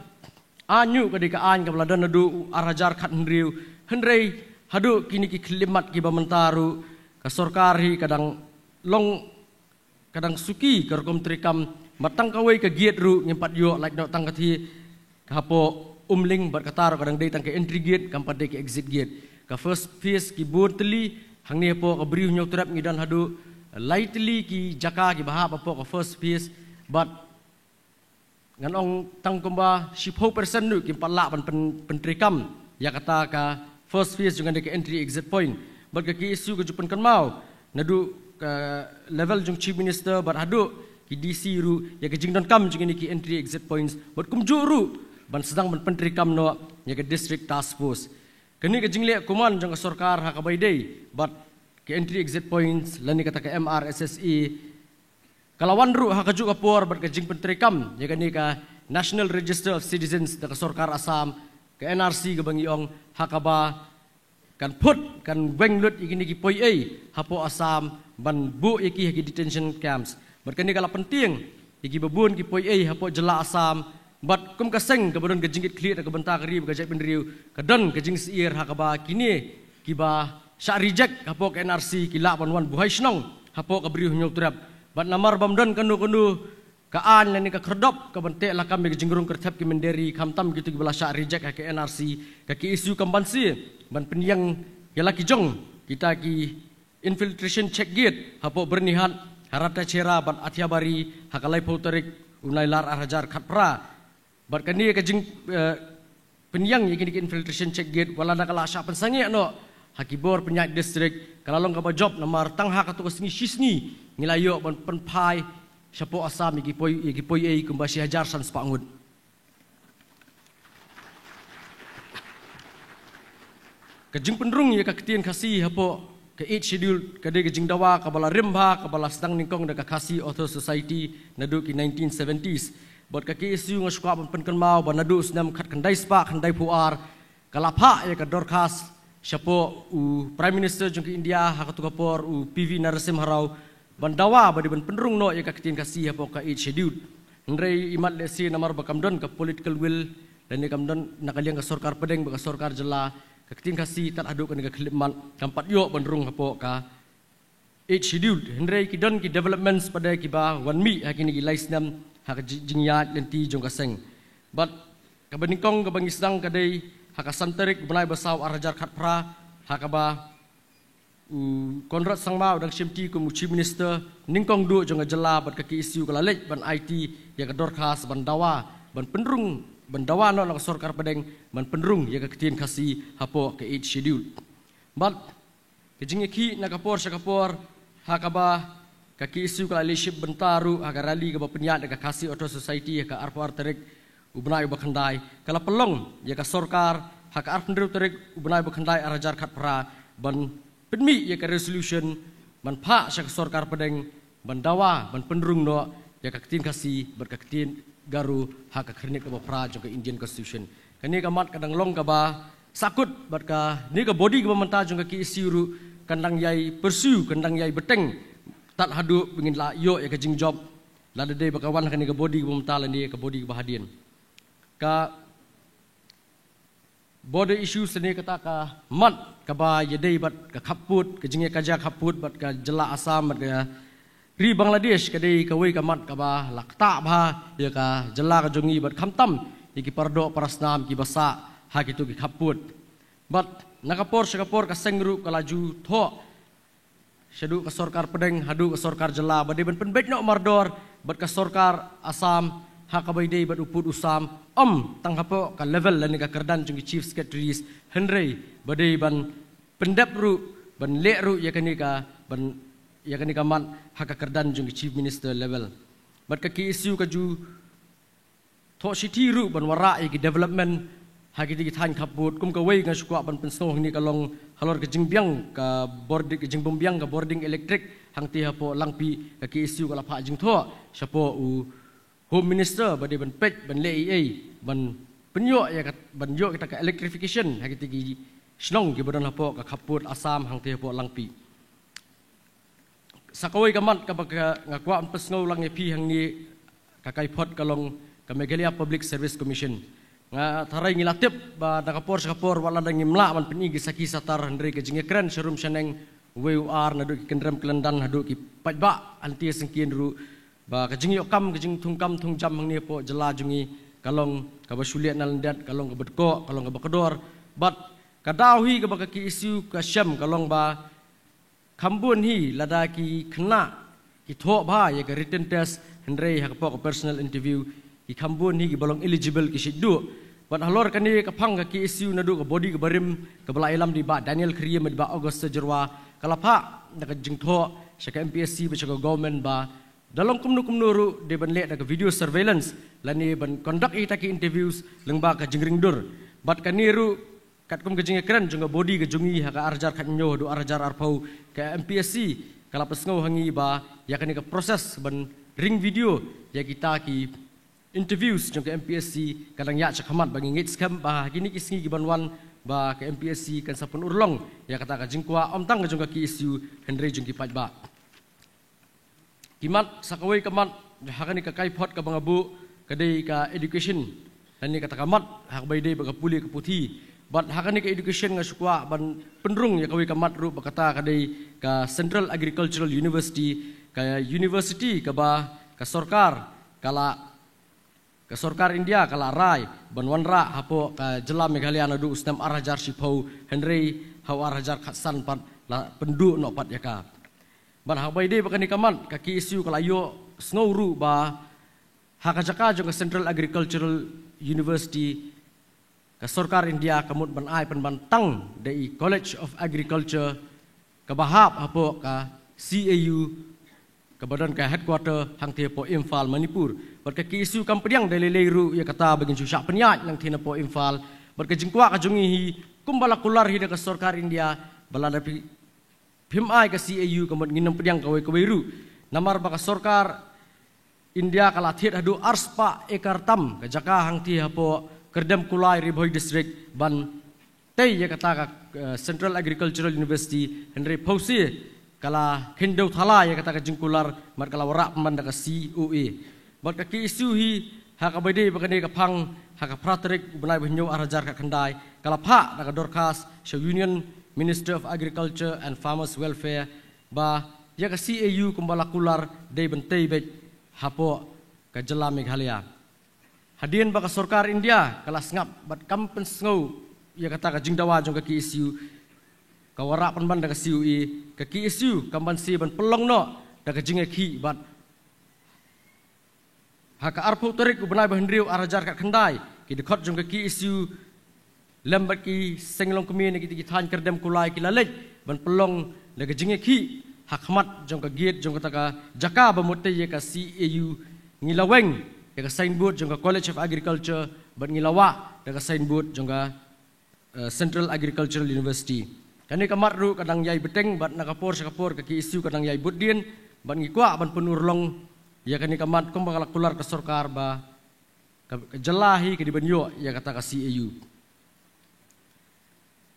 anyu kadai ka an kabala dan adu arajar khat hendrei hadu kini ki klimat ki bamentaru ka sarkari kadang long kadang suki ka rekom trikam matang kawai ka giat ru ngimpat yo like no tangkathi kapo umling berkatar kadang day tangke entry gate kampat day ke exit gate ka first phase ki burtli hangni po ka briu nyutrap ngidan hadu lightly ki jaka ki bahap po ka first phase but nganong tangkumba 10% nu ki pala ban pentrikam ya kata ka first phase jangan day ke entry exit point but ki isu ka jupan kan mau nadu ka level jung chief minister but hadu ki DC ru ya ke jingdon kam jing ki entry exit points but kum juru ban sedang ban pentrikam no ya ke district task force kini ke jingle kuman jang sarkar ha ka bai dei but ke entry exit points lani kata ke MRSSE kalawan ru ha ka ju kapor bat ke jing pentrikam ya kani ka National Register of Citizens da ka Sarkar Assam ka NRC ka bangiong hakaba kan put kan wenglut ikini ki poi hapo Assam ban bu iki hagi detention camps berkani kala penting iki babun ki poi hapo jela Assam bat kum kaseng ka bodon ka jingit clear ka benta kari ka jai penriu ka don ka jing siir hakaba kini kiba sya reject hapo ka NRC ki la ban wan buhai snong hapo ka briu nyok turap bat namar bamdon kanu kaan lani ka kerdop ka bente la kam ka jingrung kertap ki menderi kamtam gitu ki bala sya reject ka NRC ka ki isu kambansi ban penyang yala ki jong kita ki infiltration check gate hapo bernihat harata cera ban atiabari hakalai pauterik unai lar arhajar khatpra bat kani ka jing penyang yakini ki infiltration check gate wala na kala sya pensangi no hakibor penyak district kalalong ka job namar tangha ka to singi sisni ngilayo ban penpai syapo Assam iki poi kumbasi hajar san spangut kajing penrung ya ka ketien kasih hapo ke 8 schedule kade kajing dawa ka bala rimba ka bala sedang ningkong da ka kasih author society nadu ki 1970s bot ka ki isu ngasuka ban penkan mau ban nadu snam khat kandai spa kandai puar kalapha ya ka dorkas syapo prime minister jong ki India hakatu kapor PV Narasimha Rao ban dawa badi ban penrung no ya ka ketien kasih hapo ka 8 schedule ndrei imat lesi namar bakamdon ka political will dan ni kamdon nakaliang ka Sarkar Pedeng ba ka Sarkar Jela ketin kasih tak aduk ke keliman kampat yo bandrung hapo ka 8 schedule hendrai ki don ki developments pada ki ba wan mi hakini ki laisnam hak jingya lenti jong kaseng but ka baningkong ka bangisang kadai hak santerik bunai basau arajar khatpra hakaba Konrad Sangma udang Shimti ku Chief Minister ningkong du jong Jela bat ka ki isu kala lej ban IT ya ka dorkas ban dawa ban penrung bandawa no nak Sarkar Pedeng man penrung ya ka ketien kasih hapo ke 8 schedule but kejing ki nakapor sakapor hakaba ka ki isu ka leadership bentaru aga rally ka penyat ka kasih auto society ka arpar terik ubnai bakhandai kala pelong ya ka Sarkar hak arpendru terik ubnai bakhandai arajar khatpra ban penmi ya ka resolution man pha sak Sarkar Pedeng bandawa ban penrung no ya ka ketien kasih ber ka ketien garu hak kernik ka pra jong Indian Constitution kani ka mat kadang long ka ba sakut bat ka ni ka body ka menta jong ki isiru kandang yai pursue kandang yai beteng tat hadu bingin la yo ya ka jing job la de bakawan kani ka body ka menta la ni ka body ka bahadian ka border issues ni kata ka mat ka ba yedei bat ka khaput ka jing ka ja khaput bat ka Jela Assam bat ka ri Bangladesh kadai kawai kamat kaba lakta bha ya ka Jela ka jongi bat khamtam iki pardo parasnam ki basa ha kitu ki khaput bat nakapor sakapor ka sengru kalaju tho shadu ka Sarkar Pedeng hadu ka Sarkar Jela bade ban penbet no mardor bat ka Sarkar Assam ha ka baidei bat uput usam tang hapo ka level lan ka kerdan jongi chief secretaries henrei bade ban pendap ru ban le ru ya kani ka ban ya kani kaman hak kerdan jong chief minister level bat ka ki isu ka ju tho city ru ban wara ki development hagi di than khaput kum ka wei nga sukwa ban pensno ni kalong halor ka jingbiang ka boarding ka jingbombiang ka boarding electric hang ti hapo langpi ka ki isu ka lapha jing tho sapo home minister bade ban pet ban le ban penyo ya ban yo kita ka electrification hagi ti snong ki badan hapo ka khaput Assam hang ti hapo langpi sakawai kamat kapag ngakwa ang pesngaw lang pi hang ni kakaipot kalong ka Meghalaya Public Service Commission nga taray ngilatip ba nakapor sakapor wala nang ngimla man pinigi saki satar handre ka jingekren serum saneng WUR nadu ki kendram kelendan hadu ki pajba anti sengkien ru ba ka jingi okam ka jing thungkam thungjam hang ni po Jela jungi kalong ka basuliat nalandat kalong ka bedko kalong ka bakador bat kadawi ka baka ki isu ka syam kalong ba Kambun hi lada ki kena ki tho ba ya ka written test hendrei hak po personal interview ki kambun hi ki bolong eligible ki siddu bat halor kani ka phang ka ki issue nadu ka body ka barim ka bala ilam di ba Daniel Kriya med ba August jerwa kalapha na ka jing tho sa ka MPSC ba sa government ba dalong kumnu ru de ban le na ka video surveillance lani ban conduct ita ki interviews lengba ka jingring dur bat kani ru kat kum kejing ekran junga body ke jungi ha ka arjar khat nyo do arjar arpau ka MPSC kala pesngau hangi ba ya kani ka proses ban ring video ya kita ki interviews jong ke MPSC kadang ya cakamat bagi ngit skam bah kini kisngi gibanwan ba ke MPSC kan sapun urlong ya kata ka jingkwa om tang jong ki isu Henry jong ki pajba kimat sakawai kamat hakani ka kai pot ka bangabu kadai ka education dan ni kata kamat hak bai dei baga puli ke puti bat hakani ka education nga sukwa ban penrung ya kawai kamat ru bakata kadai ka Central Agricultural University ka university ka ba ka sorkar kala ka sorkar India kala rai banwanra hapo ka jela Meghalaya nadu ustam arhajar sipau Henry haw arhajar khasan pat la pendu no pat yaka ban hak bai dei bakani kamat ka ki isu kala yo snowru ba hakajaka jong Central Agricultural University ka sorkar India kamut ban ai pen bantang dei College of Agriculture ka bahap hapo ka CAU ka badan ka headquarter hang tie po Imphal Manipur ber ka ki isu kam pediang dai leiru ya kata bagin susah penyat nang thina po Imphal ber ka jingkwa ka jongi hi kumbala kular hi ka sorkar India balada pi phimai ka CAU kamut nginam pediang ka wei ru namar ba ka sorkar India kala thiet hadu arspa ekar tam ka jaka hang ti hapo Kerdem Kulai Ribhoi district ban tei ya kata ka Central Agricultural University Henry Pausi kala Hindau Thala ya kata ka jingkular mar kala warak pemanda ka COA bat ka ki isu hi haka bade bakane ka phang haka pratrik bunai bhnyo arhajar ka khandai kala pha ka dorkas show Union Minister of Agriculture and Farmers Welfare ba ya ka CAU kumbala kular dei bentei be hapo ka jela Meghalaya hadian baka sorkar India kala ngap bat kampen sngau ya kata ka jingdawa jong ka ki isu ka warak pan ban da ka CUE ka ki isu kamban si ban pelong no da ka jinge ki bat haka arpu tarik ubnai ba hendriu arajar ka khandai ki dekhot jong ka ki isu lembat ki senglong kemi ne ki than Kerdem Kulai ki lalej ban pelong da ka jinge ki hakmat jong ka giet jong ka ka jaka ba motte ye ka CAU ngilaweng ya ka signboard jong ka College of Agriculture ban ngilawa da ka signboard jong ka Central Agricultural University kani kamar ru kadang yai beteng bat nakapor sakapor ka ki isu kadang yai budien ban ngikwa ban penurlong ya kani kamat kum bakal kular ka sorkar ba ka jelahi ke dibanyo ya kata ka CAU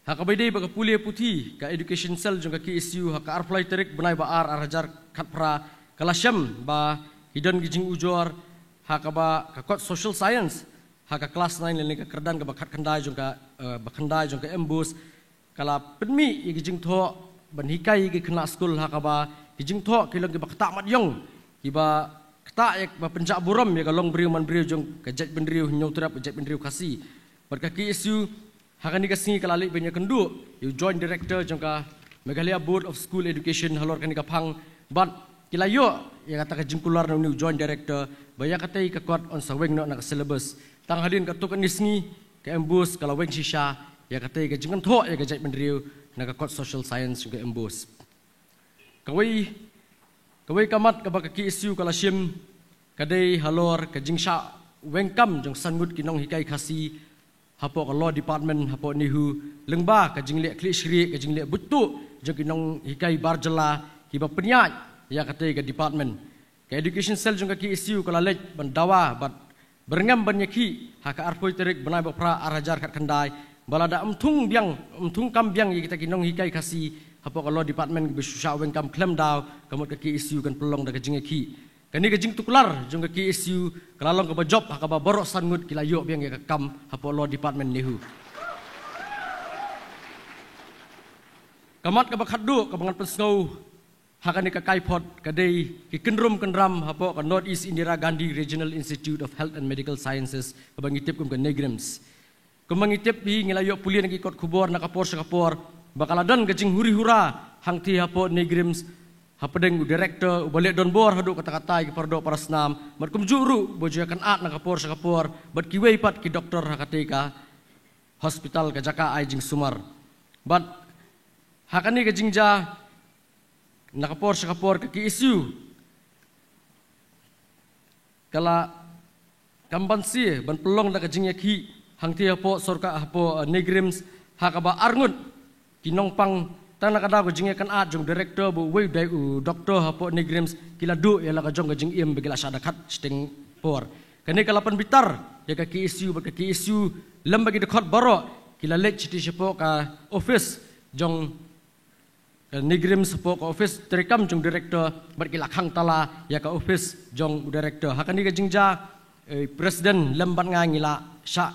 haka baidei ba ka pulia puti ka education cell jong ka ki isu haka arplai terik benai ba arhajar khatpra kalasham ba hidon gijing ujor haka ba ka kot social science haka kelas 9 leni ka kerdan ka ba khat khandai jong ka ba khandai jong ka embus kala penmi i gijing tho ban hikai ki khna school haka ba gijing tho ki long ki ba kata mat yong ki ba kata ek ba penjak buram ya ka long briu man briu jong ka jet benriu nyau terap jet benriu kasi ber ka ki isu haka ni ka singi kala lik benya kendu you joint director jong ka Meghalaya Board of School Education halor kani ka phang ban kilayo ya kata ka jingkular na new joint director baya katai ka kwat on saweng no na syllabus tang halin ka to kan isngi ka embus kala weng shisha ya katai ka jingan tho ya ka jait benriu na ka kwat social science ka embus kawai kamat ka ba ka ki isu kala shim kadai halor ka jingsha wengkam jong sangut kinong hikai khasi hapo ka law department hapo nihu lengba ka jingle kli shri ka jingle butu jong kinong hikai barjala hiba penyat ya katai ka department ka education cell jong ka ki isu kala lej ban dawa bat berngam ban yaki haka arpoi terik banai ba pra arhajar kat kandai balada umthung kam biang ya kita kinong hikai khasi hapo ka law department be susha wengkam klem daw kamot ka ki isu kan pelong da ka jinge ki kani ka jing tukular jong ka ki isu kalalong ka ba job haka ba borok sangut kilayo biang ya ka kam hapo law department nihu kamat ka ba khaddu ka bangan pensngau hakani ka kaipot kadai ki kenram hapo ka North East Indira Gandhi Regional Institute of Health and Medical Sciences ka bangitip kum ka Negrims kumangitip bi ngilayo pulian ki kot khubor nakapor sakapor bakaladan ka jing huri-hura hang ti hapo Negrims hapadeng director balik don bor hadu kata-kata ki pardo parasnam mat kum juru bojo kan at nakapor sakapor bat ki wei pat ki doktor hakate ka hospital ka jaka ai jing sumar bat hakani ka jingja nakapor sakapor ka ki isu kala kambansi ban pelong da ka jingya ki hang ti hapo sorka hapo Negrims hakaba arngut kinong pang tana kada ko jingya kan at jong director bu wei dai u doktor hapo Negrims kila du ya la ka jong ka jing im begila sada khat sting por Kani kalapan bitar ya ka KSU ba ka KSU lem bagi dekat baro kila let citi sepo ka office jong negrim sepo ka office terekam jong director bat kila khang tala ya ka office jong director hakani ka jingja presiden lem ban nga ngila sya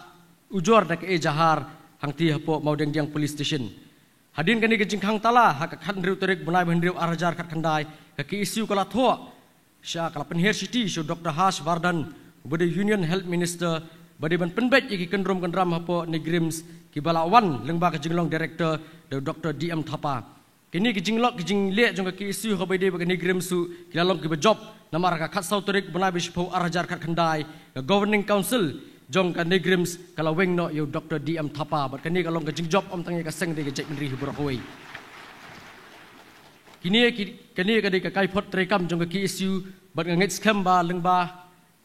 ujor da ka jahar hang ti hapo mau deng police station hadin kani ka jingkhang tala hak khan riu terik bunai bhendriu arajar khat khandai ka KSU kala tho sya kala penher city syo Dr. Harsh Vardhan Bade Union Health Minister bade ban penbet iki kendrom kendram hapo negrims ki balawan lengba ka jinglong director Dr. DM Thapa kini ki jinglok ki jingle jong ka isu ha bade ba negrims su kilalong ki job namar ka khat sauterik bana bishpo arajar khat khandai ka governing council jong ka negrims kala weng no yo Dr. DM Thapa bat kini kalong ka jing job om tangi ka seng de ka jek menri hiburakoi kini ka de ka kai phot trekam jong ka isu bat ngait scam ba lengba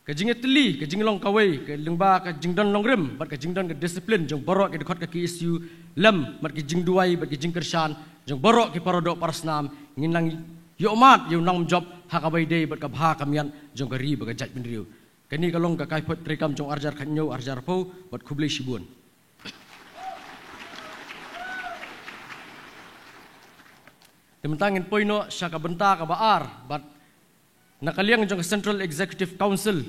ka jingetli ka jinglong kawai ka lengba ka jingdon longrem bat ka jingdon ka disiplin jong borok ki dekat ka KSU lem mat ki jingduai bat ki jingkershan jong borok ki parodok parasnam nginlang yomat yo nang job hakabai dei bat ka bha kamian jong ka ri ba ka jaj benriu kani kalong ka kai phot trekam jong arjar khanyo arjar po bat khublei shibun tementangin poino syaka benta ka baar bat nakaliang jong Central Executive Council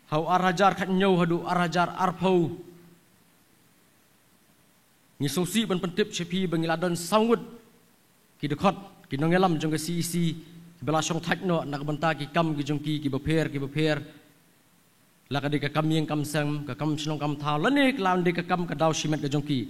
hau arajar khatnyau hadu arajar arpau ni sosi ban pentip chepi bangiladon sangut ki dekat ki nongelam jong CEC bela song thakno nak benta ki kam ki jong ki beper la ka de ka kam yeng kam sang ka kam chnong kam tha lane klan de ka kam ka daw shimet ka jong ki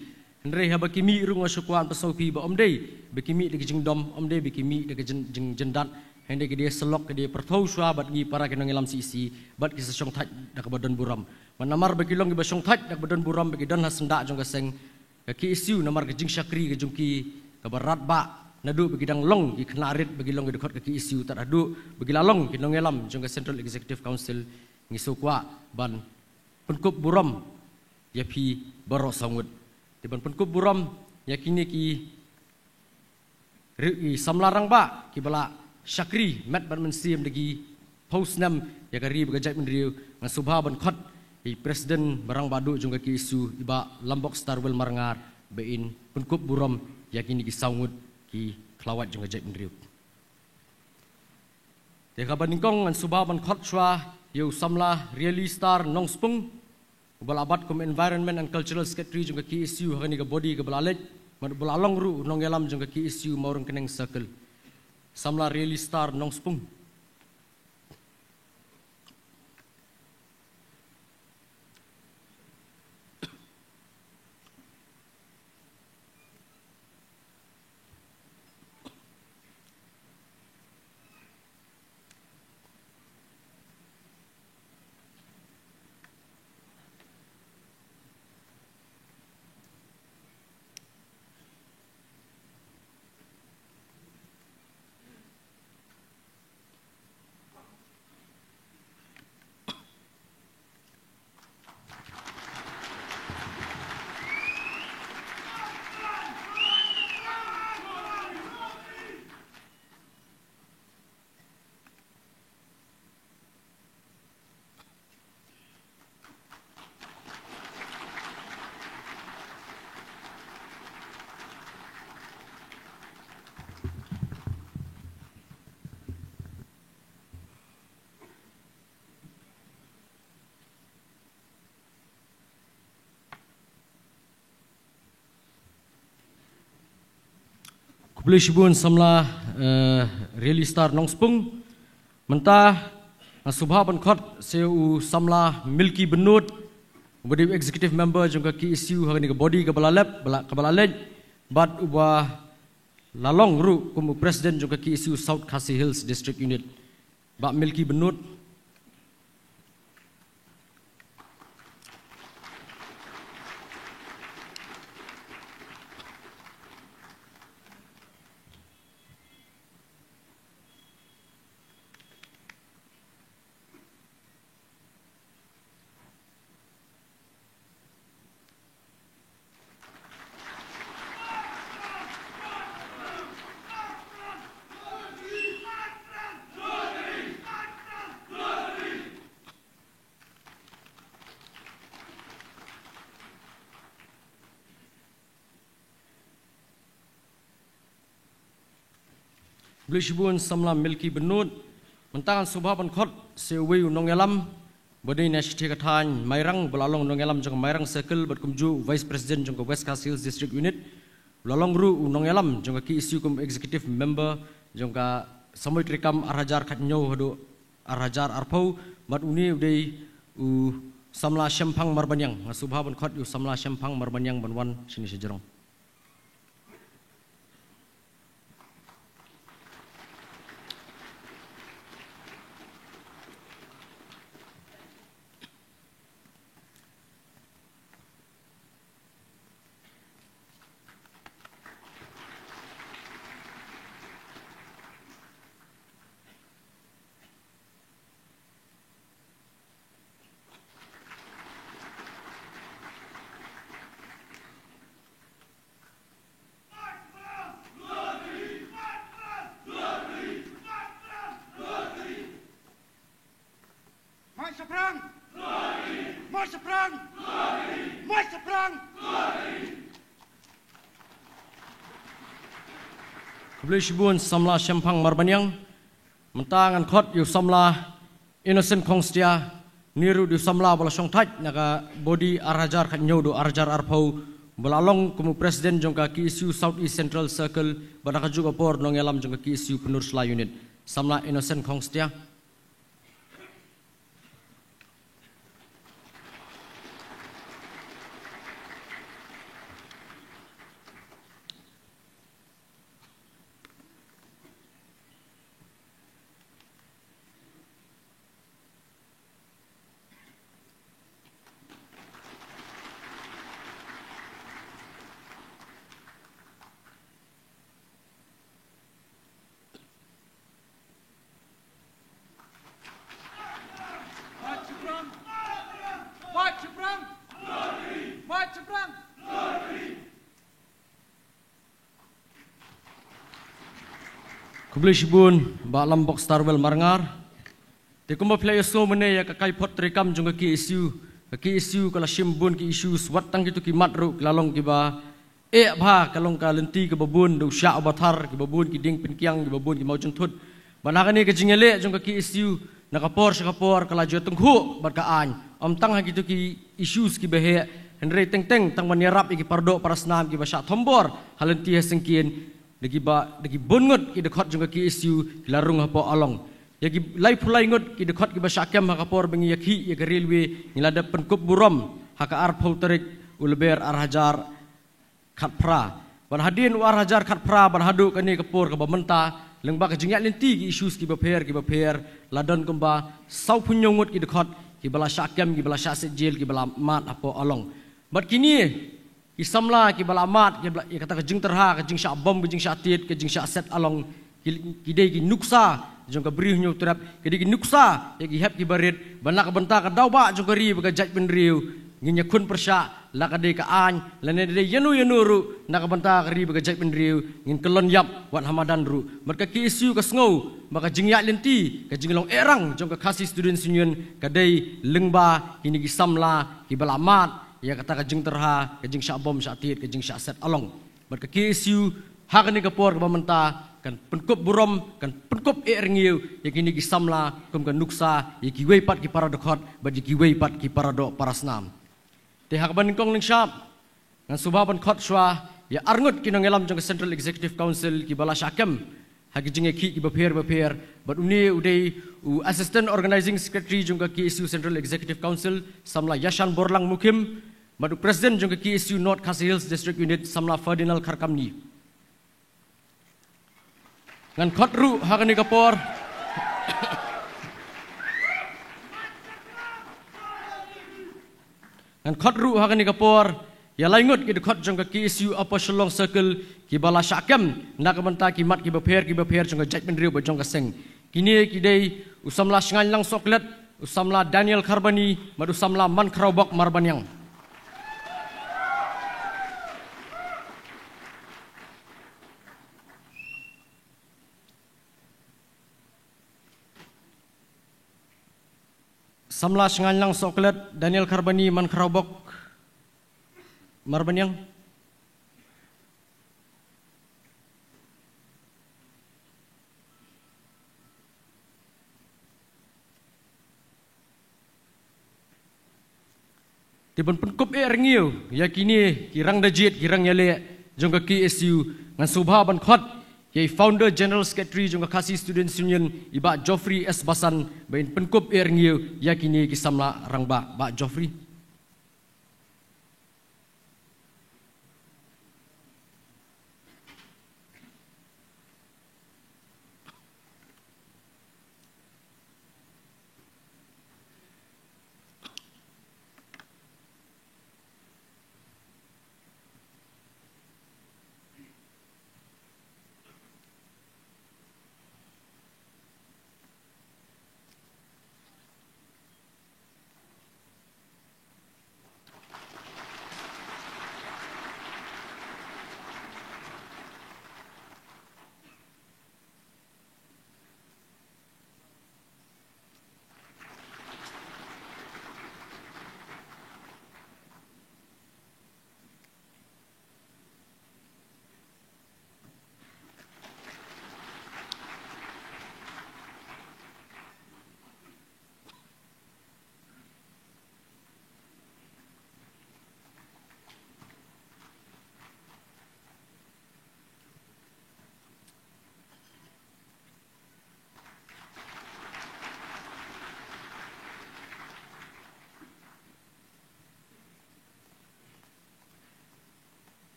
ndre ha ba kimi runga sukwan pasopi ba omdei be kimi de jing dom omdei be kimi de jing jendat hende ke dia selok ke dia perthau swa bat gi para kenong elam sisi bat ki song thaj dak badan buram manamar bagi long gi song thaj dak badan buram bagi dan hasenda jong ka seng ka KSU namar ke jing syakri ke jungki ka barat ba nadu bagi dang long gi knarit bagi long gi dekat ke KSU tak adu bagi lalong kenong elam jong ka Central Executive Council ngi sokwa ban penkup buram ya pi baro sangut di ban penkup buram yakini ki ri samlarang ba ki bala Syakri mat ban mensim lagi pausnam ya kari bergajak mendriu ngan subha ban khot i presiden barang badu jong ka KSU iba lambok starwell marangar bein penkup buram yakini ki saungut ki klawat jong gajak mendriu te ka baningkong ngan subha ban khot shwa yo samla really star nong spung balabat kom environment and cultural secretary jong ka KSU hani ka body ka balalek mad balalong ru nong elam jong ka KSU maurang keneng circle samla really star nong spung Kublai shibun samla really star nong spung mentah subha ban khot seu samla milki benut body executive member jong ka KSU hari ni body ka balalep ka balalej bat uba lalong ru kum president jong ka KSU South Khasi Hills District Unit ba milki benut beli shibun samla milki benut mentangan subha ban khot sewi nongelam bodi nashti kathan mairang belalong nongelam jong mairang circle bat kumju vice president jong West Coast Hills district unit belalong ru nongelam jong ki isu kum executive member jong ka samoi trikam arhajar khatnyo hado arhajar arpau mat uni udai samla shempang marbanyang subha ban khot yu samla shempang marbanyang banwan sini sejerong. Beli shibun samla shempang marbanyang mentangan khot yu samla innocent kongstia niru du samla bala song thaj naga body arhajar khanyo do arhajar arpau belalong kumu presiden jongka ki isu South East Central Circle badaka juga por nongelam jongka ki isu penursla unit samla innocent kongstia. Kubli shibun ba lambok starwell marngar te kumba play so mene ya kakai pot rekam jong ki isu kala shimbun ki isu swat tang gitu ki matru lalong ki ba bha kalong ka lenti ke babun do sya abathar ki babun ki ding pin kiang ki babun ki maujun thut banakani ke jingele jong ki isu nakapor kala jotung khu bat ka an om tang ha gitu ki issues ki behe henry teng tang manirap ki pardo parasnam ki ba sya thombor halenti hesengkien lagi bongot ki dekat jong ki isu larung hapo along yagi lai pulai ngot ki dekat ki basyakem hakapor bengi yakhi ya railway ngilada penkup buram haka arpau tarik ulber arhajar khatpra ban hadin arhajar khatpra ban hadu kani kapor ka bamenta lengba ka jingat lenti ki issues ki baper ladon kumba sau punyongot ki dekat ki bala syakem ki bala syaset jail ki bala mat hapo along bat kini ki samla ki balamat ki kata ke jing terha ke jing syak bom ke jing syak tit ke jing syak set along ki dei ki nuksa jong ka brih nyu trap ki dei ki nuksa ki hep ki barit banak benta ka dau ba jong ka ri ka jaj ben riu nginya kun persya la ka dei ka an la ne dei yenu ru nak benta ka ri ka jaj ben riu ngin kelon yap wat hamadan ru merka ki isu ka sngo maka jing yak lenti ka jing long erang jong ka khasi students union ka dei lengba kini ki samla ki balamat ya kata kajing terha kajing syak bom syak tit kajing syak set along ber ke isu hak ni kapor ka bamenta kan penkup burom kan penkup erngiu ya kini ki samla kum kan nuksa ya ki weipat ki para dokot ba ki weipat ki para do parasnam te hak ban kong ning syap ngan subaban khot shwa ya arngut ki nongelam jong Central Executive Council ki bala syakem hak jing ki baper but uni udai assistant organizing secretary jong ki isu Central Executive Council samla Yashan Borlang Mukim madu presiden jong ki isu North Khasi Hills District Unit samla Ferdinand Kharkamni ngan khotru hakani kapor ngan khotru hakani kapor ya laingut ki dekat jong ki isu apa shalong circle ki bala syakem nak benta ki mat ki baper jong jaj menriu ba jong seng kini ki dei usamla sngal lang soklet usamla Daniel Kharbani madu samla man kraubok marbanyang samla sngal lang soklet Daniel Kharbani man kraubok marbanyang Tiban penkup rengiu yakini kirang dajit kirang yale jong ka KSU ngan subha ban khot yai founder general secretary jong ka Khasi Students Union iba Joffrey S Basan bain penkup rengiu yakini kisamla rangba ba Joffrey.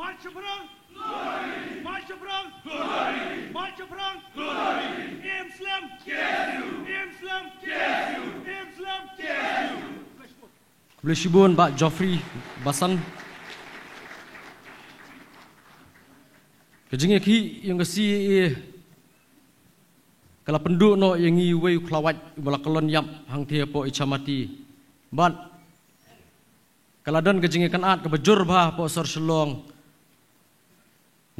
Marcha perang! Glory! Marcha perang! Glory! Marcha perang! Glory! Islam! KSU! Islam! KSU! Islam! KSU! Bleshibun Pak Joffrey Basan. Kejengnya ki yang kesi kalau penduk no yang iwei kelawat bala kelon yap hang tia po icamati. Ban kalau dan kejengnya kan at kebejur bah po sor selong.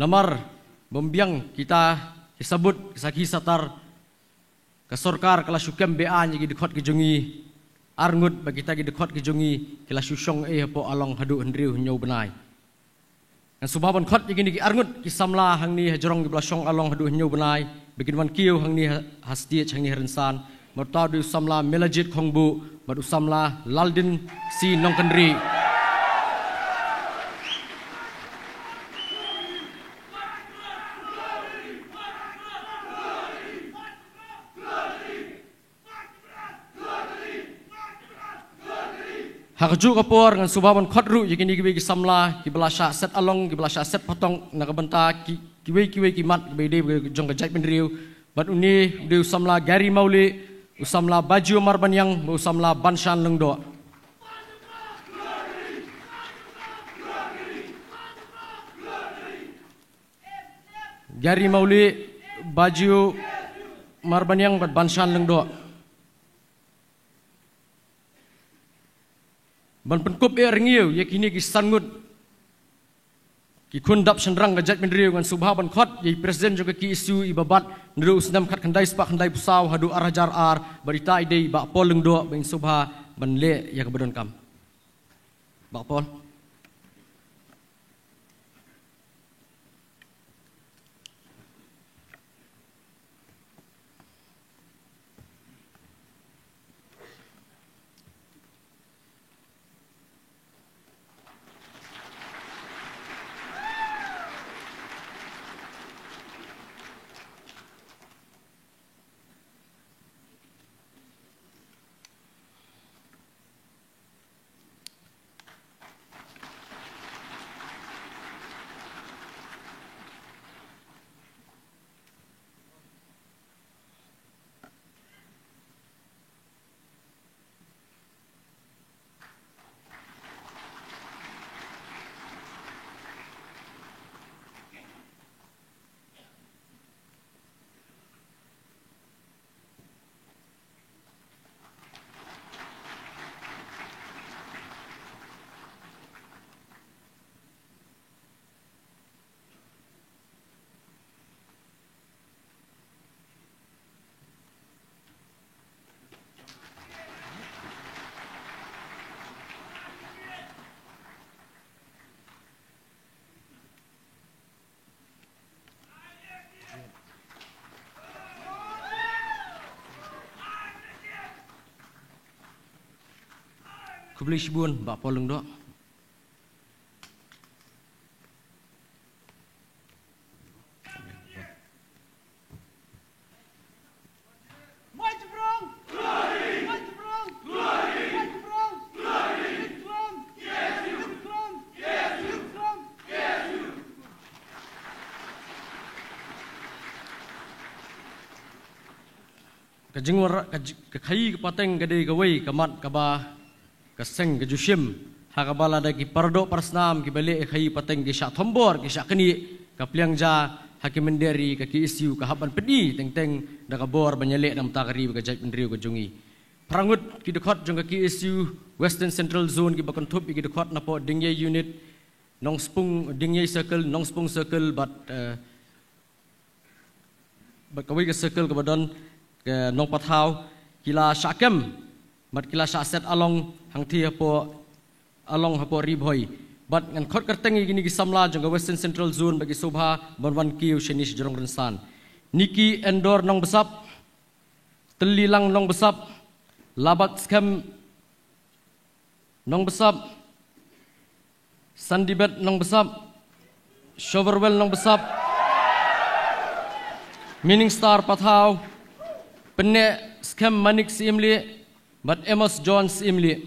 Namar membiang kita disebut kisah satar ke sorkar kala syukem BA nya gidekot kejongi arngut bagi kita gidekot kejongi kala syusyong po along hadu hendriu nyau benai. Dan subaban khot gini arngut kisamla hang ni hajrong giblasong along hadu nyau benai bikin wan kiu hang ni hasdiet hang ni rensan mertadu samla melajit khongbu madu samla laldin si nongkendri. Hakju kapor ngan subaban khotru yakini kiwe ki samla ki belasha set along ki belasha set potong nakabenta kiwe ki mat kiwe de jong gajai pendriu bat uni de samla Gary Mauli usamla baju marban yang usamla banshan lengdo. Gary Mauli baju marban yang bat banshan lengdo. Ban penkup rengiu yakini ki sangut ki kundap sendrang gajat pendriu ngan subha ban khot ye presiden juga ki isu ibabat ndru usnam khat khandai spak khandai pusau hadu arajar ar berita ide ba poleng do ben subha ban le ya kebedon kam ba pol. Kubli Shibun, Bak Polung Dok. Kajingwar kakai pateng gede gawai kamat kaba kaseng kajushim hakabala da ki pardo parsnam ki bale kai pateng ki syak thombor ki syak keni kapliang ja hakim menderi ka ki isu ka haban pedi teng da ka bor banyale nam takari ka jaj pendriu ka jungi prangut ki dekot jong ka ki isu Western Central Zone ki bakon thup ki dekot na po dingye unit nong spung dingye circle nong spung circle but kawai ka circle ka badon ke nong pathau kila syakem mat kila syaset along hang thi hapo along hapo ribhoi bat ngan khot kerteng gini ki samla jong Western Central Zone bagi sobha bonwan kiu shenish jorong rensan niki endor nong besap telilang nong besap labat scam nong besap sandibet nong besap shoverwell nong besap meaning star pathau Penne scam manik si imli, but Amos Jones imli.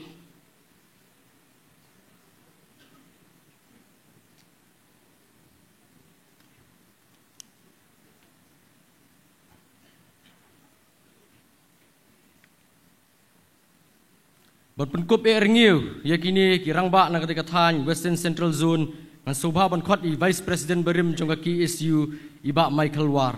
But penkup erngiu, yakini kirang ba na ketika tanya Western Central Zone, ngan subha ban khot i Vice President berim jongka ki SU iba Michael War.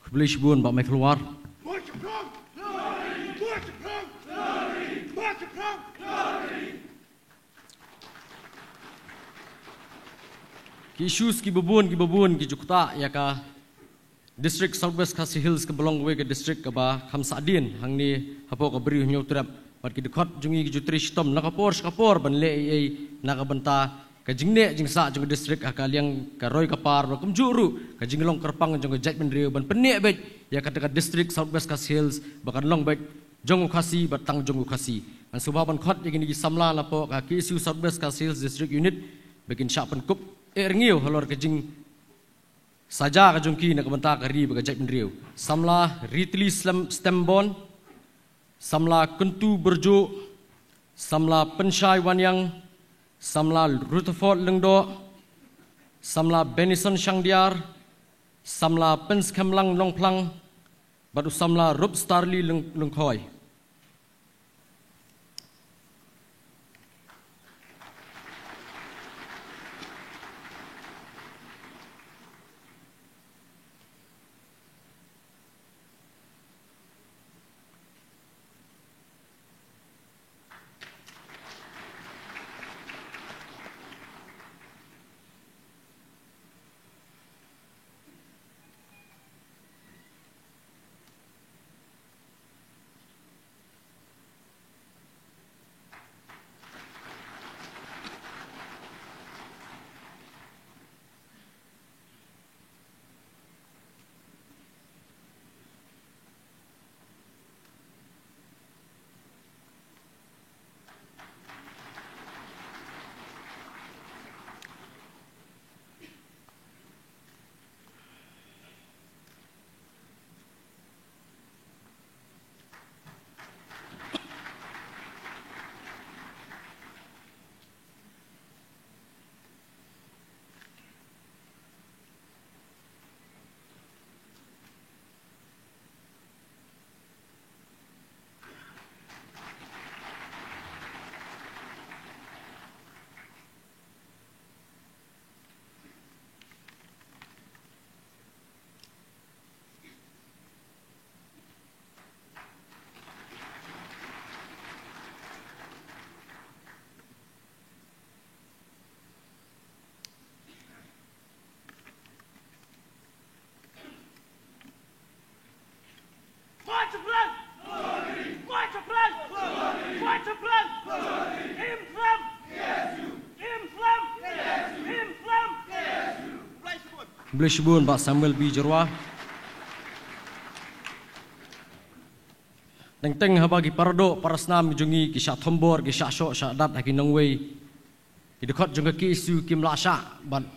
Kubli Shibun, Bak Michael War. Ki issues ki babun ki jukta ya ka district Southwest Khasi Hills ke belong we ke district ke ba Khamsadin hang ni hapo ka beri nyu trap pat ki dekot jungi ki jutri stom nakapor ban le nakabenta ka jingne jingsa jong district akaliang ka roy kapar kum juru ka jinglong kerpang jong judgment rio ban penne bet ya ka district southwest kas hills bakan long bet jong khasi batang jong khasi an subaban khot yagini samla lapo ka kisu southwest kas hills district unit begin syapan kup erngiu halor ka jing saja ka jongki nakabenta ka ri baga judgment rio samla ritli stembon samla kuntu berjo samla penshai wanyang samla Rutherford Lengdo, samla Benison Shangdiar, samla Pens Kemlang Longplang, batu samla Rup Starly Lengkoi. March of blood! March of blood! March of blood! Islam! Islam! Islam! Bleshbun Pak Samuel B. Jerwa. Teng habagi pardo parasnam jungi kisah thombor kisah syok syadat haki nongwei. Idekot junga ki isu kim lasha ban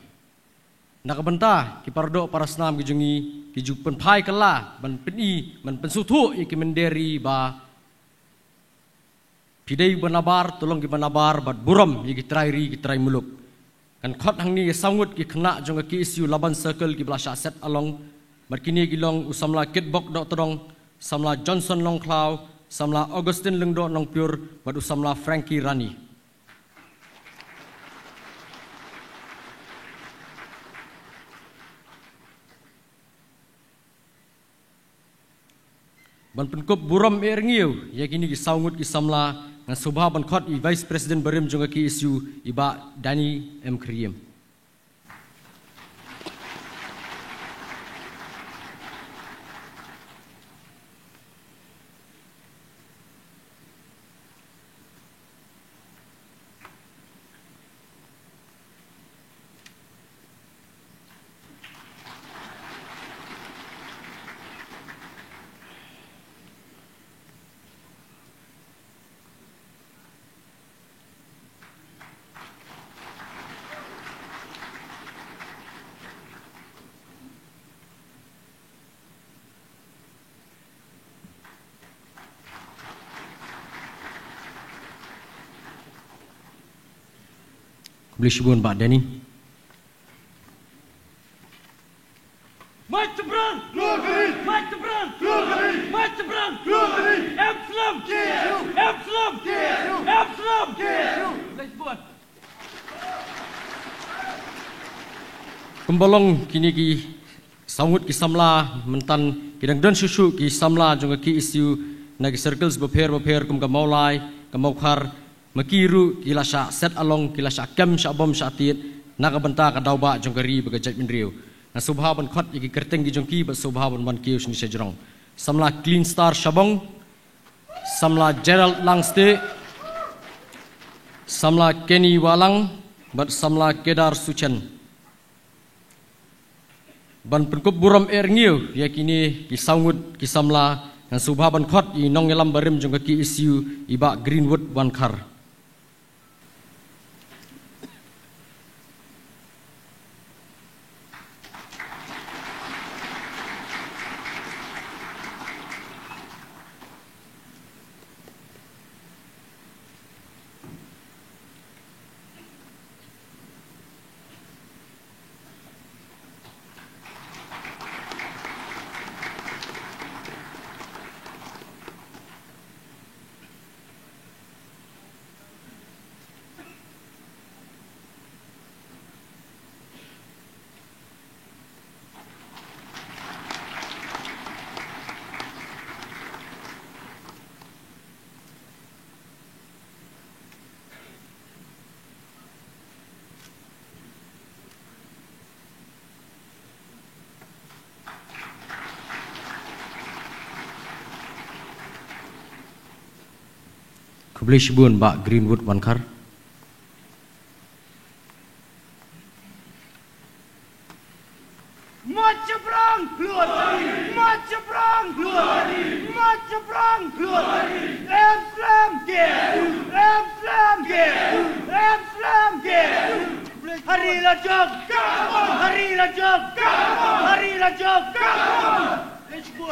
nakabenta ki pardo parasnam ki jungi ki jupen phai kala ban peni ban pensuthu ki menderi ba pidai banabar tolong ki banabar bat buram ki trairi ki trai muluk kan khot hangni sangut ki khna junga ki isu laban circle ki blasha set along markini ki long usamla kitbok dok todong samla Johnson Long Cloud, samla Augustine Lengdo Nong Pure, badu samla Frankie Rani. Ban penkup buram erngiu, yakini ki saungut ki samla ngan subha ban khot i Vice President Barim jonga ki isu iba Dani M. Kriem. Boleh syubun Pak Dani. March to Brown! March to Brown! March to Brown! Absalom! Absalom! Absalom! Let's buat. Kembolong kini ki sangut ki samla mentan kidang dan susu ki samla jonga ki isu nagi circles beper kum ka maulai ka maukhar makiru kilasha set along kilasha kem syabom syatit naga benta ka dauba jongkari baga judgment rio na subha ban khot yaki kerteng gi jongki ba subha ban ban kiu sni sejrong samla clean star shabong samla Gerald Langste Samla Kenny Walang, bat Samla Kedar Suchan. Ban Penkop Buram Erngiu, yakini Kisangut Kisamla, dan Subha Ban Khot, i Nongelam Barim jongka ki isu iba Greenwood Wankar. Kublish Bun Bak Greenwood Wankar. Maceprang keluar dari, Maceprang keluar dari, Maceprang keluar dari. Amsterdam get, Amsterdam get, Amsterdam get. Hari Rajab, Hari Rajab, Hari Rajab. Let's go.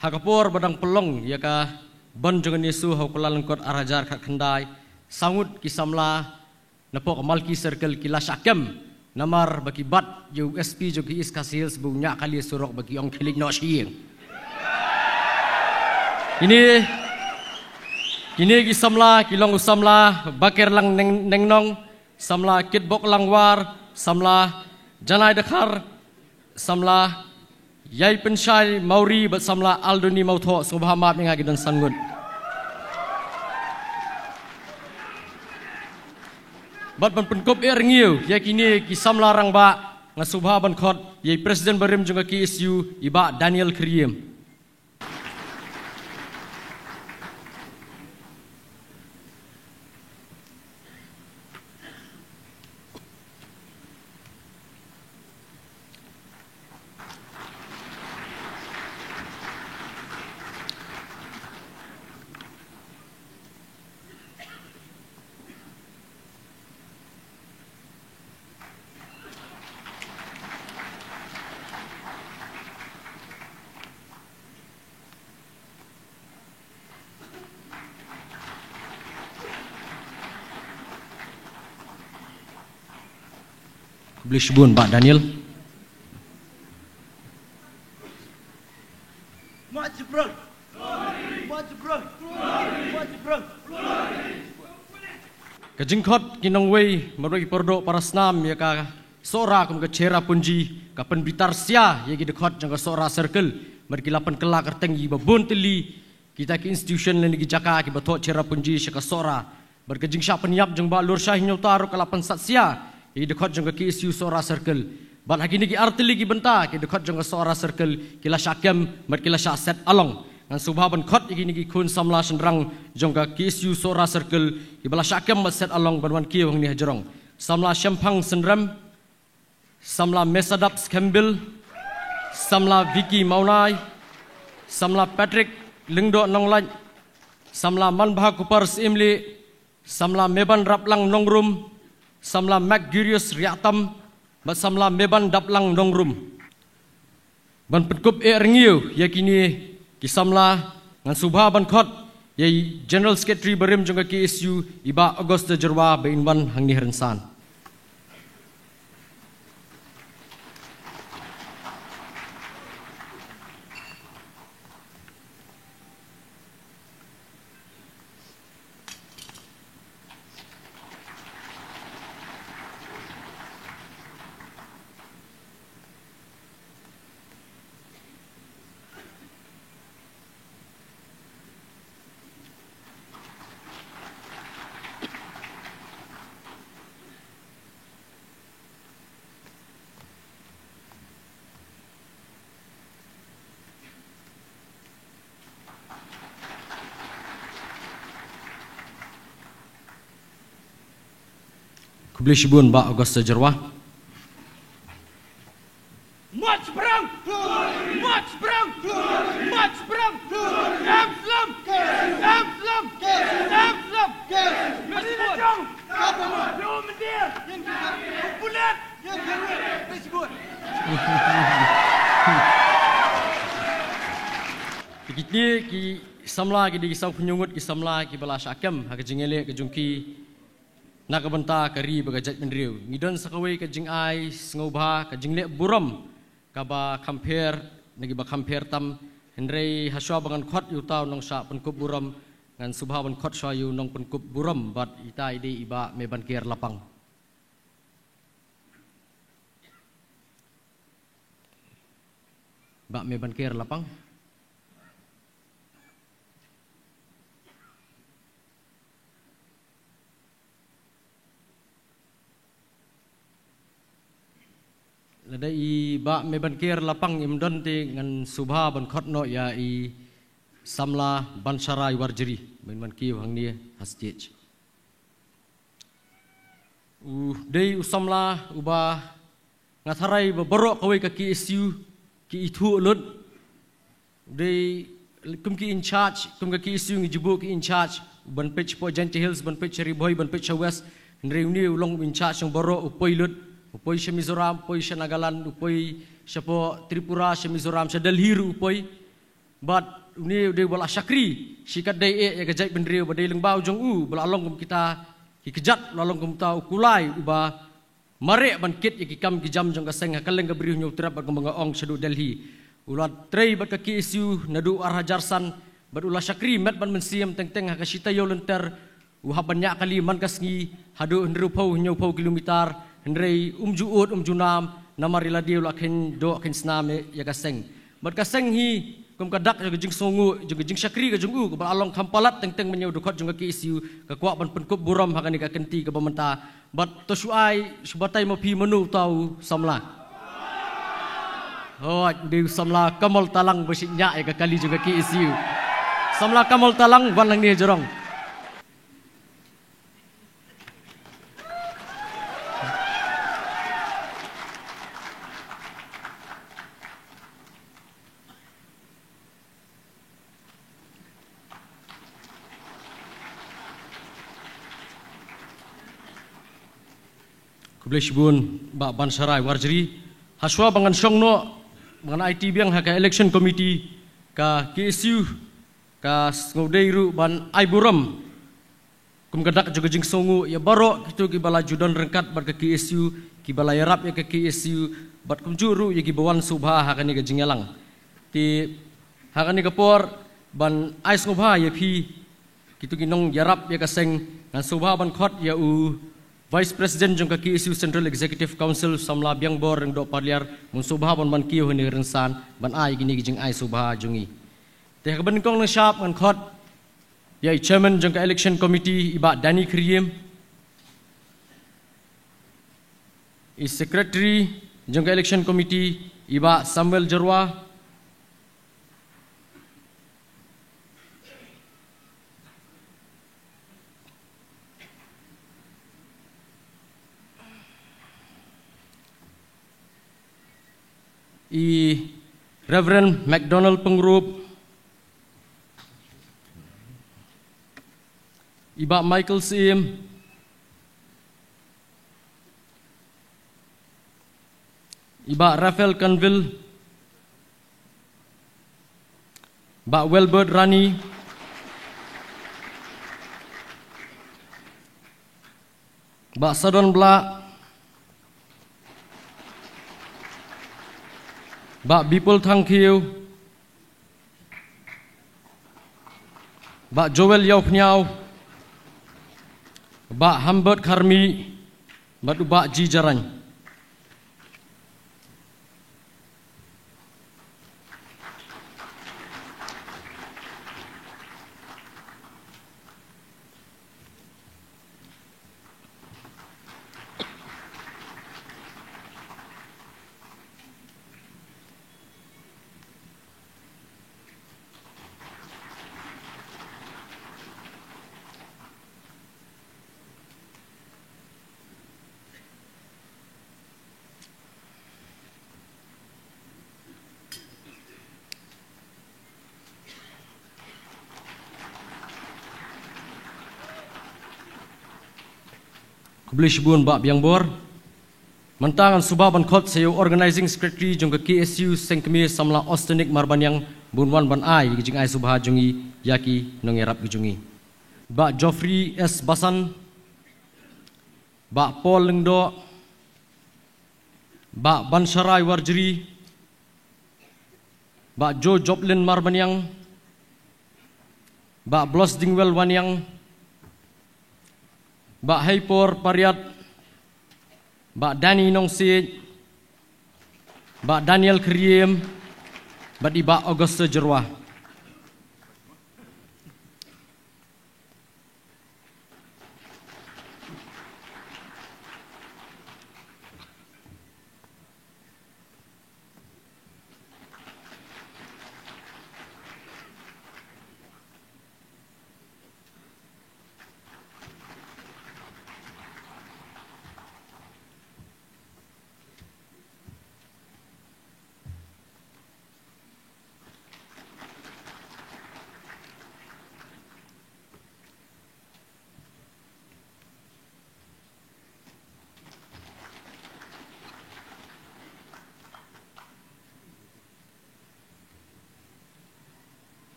Hakapur badang pelong ya ka ban jangan Yesu hau kulalan kot arajar kat kendai sangut kisamla napok malki circle kilas akem namar bagi bat USP jogi iskasils bunya kali surok bagi ong kilik no sieng ini kisamla kilong usamla bakir lang neng nong samla kitbok lang war samla janai dekar samla Yai Pensyai Mauri bersamla Aldoni Mautho Subhamat mengagi dan sangut. Bat ban penkop erngiu yakini kisamla rang ba ngasubha ban khot yai presiden barim juga ki isu iba Daniel Kriem. Blish Bun Pak Daniel. Maceprang, Maceprang, Maceprang. Kejengkot kinong wei meroi perdok para senam ya ka sora kum ke cera punji ka penbitar sia ya ki dekot jang ka sora circle merkilapan kelak kerteng yi babun teli kita ki institution len ki jaka ki batok cera punji ka sora berkejing sya penyap jang ba lur syah nyotar kalapan sat sia i dekot jang ki isu sora circle ban hakini ki artili ki benta ki dekot jang ka sora circle kila syakem merkila sya set along ngan subha ban khot ikini ki kun samla senrang jang ka ki isu sora circle ki bala syakem set along ban ki wang ni hajarong samla syampang senram samla mesadap skembil samla Vicky Maunai samla Patrick Lingdo Nonglaj samla Manbha Kupar Simli samla Meban Raplang Nongrum samla Macgurius Riatam bat samla Meban Daplang Nongrum ban petkup erngiu yakini kisamla ngan subha ban khot yai General Secretary Barim jongka ki isu iba Augusta Jerwa beinban hangni herensan. Kublishibun Ba Augusta Jerwah. March perang! March perang! March perang! Islam! Islam! Islam! Medina Jong! Yo Mendir! Bulat! Disebut! Kini ki samla ki di kisau penyungut ki samla ki bala syakam ha kejingele ke jungki nak benta kari bagajat mendriu ngidon sakawai ke jing ai ngobha ke jingle buram kaba compare nagi ba compare tam hendrei haswa bangan khot yu tau nong sha penkup buram ngan subha ban khot sha yu nong penkup buram bat ita ide iba me ban kier lapang ba me ban kier lapang lada i ba me ban kier lapang imdon te ngan subha ban khot no ya i samla ban sarai warjeri ban ki hang ni hasjech dei usamla uba ngatharai ba borok kawai ka ki isu ki itu lut dei kum ki in charge kum ka ki isu ngi jibu ki in charge ban pech po Gentle Hills ban pech Riboy ban pech West ndreuni ulong in charge ng borok upoi lut upoi sa Mizoram, upoi sa Nagaland, upoi sa po Tripura, sa Mizoram, sa Delhi upoi. But uni de wala syakri, sikat day ya gajai bendriu badai lengbau jong bala along kum kita kikejat lalong kum ta ukulai uba mare ban kit ya kikam kijam jong kaseng hakaleng gabriu nyu trap ba kumanga ong sa Delhi. Ulat trei bat ka ki isu nadu arhajarsan bat ula syakri met ban mensiam teng-teng hakasita yo lenter uhabannya kali man kasngi hadu ndru pau nyu pau kilometer Hendrei umjuut umjunam namarila dia lakin do kin sname ya kaseng bat kaseng hi kum kadak ya jing songu jing syakri ka jung ku along kampalat teng menyu dokot jung ki isu ka kwa ban penkup buram hakani ka kenti ka bamenta bat to suai subatai mo pi menu tau samla oh di samla kamal talang besinya ya ka kali juga ki isu samla kamal talang wan lang ni jorong Kublishibun ba ban sarai warjeri haswa bangan songno bangan IT biang haka election committee ka KSU ka ngodeiru ban aiburam kum kadak juga jing songu ya baro kitu ki bala judon rengkat bat ka KSU ki bala yarap ya ka KSU bat kum juru ya ki bawan subha hakani ka jingelang ti hakani ka por ban ais ngobha ya pi kitu ki nong yarap ya ka seng ngan subha ban khot ya Vice President jong kaki isu Central Executive Council samla biang bor reng do parliar mun subha bon ban kiyo ni rensan ban ai gini gijing ai subha jongi te ka ban kong na sharp ngan khot ya chairman jong ka election committee iba Danny Kriem is secretary jong ka election committee iba Samuel Jerwa Reverend McDonald Pengrup, Iba Michael Sim, Iba Rafael Canville, Iba Welbert Rani, Iba Sadon Bla, Ba Bipul Thangkiu, Ba Joel Yaupnyau, Ba Hambert Karmi, Ba Ji Jarany. Kubli Shibun Bak Biang Bor. Mentangan Subah Ban Khot Sayo Organizing Secretary Jong ke KSU Sengkemir Samla Ostenik Marbanyang Bunwan Ban Ai Jing Ai Subha Jungi Yaki Nongerap Jungi. Bak Joffrey S Basan, Bak Paul Lengdo, Bak Bansharai Warjri, Bak Joe Joplin Marbanyang, Bak Blos Dingwell Wanyang, Bak Haipor Pariat, Bak Danny Nongsi, Bak Daniel Kriem, Bak Bak Augusta Jerwah.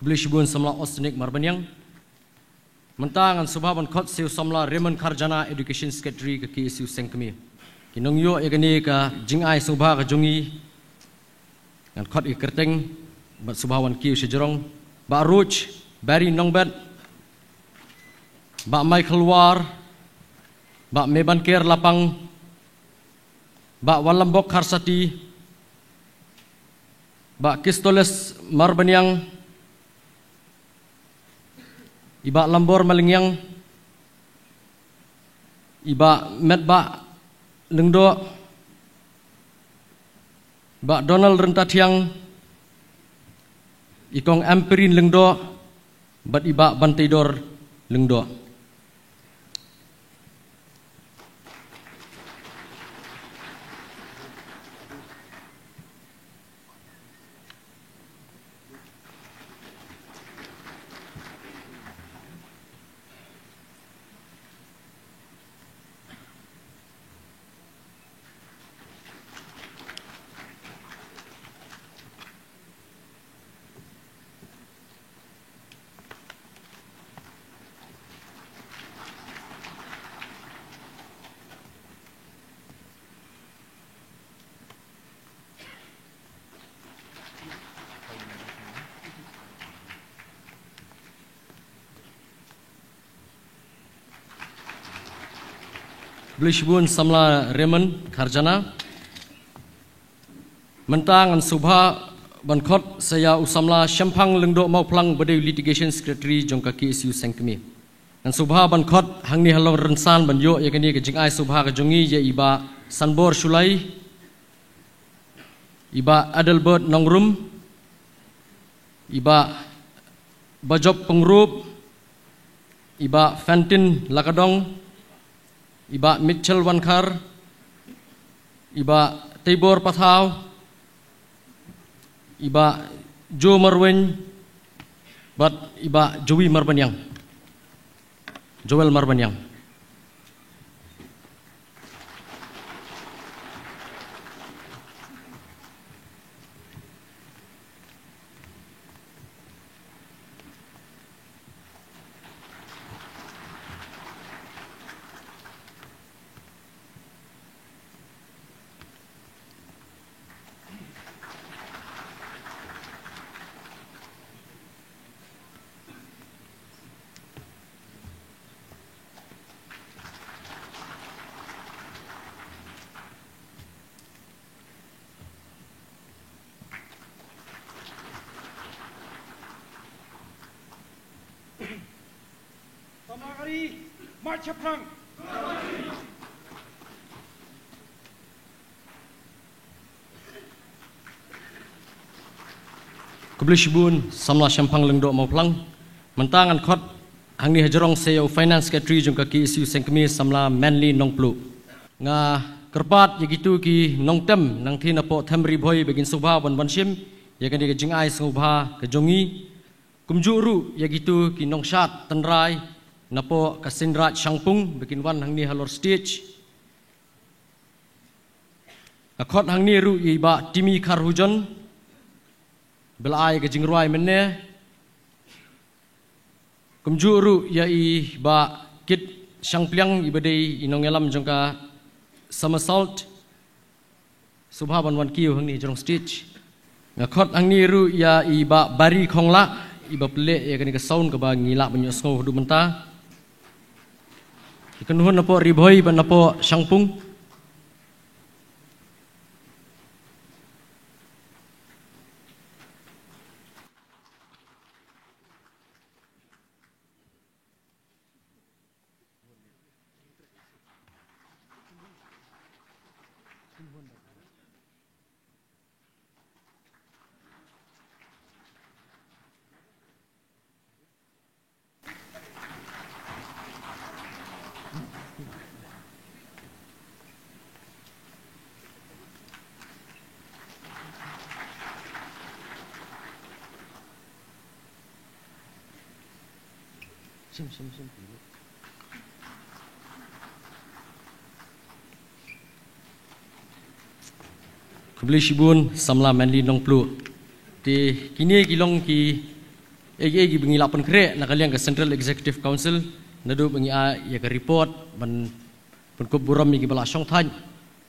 Kubli Shibun Samla Ostenik Marbanyang. Mentangan Subha Ban Khot Sayo Samla Raymond Karjana Education Secretary ke KSU Sengkemir. Kinong yo egani ka Jing Ai Subha ka Jungi. Ngan Khot Kerteng Bat Subha Wan Kiu Sejerong. Bak Ruch Barry Nongbet. Bak Michael War. Bak Meban Ker Lapang. Bak Walambok Karsati. Bak Kistoles Marbanyang. Iba Lambor Malingyang, Iba Medba Lengdo, Iba Donald Rentatiang, Ikong Amperin Lengdo, Bat Iba Bantaidor Lengdo. Blishbun Samla Raymond Karjana. Mentangan Subha Ban Khot Saya Usamla Syampang Lengdo Mau Plang Badai Litigation Secretary Jongka KSU Sengkemir. Dan Subha Ban Khot Hangni Halong Rensan Ban Yo Yakani ke Jing Ai Subha ke Jongi ya Iba Sanbor Shulai, Iba Adelbert Nongrum, Iba Bajob Pengrup, Iba Fantin Lakadong, Iba Mitchell Wankar, Iba Tibor Pathau, Iba Joe Marwen, Bat Iba Joey Marbanyang, Joel Marbanyang. March Prang. Kublishibun samla shampang lengdo mau plang mentangan khot hang ni hajarong CEO finance secretary jongka ki isu sengkemi samla manly nongplu nga kerpat yagitu ki nongtem nang thi napo thamri boy begin subha ban banshim yakan di jingai subha ke jongi kumjuru yagitu ki nongshat tanrai napo kasindrat shangpung begin wan hang ni halor stage akhot hang ni ru iba timi khar hujan belai ke jingruai menne kumjuru ya i ba kit shangpliang ibadei inongelam jongka somersault subha ban wan kiu hang ni jong stage ngakhot hang ni ru ya i ba bari khongla iba ple ya kani ka sound ka ba ngila banyo sngo hudu menta ikan hun napo ribhoi ban napo shangpung Kublishibun samla manly nongplu ti kini kilong ki egi bengi lapan kre nakaliang ke Central Executive Council nadu bengi a ya ke report ban penkup buram gi bala syong than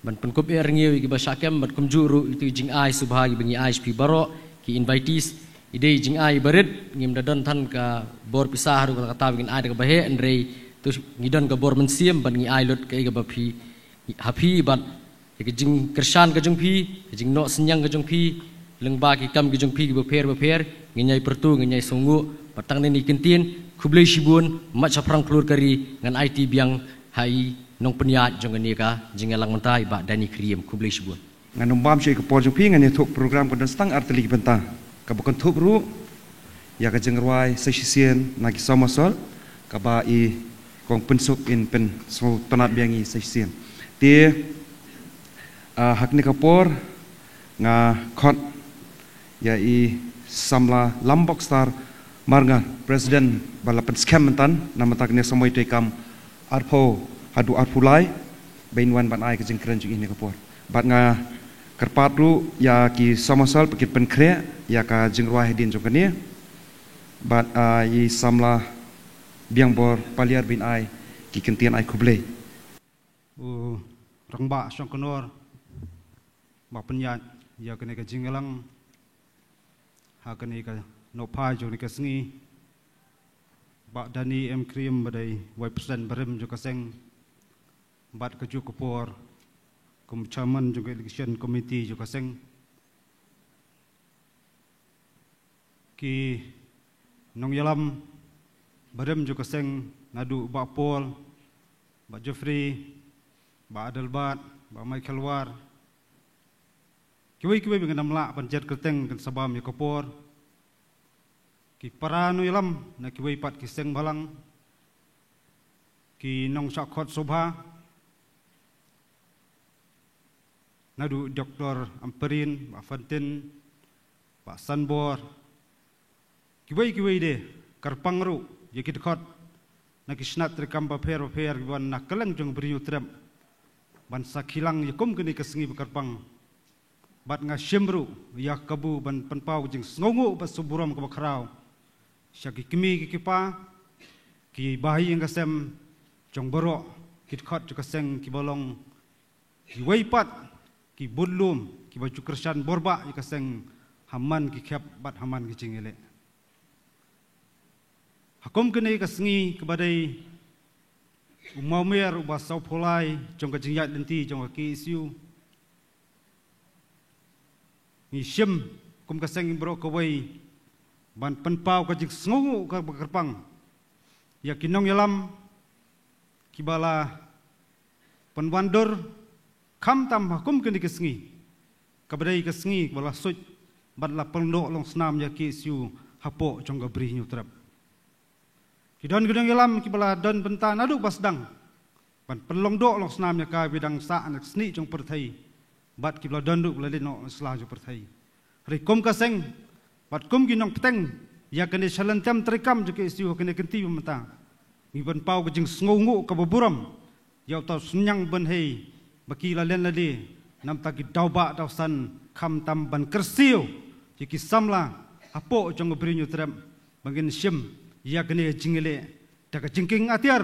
ban penkup erngiu gi ba syakem ban kumjuru itu jing ai subha gi bengi ISP baro ki invitees ide jing ai barit ngim dadan than ka bor pisah ru kata begin ai ka bahe andre tu ngidon ka bor mensiem ban ngi ai lot ka ga bapi happy ban ke jing kersan ka jung phi jing no senyang ka jung phi lengba ki kam ki jung phi ki beper nginyai pertu nginyai sungu patang ni kintin kublai shibun mat saprang klur kari ngan IT biang hai nong peniat jong ni ka jingalang mentai ba dani kriem kublai shibun ngan umbam shi ka por jung phi ngan ni thuk program ko stang arteli benta ka bokon thup ru ya ka jengruai sesien nagi somasol ka ba i kong pensuk in pen so tanat biangi sesien ti hakni ka por nga khot ya i samla lambok star marga presiden balapan scam mentan nama takne samoi tekam arpo hadu arpulai bainwan ban ai ka jengkren jing ini ka por bat nga kerpatru ya ki somasol pikit penkre ya ka jengruai din jokane bat i samla biang bor paliar bin ai ki kentian ai kublai rangba syongkonor ba penyat ya kene ka jingalang ha kene ka no pai jong ni ka sngi ba dani em krim badai wai presiden barem jo ka seng bat ka ju ko por kum chairman jo election committee jo ka seng ki nong yalam barem jo ka seng nadu ba Paul ba Jeffrey ba Adelbat ba Michael War kiwai dengan namla panjat kerteng dan sabam ya kopor ki paranu yalam na kiwai pat kiseng balang ki nong sakhot sobha nadu Dr. Amperin Pak Fantin Pak Sanbor kiwai de karpangru ya kidkhot na kisnat rekam ba pher ban na kaleng jong beriu trem ban sakilang yakum kini kesengi karpang bat nga shimru ya kabu ban penpau jing sngongu ba suburam ka bakrau syaki kimi ki kipa ki bahi yang kasem jong boro kitkhot ka seng ki bolong ki weipat ki budlum ki baju kersan borba ka seng haman ki khap bat haman ki jingele hakum kene ka sengi kebadai umaumer uba sau polai jong ka jingyat denti jong ki isu ni shim kum ka seng bro ka wai ban penpau ka jing sngongu ka bakarpang ya kinong yalam kibala penwandor kam tam hakum kene ka sengi kabadai ka sengi bala suj bat la pelndok long senam ya KSU hapo jong ka bri nyu trap ki don gedong yalam ki bala don bentan aduk basdang ban pelong dok long senam ya ka bidang sa anak sni jong perthai bat ki bala don duk bala no sla jong perthai ri kom ka seng bat kom gi nong peteng ya kene salantam trekam je KSU kene kenti menta mi ban pau ke jing sngongu ka boburam ya ta sunyang ban hei baki la len la de nam ta ki dauba daw san kham tam ban kersiu je ki samla apo jong bri nyu trap bangin sim ya kene jingele daga jingking atiar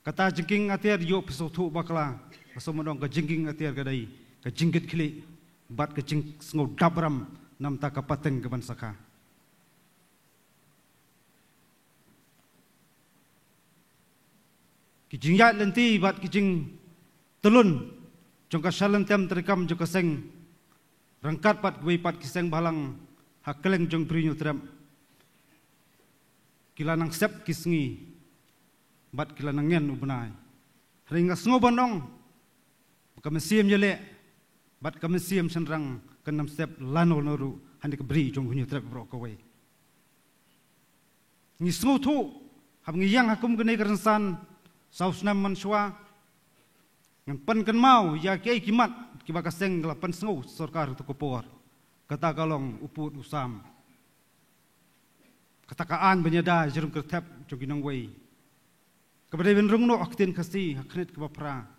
kata jingking atiar yo pesothu bakla asomodong ka jingking atiar kadai ka jingkit khili bat ka jing sngo dabram nam ta ka pateng ke ban saka ki jingyat lenti bat ki jing telun jong ka salan tem terekam jong ka seng rangkat pat gwe pat ki seng balang hakeleng jong bri nyu trap kila nang sep kisngi bat kila nang ngen ubnai ringa sngo bonong ka mesiem yele bat ka mesiem senrang kenam sep lano noru handi ka bri jong nyu trap bro ka we ngi sngo thu hab ngi yang hakum gene kerensan saus nam manswa ngan pen kan mau ya kiai kimat ki baka seng la pen sngo sarkar to kopor kata kalong uput usam katakaan benyada jerum kertap joginong wei kabade ben rungno aktin khasi haknet ka bapra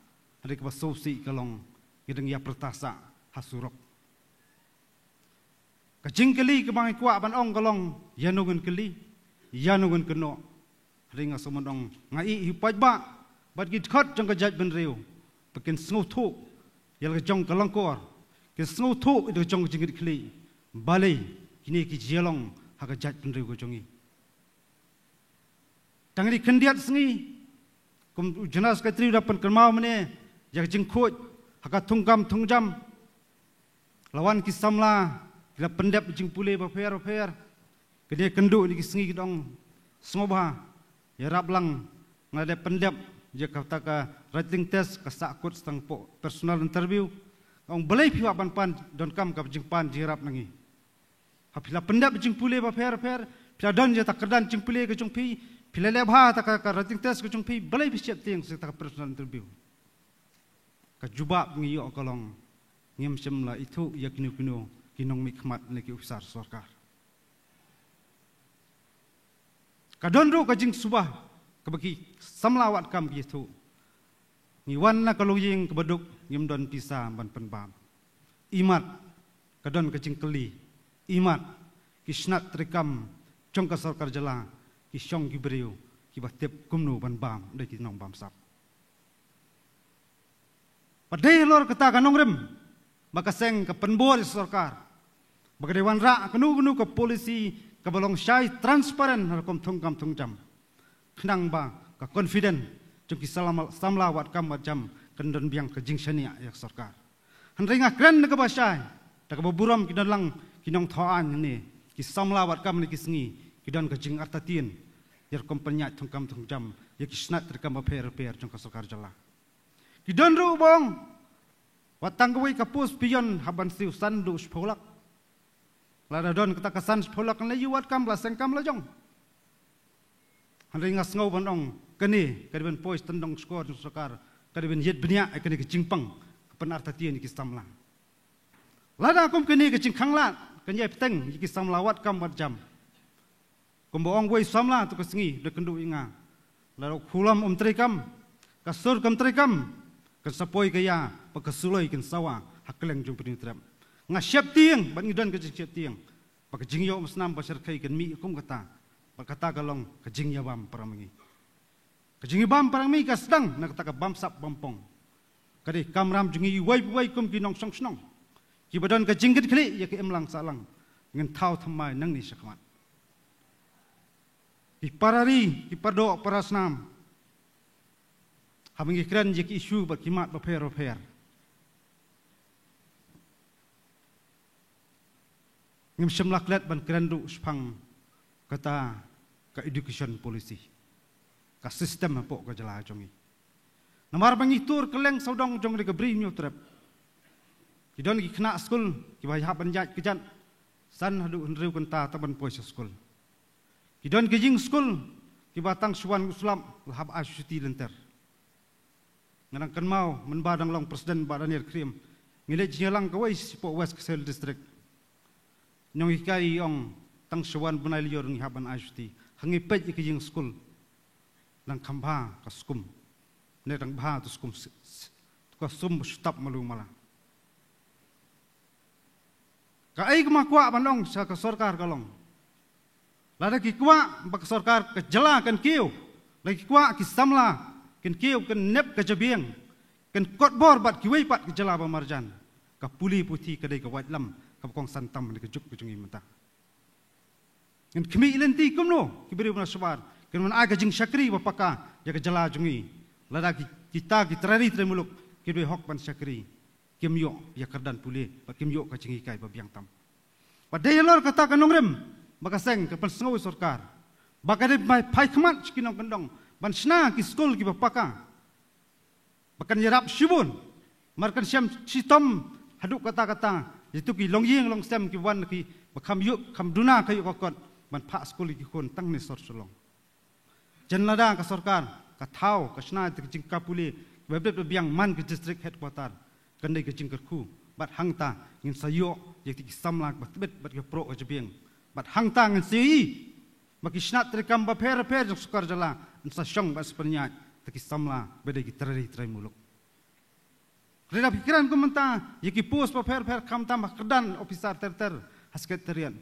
hari ka sosi kalong gideng ya pertasa hasurok kajing keli ke bang kwa ban ong kalong yanungun keli yanungun keno ringa somondong ngai hipaj ba bat git khat jong ka jaj ben reu pekin sngo thu yal ka jong kalong kor ke sngo thu itu jong jingit keli balai kini ki jelong haka jaj ben reu ko jongi tangri kendiat sngi kum jenas ka tri dapan kermau mene jak jing khoj haka tunggam tungjam lawan ki samla kila pendap jing pule ba fer kene kendu ni ki sngi dong sngoba ya rablang ngade pendap je kata ka writing test ka sakut stang po personal interview ong belai piwa ban pan don kam ka jing pan jirap nangi hapila pendap jing pule ba fer pila don je takerdan jing pule ke jong pi pila le bha ta ka writing test ke jong pi belai pi siap ting ta personal interview ka jubab ngi yo kolong ngem semla itu ya kinu kinong mikmat leki usar sarkar kadon ru ka jing subah kabaki samlawat kam gitu ni wanna kaloying kebeduk ngim don pisa ban penbam imat kadon ka jing keli imat kisnat trekam jong ka sarkar jala ki syong ki beriu ki batep kumnu ban bam de ki nong bam sap padai lor kata kanong rem baka seng ka penbor sarkar baka dewan ra kanu ka polisi kabalong syai transparan harkom thongkam thongjam khnang ba ka confident jong ki samlawat kam jam kendon biang ka jingshania yak sarkar hanringa kran ka ba syai ta ka buram ki lang kinong thoan ni ki samlawat kam ni ki sngi ki don ka jing artatin yar kompanya thongkam thongjam yak snat rekam ba per jong ka sarkar jala ki don ru bong watang goi ka pus pion haban siu sandu spolak lada don kata kesan sepolak kan lagi wat kam laseng kam lajong. Hari ngas ngau bandong kene kadiben pois tendong skor sokar kadiben yet benya kene ke jingpang kepenar tatian ki samla. Lada kum kene ke jingkhangla kene peteng ki samla wat kam wat jam. Kum boong wei samla tu kesengi de kendu inga. Lada kulam trekam kasur kam trekam kan sapoi kaya pakasuloi kan sawa hakleng jung peding trap. Nga siap tiang ban ngidon ke siap tiang pak jing yo mesnam pasar kai kan mi kum kata kata kalong ke jing ya bam paramangi ke jing bam parami ka sedang na kata ka bam sap bampong kadi kamram jungi wai kum kinong song snong ki badon ke jing git khli ya ke emlang salang ngen thau thamai nang ni sakmat ki parari ki pardo parasnam hamingi kran je ki isu ba kimat ba fer ngim semlaklet ban kerandu spang kata ka education policy ka sistem apa ka jala jongi namar bangi tur keleng saudong jong de bri nyu trap Kidon ki kena skul ki bai hab banjat kejan san hadu henriu kenta taban poi skul. Kidon ki jing skul ki batang suan Islam hab asyuti lenter. Ngarang kan mau menbadang long presiden badanir krim. Ngile jilang kawai sipo West Kesel district. Nyong ikai ong tang suan bunai lior ngi haban asyuti. Hangi pej ki jing skul. Lang kambha ka skum. Ne dang bha tu skum ka sum stop malu mala. Ka ai kema kwa bandong sa ka sarkar kalong. Lada ki kwa bak sarkar ka jala kan kiu. Lagi kwa ki samla kan kiu kan nep ka jabiang. Kan kot bor bat ki wei pat ki jala ba marjan. Ka puli putih ka dei ka wat lam ka kong santam ni ka juk ku jungi mata. Kan kemi ilenti kumno ki beri bana sabar. Kan man aga jing syakri ba paka ya ka jala jungi. Lada ki kita ki terari tremuluk ki doi hok ban syakri. Kim yo ya kerdan pulih ba kim yo ka jingi kai ba biang tam. Padai lor kata kanong rem makaseng ke persengau sarkar. Bakade mai pai khamat kinong kendong ban sna ki skul ki ba paka. Bakan yarap shibun markan syam sitom haduk kata-kata itu ki longyeng long sem ki wan ki bakam yuk kam duna kayu kokot ban pak skul ki kon tang ni sor solong. Janlada ka sarkar ka thau ka sna ti jing kapuli bebet biang man ki district headquarter. Kandai ke jingkerku bat hangta ngin sayo yakti samlak bat bet bat ke pro ajabiang bat hangta ngin sei maki snat rekam ba per jok sukar jala nsa syong bat sepernya taki samla beda ki terari trai muluk reda pikiran ku menta yaki pos ba per kam tam kedan officer ter hasketarian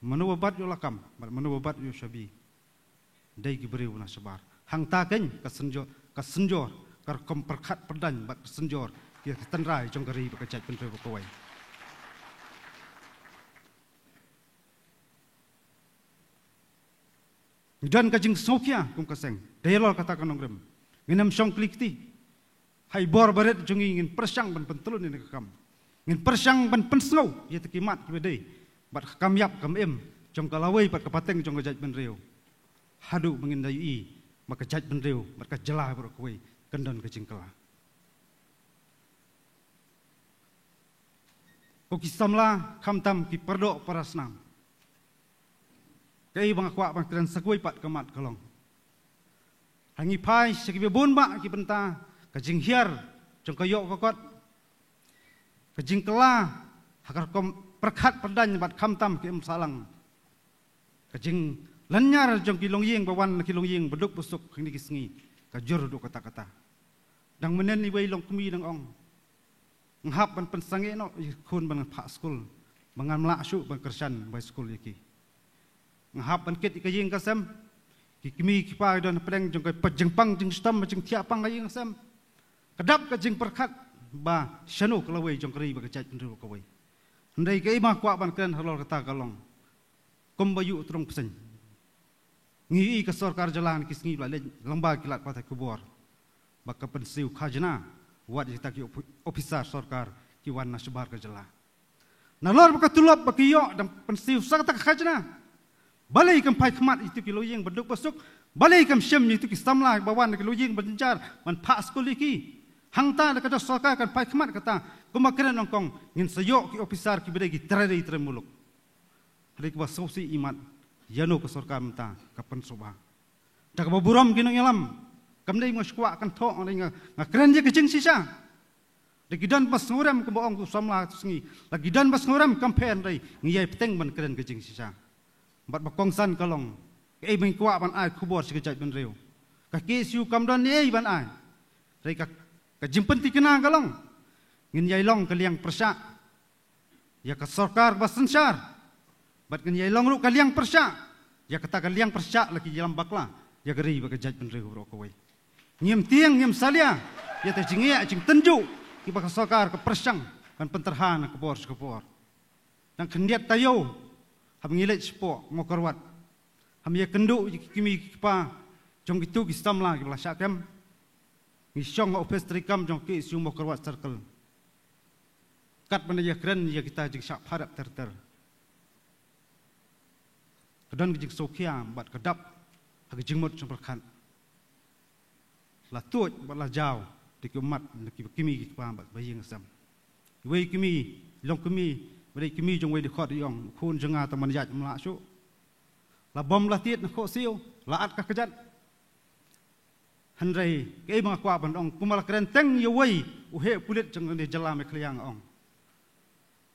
manu bat yo lakam bat manu bat yo shabi dai ki beri una sabar hangta ken ka senjor kar kom perkhat perdan bat senjor ya tenrai jong kari bakajat penreu bakawai. Dan kajing sokia kum kaseng. Dayalol kata kanong rem. Nginam syong klikti. Hai bor baret jongi ngin persang ban pentelun ni kam. Ngin persang ban pensngau ya tekimat kibedai. Bat kam yap kam em jong kalawai pat kapateng jong kajat penreu. Hadu mengindai makajat penreu bat kajelah bakawai kendon kajing kala. Koki samla kam tam ki perdo parasnam. Kai bang kwa bang kran sakui pat kamat kalong. Hangi pai sekibe bon ba ki benta ka jing hiar jong kayo kokot. Ka jing kela hakar kom perkhat perdan bat kam tam ki salang. Ka jing lanyar jong ki longyeng bawan ki longyeng beduk busuk hang ki sengi ka jur du kata-kata. Dang menen ni wei long kumi dang ong. Ngahap ban pensange no kun ban pak skul bangan melaksu ban kersan by skul yaki ngahap ban kit ikaying kasem ki kimi ki pa don pedeng jong kai pejengpang jing stam jing tiapang aying kasem kedap ka jing perkat ba syanu kelawai jong kari ba kecai pendu kawai ndai kai ma kwa ban kren halol kata kalong kom bayu trong pesen ngi ka sarkar jalan kisngi ba lamba kilat patai kubor baka pensiu khajna wat kita ki officer sarkar ki wan nasbar ka jala nalor baka tulap baki yo dan pensiu sakta khajna balai kam pai khmat itu ki loyeng beduk besuk balai kam syem itu ki samla bawan ki loyeng benjar man pak skul ki hangta kata sarkar kan pai khmat kata kumakren nongkong ngin sayo ki officer ki bedai ki terari tremuluk hari ki basosi imat yano ka sarkar menta kapan soba dak baburam kinong yalam kamdai ngoskwa kan thok ngai ngakren je kecing sisa Lagidan pas ngoram ke boong ku samla sengi. Lagidan pas ngoram kampen dai ngiyai peteng ban keren kejing sisa. Bat bakongsan kalong. Ke bing kwa ban ai kubor sekejap ban reu. Ka kesiu kamdan ni ban ai. Dai ka jimpen ti kena kalong. Ngin yai long kaliang persa. Ya ka sarkar basensyar. Bat ngin yai long ru kaliang persa. Ya kata kaliang persa lagi jalan bakla. Ya geri bakajat ban reu ro kawai. Ngiem tiang ngiem salia. Ya ta jingia jing tenju. Iba kasokar ke persang kan penterhan ke bor dan kendiat tayo ham ngilet spok ngokorwat ham ye kendu kimi pa jong gitu gistam la gila syakam ngisong office trikam jong ki su ngokorwat circle kat benda ya keren ya kita jing syak harap ter kedan jing sokia bat kedap hak jingmut semperkan la tuj bat la jauh di kumat kimi ki pa bat baying sam wei kimi long kami beri kami jong wei di khot yong khun jenga taman yat mla su la bom la tiet kho siu la at ka kejat handrai ke ma kwa ban ong kumal kren teng ye wei u he pulit jong ni jala me kliang ong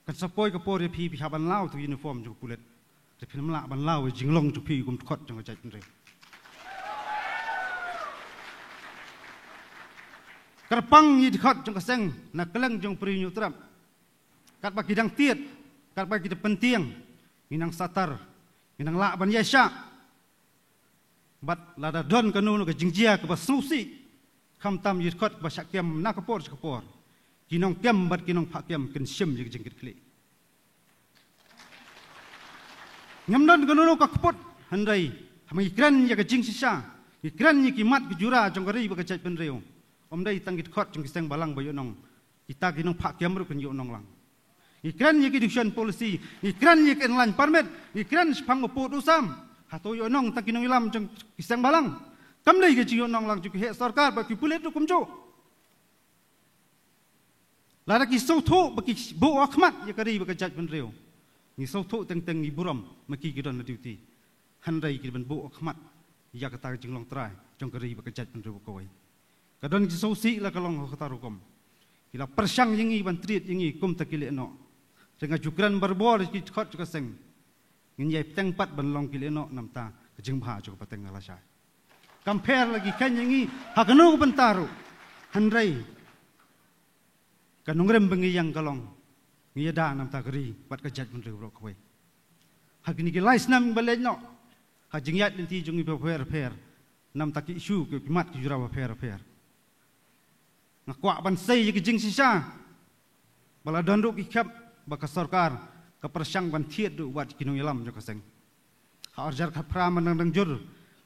kan sapoi ka por pi pi haban lau tu uniform jong pulit te pin mla ban lau jing long tu pi kum khot jong jat ndre kerpang yi di khot jong ka seng na keleng jong pri nyu trap kat bagi dang tiet kat bagi de penting inang satar inang la ban yesha bat lada don kanu ke jingjia ke basusi kham tam yit khot ba shakyam na kapor kapor kinong kem bat kinong phakyam kin sim yik jingkit kli ngam don kanu ka kapot handai hami kran ya ke jing sisa ikran yi kimat ke jura jong kari ba ke chai pen reu om dai tangit khot jong kiseng balang ba yo nong kita kinong phakyam ru kan yo nong lang ikran yek education policy ikran yek enlan permit ikran spang opot usam hato yo nong tak kinong ilam jong kisang balang kam lei ke yo nong lang ju he sarkar ba ki pulet ru kumjo la ki so tho ba ki bo akhmat ye kari ba ka jaj ban reu ni so tho teng teng ni buram ma ki gidon na duty handai ki ban bo akhmat ya ka ta jing long trai jong kari ba ka jaj ban reu ko wai ka don ki so si la ka long ka ta ru kom ila persang yingi ban treat yingi kum takile no dengan jukran berbor di khot juga seng ngai teng pat ban long kile no namta kejing bha juga pateng alasai compare lagi kan yangi hakanu bentaru handrai kanungrem bengi yang kalong ngiyada namta geri pat kejat menru ro kwe hakini ki lais nam balej no hajing yat linti jungi per namta ki isu ki mat ki jura per ngakwa ban sei ki jing sisa bala danduk ikap baka sarkar ka persang ban thiet du wat kinong yalam jo kaseng ha arjar kha pra man dang jur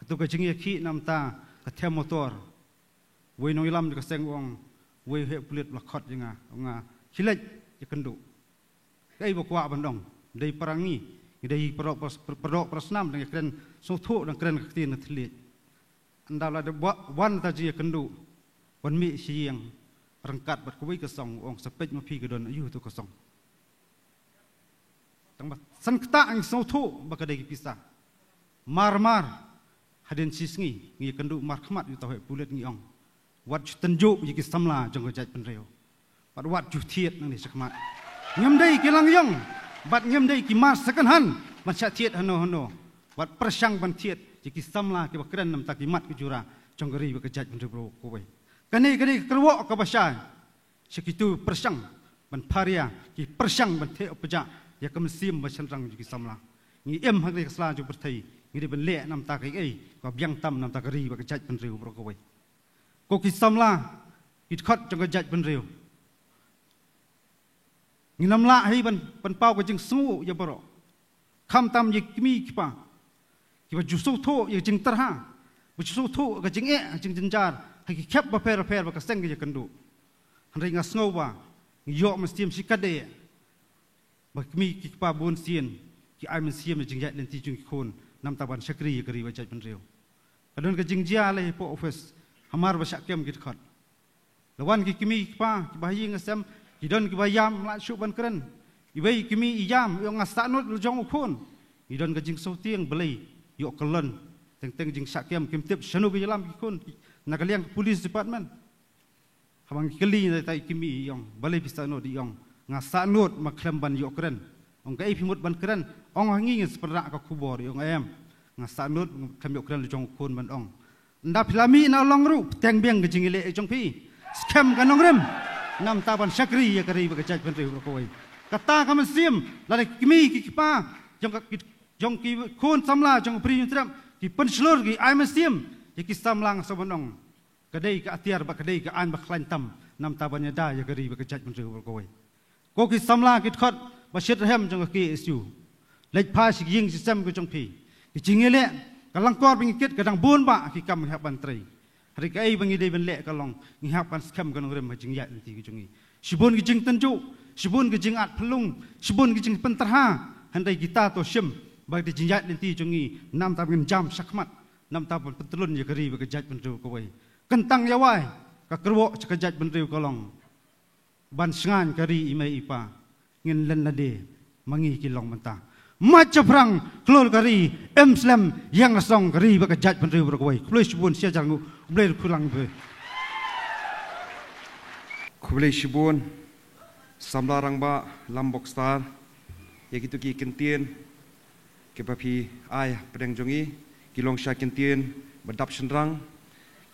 tu ka jingi khi namta ka the motor wei nong yalam jo kaseng wong wei he pulit la khot jinga nga khilej je kendu kai bakwa ban dong dei parangi dei perok prasnam dang kren so thu dang kren ka tin thli andala de wan ta ji kendu wan mi siang rangkat bat kuwi ka song ong sepej ma phi ka don ayu tu ka song tang ba san kta ang so thu ba ka dei pisa mar hadin sisngi ngi kendu mar khmat yu tawe pulet ngi ong wat tenju yi ki samla jong jaj pen reu bat wat ju thiet nang ni sakmat ngem dei ki lang yong bat ngem dei ki mas sakan han ban cha thiet hano wat persang ban thiet yi ki samla ki ba kren nam ta ki mat ki jura jong gari ba ka jaj pen reu ko wei kani kerwo ka basai sekitu persang ban paria ki persang ban the opja ya kam sim ba chanrang ki samla ngi em hak le sla ju berthai ngi ben le nam ta kai ei ko byang tam nam ta gari ba ka jaj pen reu ko wei ko ki samla ki khot jong ka jaj pen reu ngi nam la hai ban pau ka jing su ya baro kham tam ye kimi ki pa ki ba ju so tho ye jing tar ha bu ju tho ka jing jing jinjar hai khep ba per ba ka seng ge kandu handai nga sngo ba yo ma stim sikade ba mi ki pa bon sien ki ai men siem jing ja len ti jung khon nam ta ban sakri kari ba jaj ban reu kadon ka jing jia le po office hamar ba sakem git khat lawan ki kimi pa ki ba yi nga sem ki don ki ba yam la shu ban kren i bai kimi i yam yo nga sa not jong khon i don ka jing so tieng belai yo kolon teng jing sakem kim tip sanu ki lam ki khon nakaliang police department habang kali na tai kimi yong balai pisa no di yong nga sa not maklem ban yo kren ong kai phimut ban kren ong hangi ngi spra ka kubor yong em nga sa not klem yo kren jong khon ban ong nda filami na long ru teng beng ge jingile jong pi scam ka nong rem nam ta ban sakri ya kari ba ka jaj ban re ko wai kata ka sim la kimi ki pa jong ki khon samla jong pri tram ki pen slur ki ai sim ki samlang sabanong kadai ka atiar ba kadai ka an ba klantam nam ta ban da ya kari ba ka jaj ban re ko wai ko ki samla ki khot ba shet hem jong ki isu lej pa si ying system ko jong pi ki jingile kalang kor bing kit kadang bon ba ki kam hap ban trei hari kai bangi dei ben le kalong ngi hap kan skam kan rem ma jing ya ti ki jongi sibon ki jing tanju sibon ki jing at pelung sibon ki jing pentarha handai kita to sim ba di jing ya ti jongi nam ta bin jam sakmat nam ta pun petelun ya kari ba kejaj ben reu ko wai kentang ya wai ka kerwo kejaj ben reu kolong ban sngan kari imai ipa ngin len nade mangi kilong mentah maca perang klor kari Islam yang nasong kari baka jaj pentri berkawai kulai shibun sia jangu boleh pulang be kulai shibun samlarang ba lambok star ya gitu ki kentien ke papi ay pedang jongi kilong sya kentien badap senrang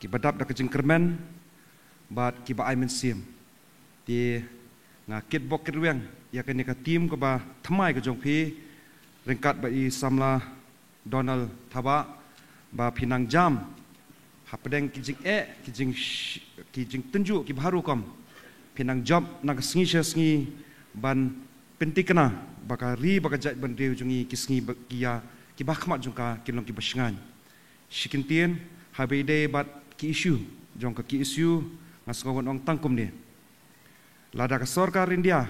ki badap da kejeng kermen bat ki ba ay mensim di ngakit bok kerweng ya kan ka tim ke ba thamai ke jong pi ringkat bai samla Donald Thaba ba pinang jam hapedeng kijing tunjuk ki baru kom pinang job nak sengi ban pentikna baka ri baka jat ban riu jungi kisngi kia ki bakhmat jungka kilong ki basingan sikintien habide bat ki issue jongka ki issue ngasngon ong tangkum ni lada ka sarkar India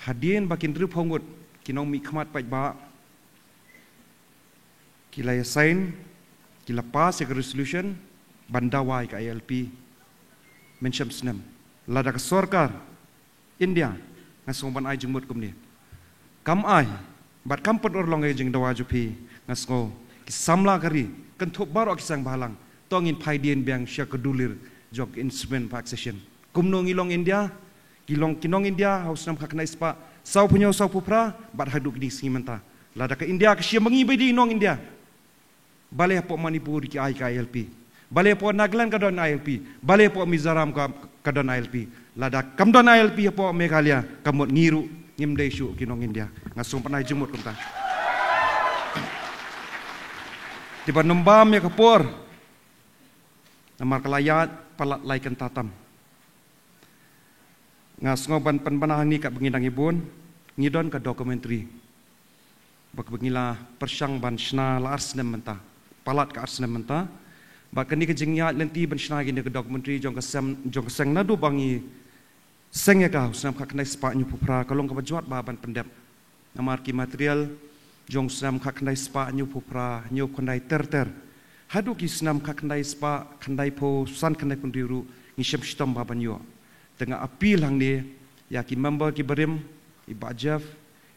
hadien bakin ru phongut kinong mi khmat pai ba kila sign kila pass ya resolution bandawai ka ILP mention snam lada ka sarkar India ngasong ban ai jengmut kumni kam ai bat kampot or long jeng dawa jupi ngasngo kisamla kari kenthop baro kisang balang tongin phaidien biang sya kedulir jog instrument pa accession kumno ngilong India kinong India haus nam khakna ispa sau punyo sau pupra bat haduk di simenta lada ke India ke sia mengi bedi nong India balai po Manipur ki ai ka ILP balai po Nagaland ka don ILP balai po Mizoram ka don ILP lada kam don ILP po Meghalaya kamot ngiru ngimdei syu kinong India ngasung panai jemut kunta tiba nembam ya kapor namar kelayat palat laikan tatam ngasngo ban panbanahang ni kat bengidang ibun ngidon ka dokumentari bak bengila persang ban sna la arsnem menta palat ka arsnem menta bak kini kejingya lenti ban sna gini ka dokumentari jong ka seng nadu bangi seng ya ka usnam ka knai spa nyu pupra kalong ka bajuat ba ban pendep namar ki material jong snam ka knai spa nyu pupra nyu kondai ter hadu ki snam ka knai spa khandai po san khandai kundiru ngisem stom ba ban yo tengah apil hang ni ya ki member ki berim iba Jeff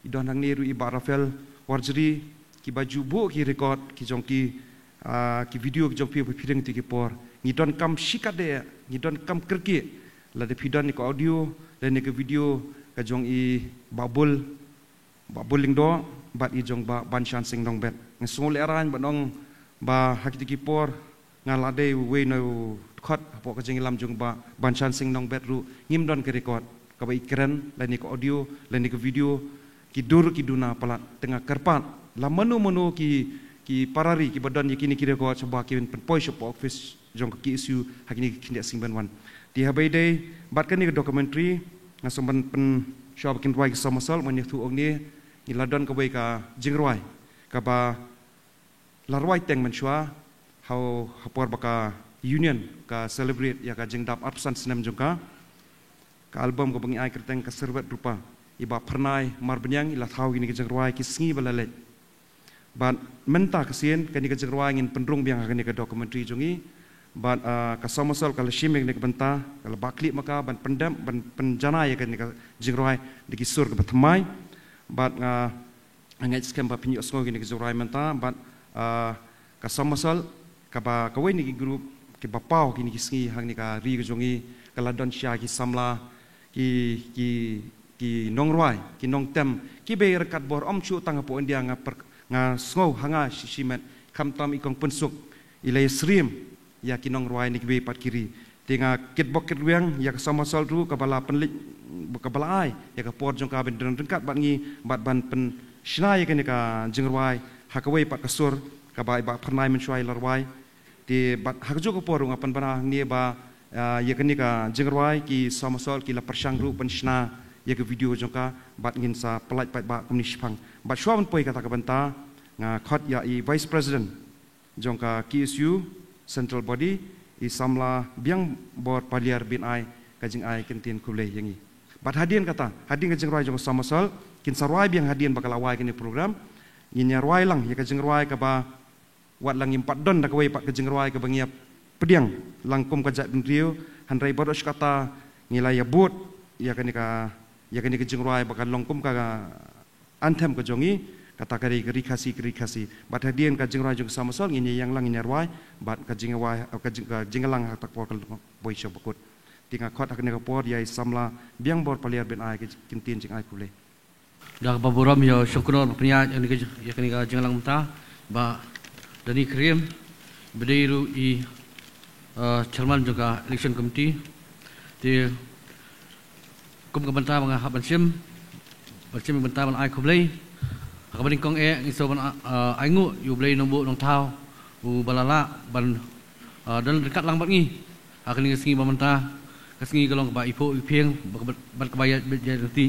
idon hang ni ru iba Rafael Warjri ki baju bu ki record ki jong ki video ki jong pi pireng ti ki por ngidon kam sikade ngidon kam kerki la de pidon ni ko audio dan ni ke video ka jong i babul lingdo bat i jong ba banshan sing dong bet ngesol eran banong ba hakiti ki por ngalade we no khot po ka jing lam jung ba banchan sing nong bet ru ngim don ke record ka ba ikren la ni ko audio la ni ko video ki dur ki duna palat tengah kerpat la menu ki parari ki badan yakini ki record coba ki pen poi shop office jong ki issue hakini kindia sing ban wan di habai dei bat kan ni documentary ngasom ban pen shop kin roi sama sal man tu ong ni ladon ka bai ka jingroi ka ba la roi teng man chua how hapor baka union ka celebrate ya ka jengdap arsan senam jongka ka album ko bangi ai kerteng ka serbat rupa iba pernai mar benyang ila thau gini ke jengruai ki sngi balale ban menta kesien kan ni ke jengruai ngin pendrung biang kan ni ke dokumentari jongi ban ka somosol ka leshimeng ni ke benta ka bakli maka ban pendam ban penjana ya kan ni ke jengruai di kisur ke batmai ban angai skem ba pinyo sngo gini ke jengruai menta ban ka somosol ka ba ka we ni group ki bapau kini kisngi hang ni ka ri jongi kala don sya ki samla ki nongroi ki nongtem ki be rekat bor om chu tang po India nga sngo hanga simet kam tam ikong pensuk ilai srim ya ki nongroi ni ki be pat kiri tinga kit bok kit weng ya ka sama sol ru ka bala penlik ka bala ai ya ka por jong ka ben rengkat bat ngi bat ban pen shnai ka ni ka jingroi hakawai pat kasur ka ba pernai mensuai larwai di bat hakju ko porung apan bana ni ba ya kani ka jingrwai ki samasol ki la persang ru penshna ya ke video jongka bat ngin sa pelat pat ba komuni shpang bat shwa poi kata ka banta nga khot ya i vice president jongka KSU central body i samla biang bor paliar bin ai ka jing ai kentin kule yangi bat hadien kata hadin ka jingrwai jong samasol kin sarwai biang hadien bakal awai kini program ngin yarwai lang ya ka jingrwai ka ba wat lang impat don dak wei pat ke jengrwai ke bangiap pediang langkum ka jat bendrio handrai boros kata ngilai ya bot ya kan ka ya kini kejengruai bakan longkum ka antem ke jongi kata kari kerikasi bat hadian ka jengruai jong sama sol ngini yang lang nyarwai bat ka jengwai ka jengelang tak por boy bakut tinga khot akne ka por yai samla biang bor paliar ben ai ke kintin jing ai kule dah baburam yo syukur peniat yang kini ka jengelang mta ba dani krim berdiri i chairman juga election committee di kum kebentar mga haban sim bentar ban ai kublai kabaring kong ngiso ban aingu yu blai nombo nong tau u balala ban dan dekat lang bat ngi akan ngi bamanta kasingi galong ba ipo ipieng ban kebayat jadi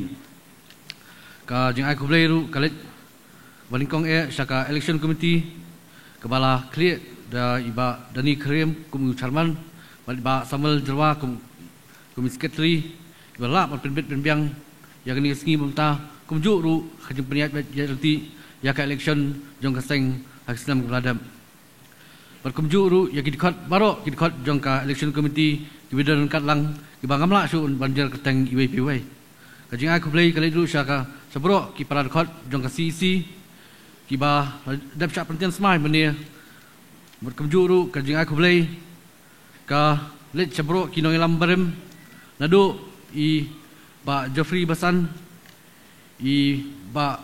ka jing ai kublai ru kalit baring kong saka election committee kebala clear da iba dani krim kum chairman ba samal jerwa kum secretary bala penbiang yang ni sengi bumta kumjuk ru khajung peniat jadi ya ka election jong ka seng hak Islam keladam berkumjuk ru ya kidikot barok kidikot jong ka election committee kibidan kat lang kibangam la su banjar keteng iwai kajing aku play kali dulu syaka sebrok ki para dekot jong ka CC kiba dap syak penting semai menir berkumjuk ru kajing aku play ka let sebrok kinong ilam barem nadu i ba Jeffrey Basan i ba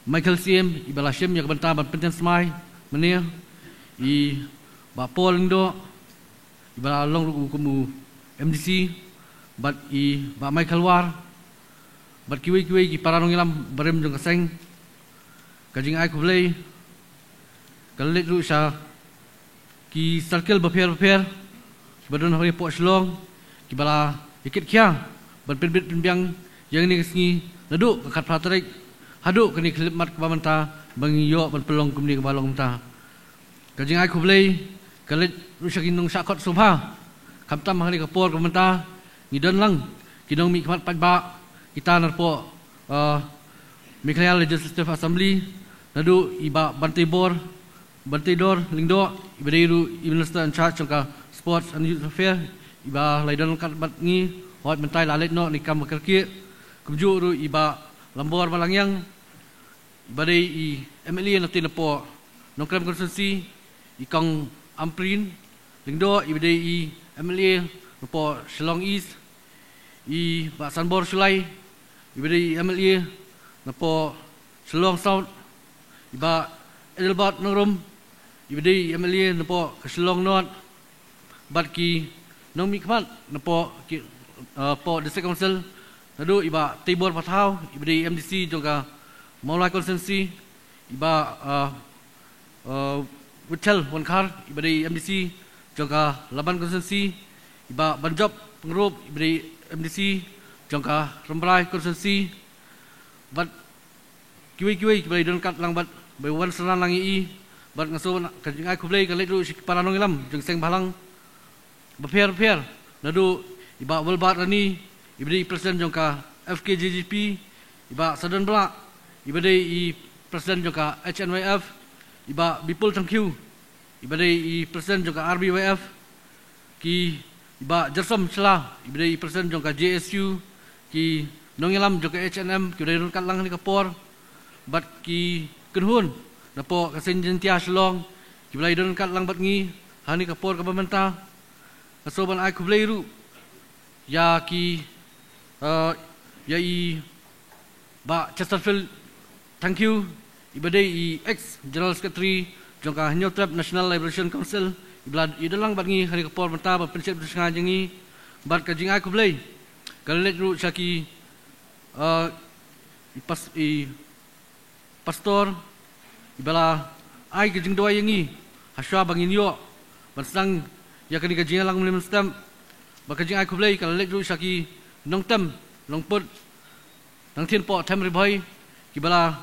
Michael Siem i ba Lashim yang bentar ban penting semai menir i ba Paul Indo i ba long kumu MDC bat i ba Michael War bat kiwi ki para nong ilam barem jong kaseng kajing ai ku play kalit ru sha ki circle ba per badon hari po slong ki bala ikit kia ban penbiang yang ni kesengi naduk kat patarik haduk kini khidmat ke bamanta bangiyo ban pelong kumni ke balong ta kajing ai ku play kalit rusakin nong sakot subha kamtam hari kapor bamanta ngidon lang kinong mi khidmat padba kita narpo Mikhail Legislative Assembly nadu iba bantibor bantidor lingdo ibadiru minister in charge of sports and youth affairs iba laidon kat batngi hot mentai lalet no nikam kerki kumjuru iba lambor balangyang badai i MLA natin po nongkram konstitusi ikang amprin lingdo ibadai i MLA po Shillong East i ba Sanbor Sulai ibadai MLA po Shillong South iba Edelbart Nongrum ibadai MLA po Shillong North batki nong mikmat po po district council nadu iba Tibor Patau ibadi MDC juga Maulai Konsensi iba Wichel Wankar ibadi MDC juga Laban Konsensi iba Banjop Pengerup ibadi MDC juga Rembrai Konsensi bat kiwi ibadi donkat lang bat baywan senan lang i bat ngaso kajing ai kublai kalit ru para nong ilam jeng seng balang beper nadu iba Walbat Rani ibadi presiden jongka FKJGP iba Sadan Belak ibadi i presiden jongka HNYF iba Bipul Tangkiu ibadi i presiden jongka RBYF ki iba Jersom Celah ibadi i presiden jongka JSU ki nongilam jongka HNM ki ibadi runkat lang ni kapor bat ki kenhun napo kasen jentia Shillong ki ibadi runkat lang bat ngi hani kapor ka pemerintah kasoban ai kublai ru ya ki ya i ba Chesterfield thank you ibadai i ex general secretary jongka Hanyotrap National Liberation Council iblad idalang bangi hari kapor menta ba prinsip sengaja jengi bat kajing ai kublai kalet ru saki pastor ibala ai kajing doa yengi haswa bangin yo bansang ya kani kajing lang mulim stem bakajing ai kublai kalau lek ru saki nong tem nong put nang thiên po tem ribai kibala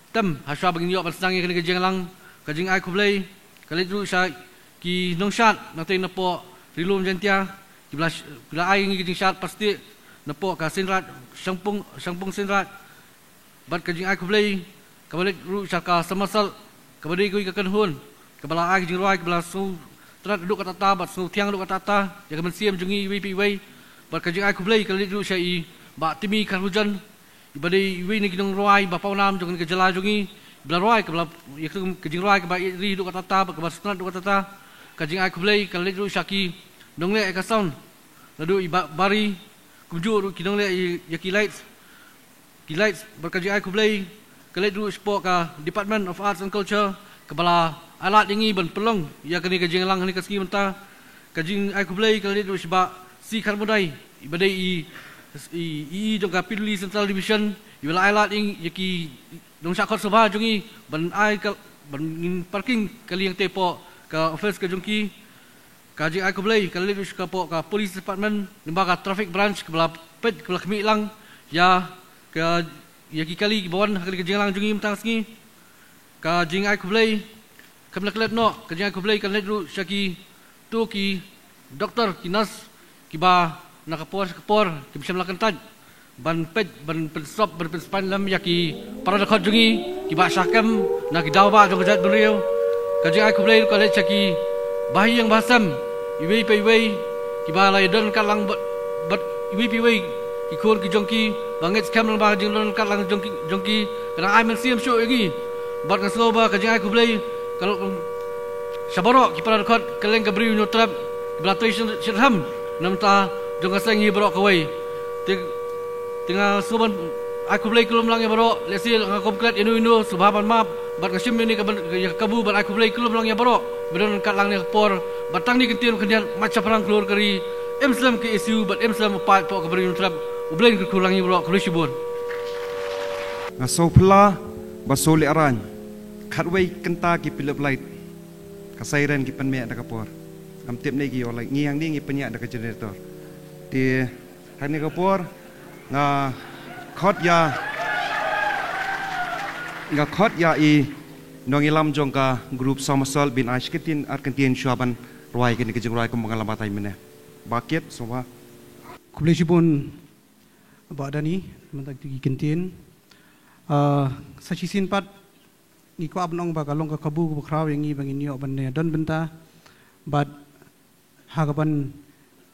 tem haswa bangin yo bansang ya kani kajing lang kajing ai kublai kalau ru saki nong shat nang tin po rilum jentia kibala ai ngi kajing shat pasti napo ka sinrat sangpung sinrat bat kajing ai kublai kabalik ru saka samasal kabadi kui ka kanhun kabala ai kajing ruai kabala su terat duduk kata ta bat su tiang duduk kata ta jaga mensiam jungi wipi wei berkajing ai kublai kali dulu syai ba timi kan hujan ibadai iwi ni kinong roai ba paunam jong ke jala jongi bla roai ke bla yakum kajing roai ke ba ri du kata ta ke ba sunat du kata ta kajing ai kublai kali dulu syaki dongle ka sound ladu iba bari kumju kinong le yaki lights berkajing ai kublai kali dulu sport ka Department of Arts and Culture kepala alat ini ban pelong ya kini kajing lang ni kaski menta kajing ai kublai kali dulu sebab si karbonai ibadai i jong ka Piduli Central Division ibala alat ing yaki dong sakot sabha jongi ban ai ka ban parking kali yang tepo ka office ka jongki kajing ai kublai kali dulu ka po ka Police Department lembaga traffic branch kepala pet kepala kemi lang ya ka yaki kali bawan kali kajing lang jongi menta kaski kajing ai kublai kamla klet no kajing ai kublai kan ledru syaki tu ki doktor ki nas ki ba nakapor ki bisa melakukan taj ban pet ban pensop ban penspan lam yaki para dekat jungi ki ba syakam nak ki dawa jong jat beriau kajing ai kublai kan let syaki bahi yang basam iwi pe iwi ki ba lai don kalang bat iwi pe iwi ki khon ki jongki banget skam lang ba jing don kalang jongki kana ai men siam show lagi bat ngaso ba kajing ai kublai kalau sabarok ki para dekat keleng ke beriu nyutrap belatoi syirham namta jong aseng hi barok kawai tinggal suban ai kublai kelum lang ya barok lesi ngakom klet inu subhaban map bat ngasim ni ka kabu bat ai kublai kelum lang ya barok bedon kat lang ni por batang ni kentian kendian macam perang keluar kari Islam ke isu bat Islam pat pok ke beriu nyutrap ublain ke kulang ni barok kulis bun ngaso pula basoli aran khatway kenta ki pilep light kasairan ki penme da kapor am tip nei ki olai ngiang ni ngi penyak da ka generator di hani kapor nga khot ya i nongilam jongka grup Somersault bin Ashketin Argentin Shuaban roi ki ni roi ko mengalam tai mene baket soba kublai pun badani mentak ki kentin sachisin pat ni ko abnong ba kalong ka kabu ko kraw yang i bangin yo ban ne don benta but hagaban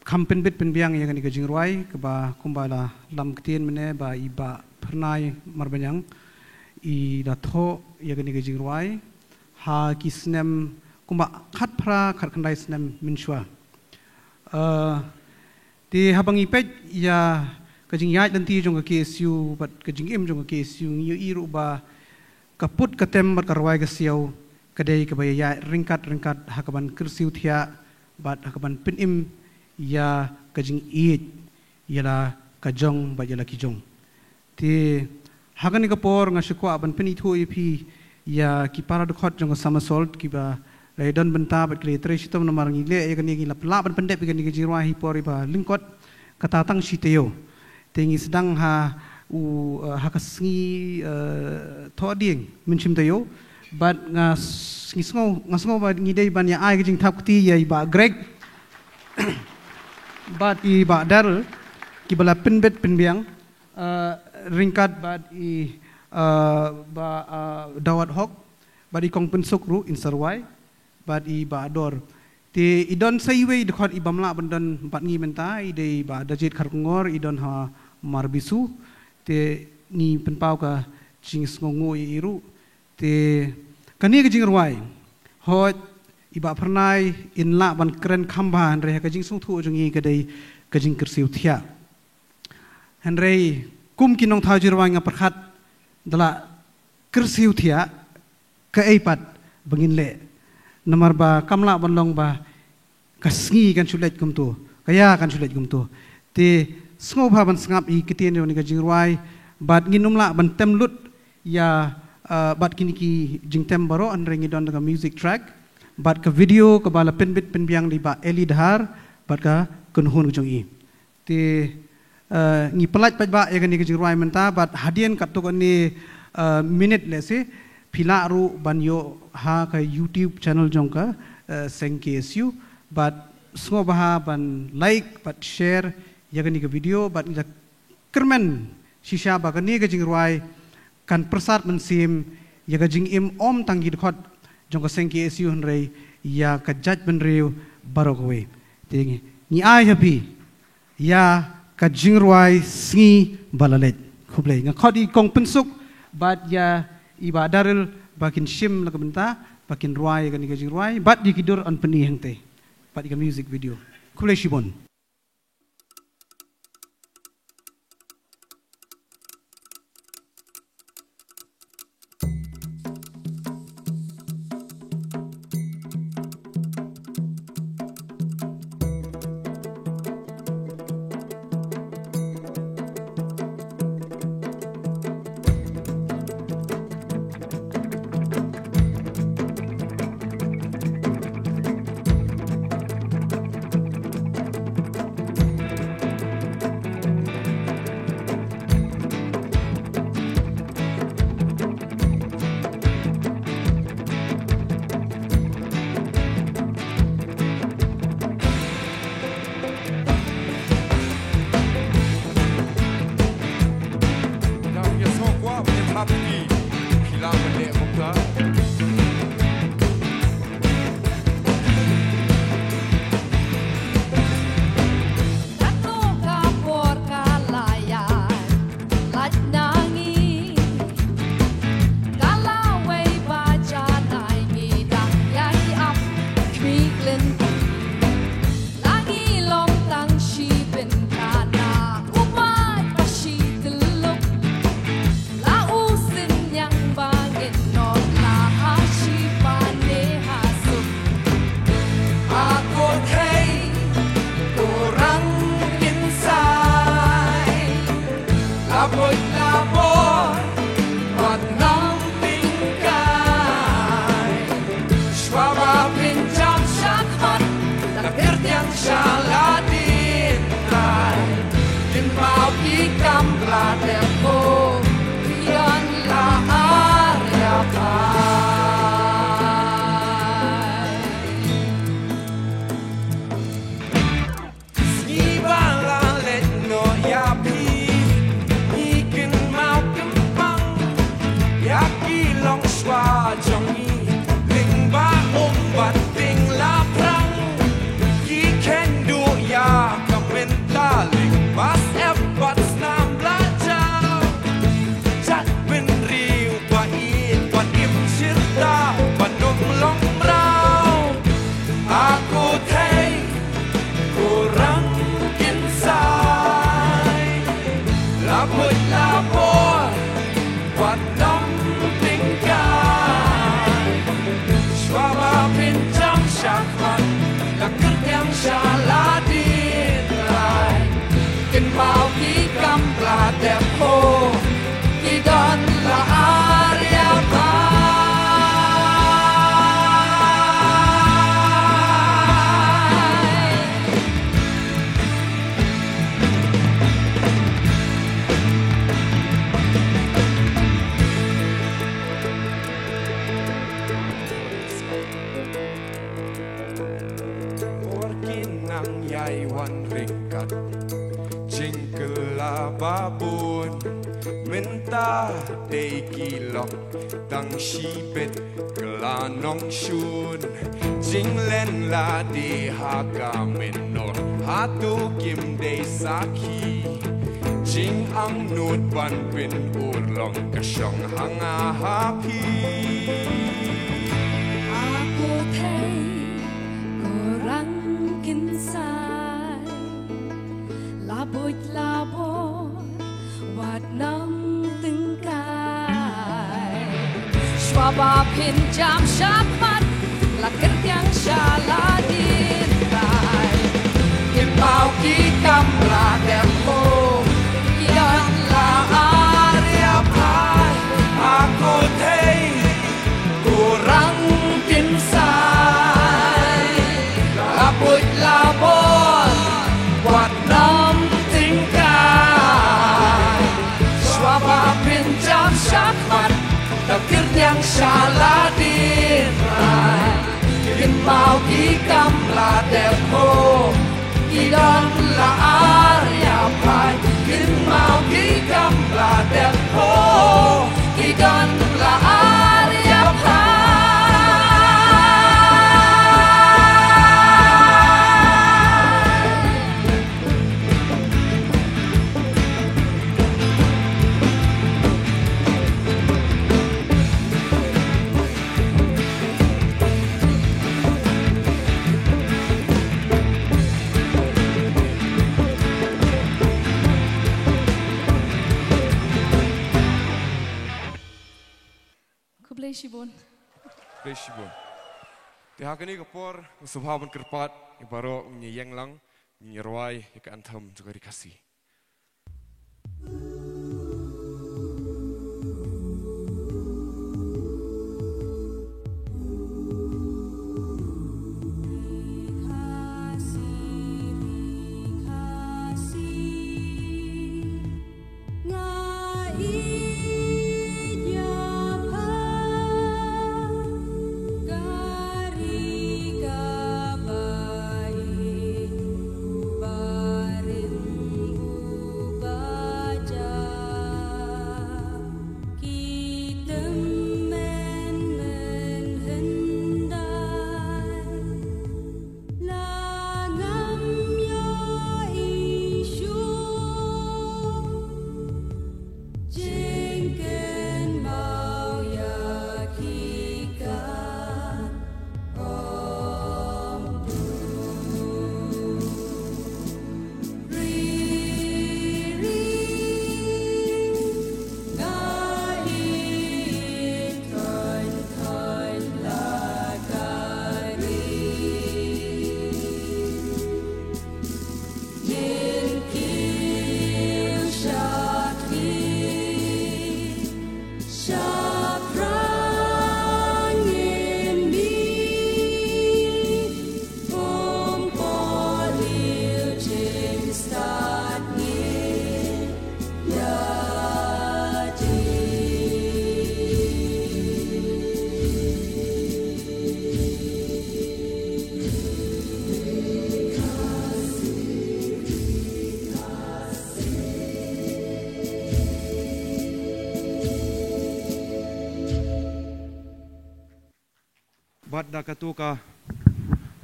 kampen bit pen biang yang ni ka jingruai ke ba kumbala lam ktien mene ba iba pernai marbanyang i da tho yang ni ka jingruai ha kisnem kumba khat phra khat khandai snem minshwa ti habangi pet ya ka jing yai dan ti jong ka KSU but ka jing im jong ka KSU ngi iru ba kaput katem berkarwai kesiau kedai kebaya ringkat hakaban kersiu thia bat hakaban pinim ya kajing iit yala kajong ba yala kijong ti hagan ni kapor ngasiko aban penithu ipi ya ki para dekhot jong Somersault ki ba laidon benta bat kle tresitom nomar ngile ya kan ngi lapla ban pendep kan ngi jirwa hi por ba lingkot katatang siteo tingi sedang hakasngi thoding menchim tayo but ngasngo ba ngidei ban ya ai jing thap kti ya ba greg but i ba dar ki bala penbet penbiang ringkat but i ba dawat hok but i kong pensuk ru insarwai but i ba dor ti idon saiwei dekhot i bamla bandan bat ngi menta i dei ba dajet kharngor idon ha marbisu te ni penpau ka jing sngongo iru te kani ka jing ruai hot iba pernai in la ban kren khamban re ka jing sung thu jongi ka dei ka jing kersiu thia henrei kum kinong thau jirwai nga perkhat dala kersiu thia ka eipat bangin le nomor ba kamla banlong ba kasngi kan sulet kum tu kaya kan sulet kum tu te sngo ba ban sngap i kitien ni ka jingruai bat nginumla ban temlut ya bat kini ki jingtem baro an rengi don ka music track bat ka video ka bala penbit penbiang di ba eli dhar bat ka kunhun jong i te ngi pelat pat ba ya ni ka jingruai menta bat hadien kat to ni minute lese phila ru ban yo ha ka YouTube channel jong ka seng KSU bat sngo ba ban like bat share yagani ke video bat ni kermen shisha ba kani ke jingruai kan persat mensim yaga jing im om tangi dekhot jong ka seng KSU henrei ya ka judge benriu barokwe tingi ni ai happy ya ka jingruai sngi balalet khublei nga khodi kong pensuk bat ya iba daril bakin shim la kabenta bakin ruai kan ga jingruai bat di kidur an peni hangte bat di music video khublei shibon Tang shibet kelanong shun jing len la di haka menor hatu kim de saki jing ang nut ban pin urlong kasyong hanga happy aku thấy kurang kinsai labot wat nam Swaba pinjam syapat Lakir yang syaladin rai Impau ki kamla dempo Yang la arya pai Aku tei kurang kinsai Labut labor Wat nam tingkai Swaba pinjam syapat Takir yang salah dirai Kin mau ki kamla depo Kidan la arya pai Kin mau ki kamla depo Kidan la arya pai bless you, Bon. Bless you, Bon. Tiha kini kapor subhaban kerpat ibaro yang lang nyerwai ke antam juga dikasih.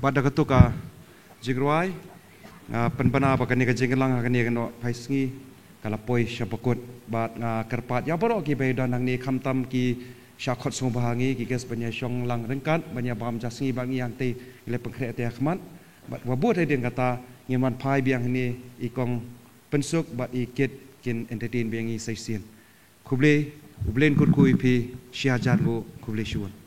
Bada katuka jingruai penbana bakani ka jinglang hakani kano paisengi kalapoi syapakut bat kerpat ya borok ki bedan nang ni khamtam ki syakot sumbahangi ki kes banya syong lang rengkat banya bam jasngi bangi yang te ile pengkre te akhmat bat wabut hedin kata ngiman pai biang ni ikong pensuk bat ikit kin entertain biangi saisien kuble ublen kut kui pi syajan go kuble syuan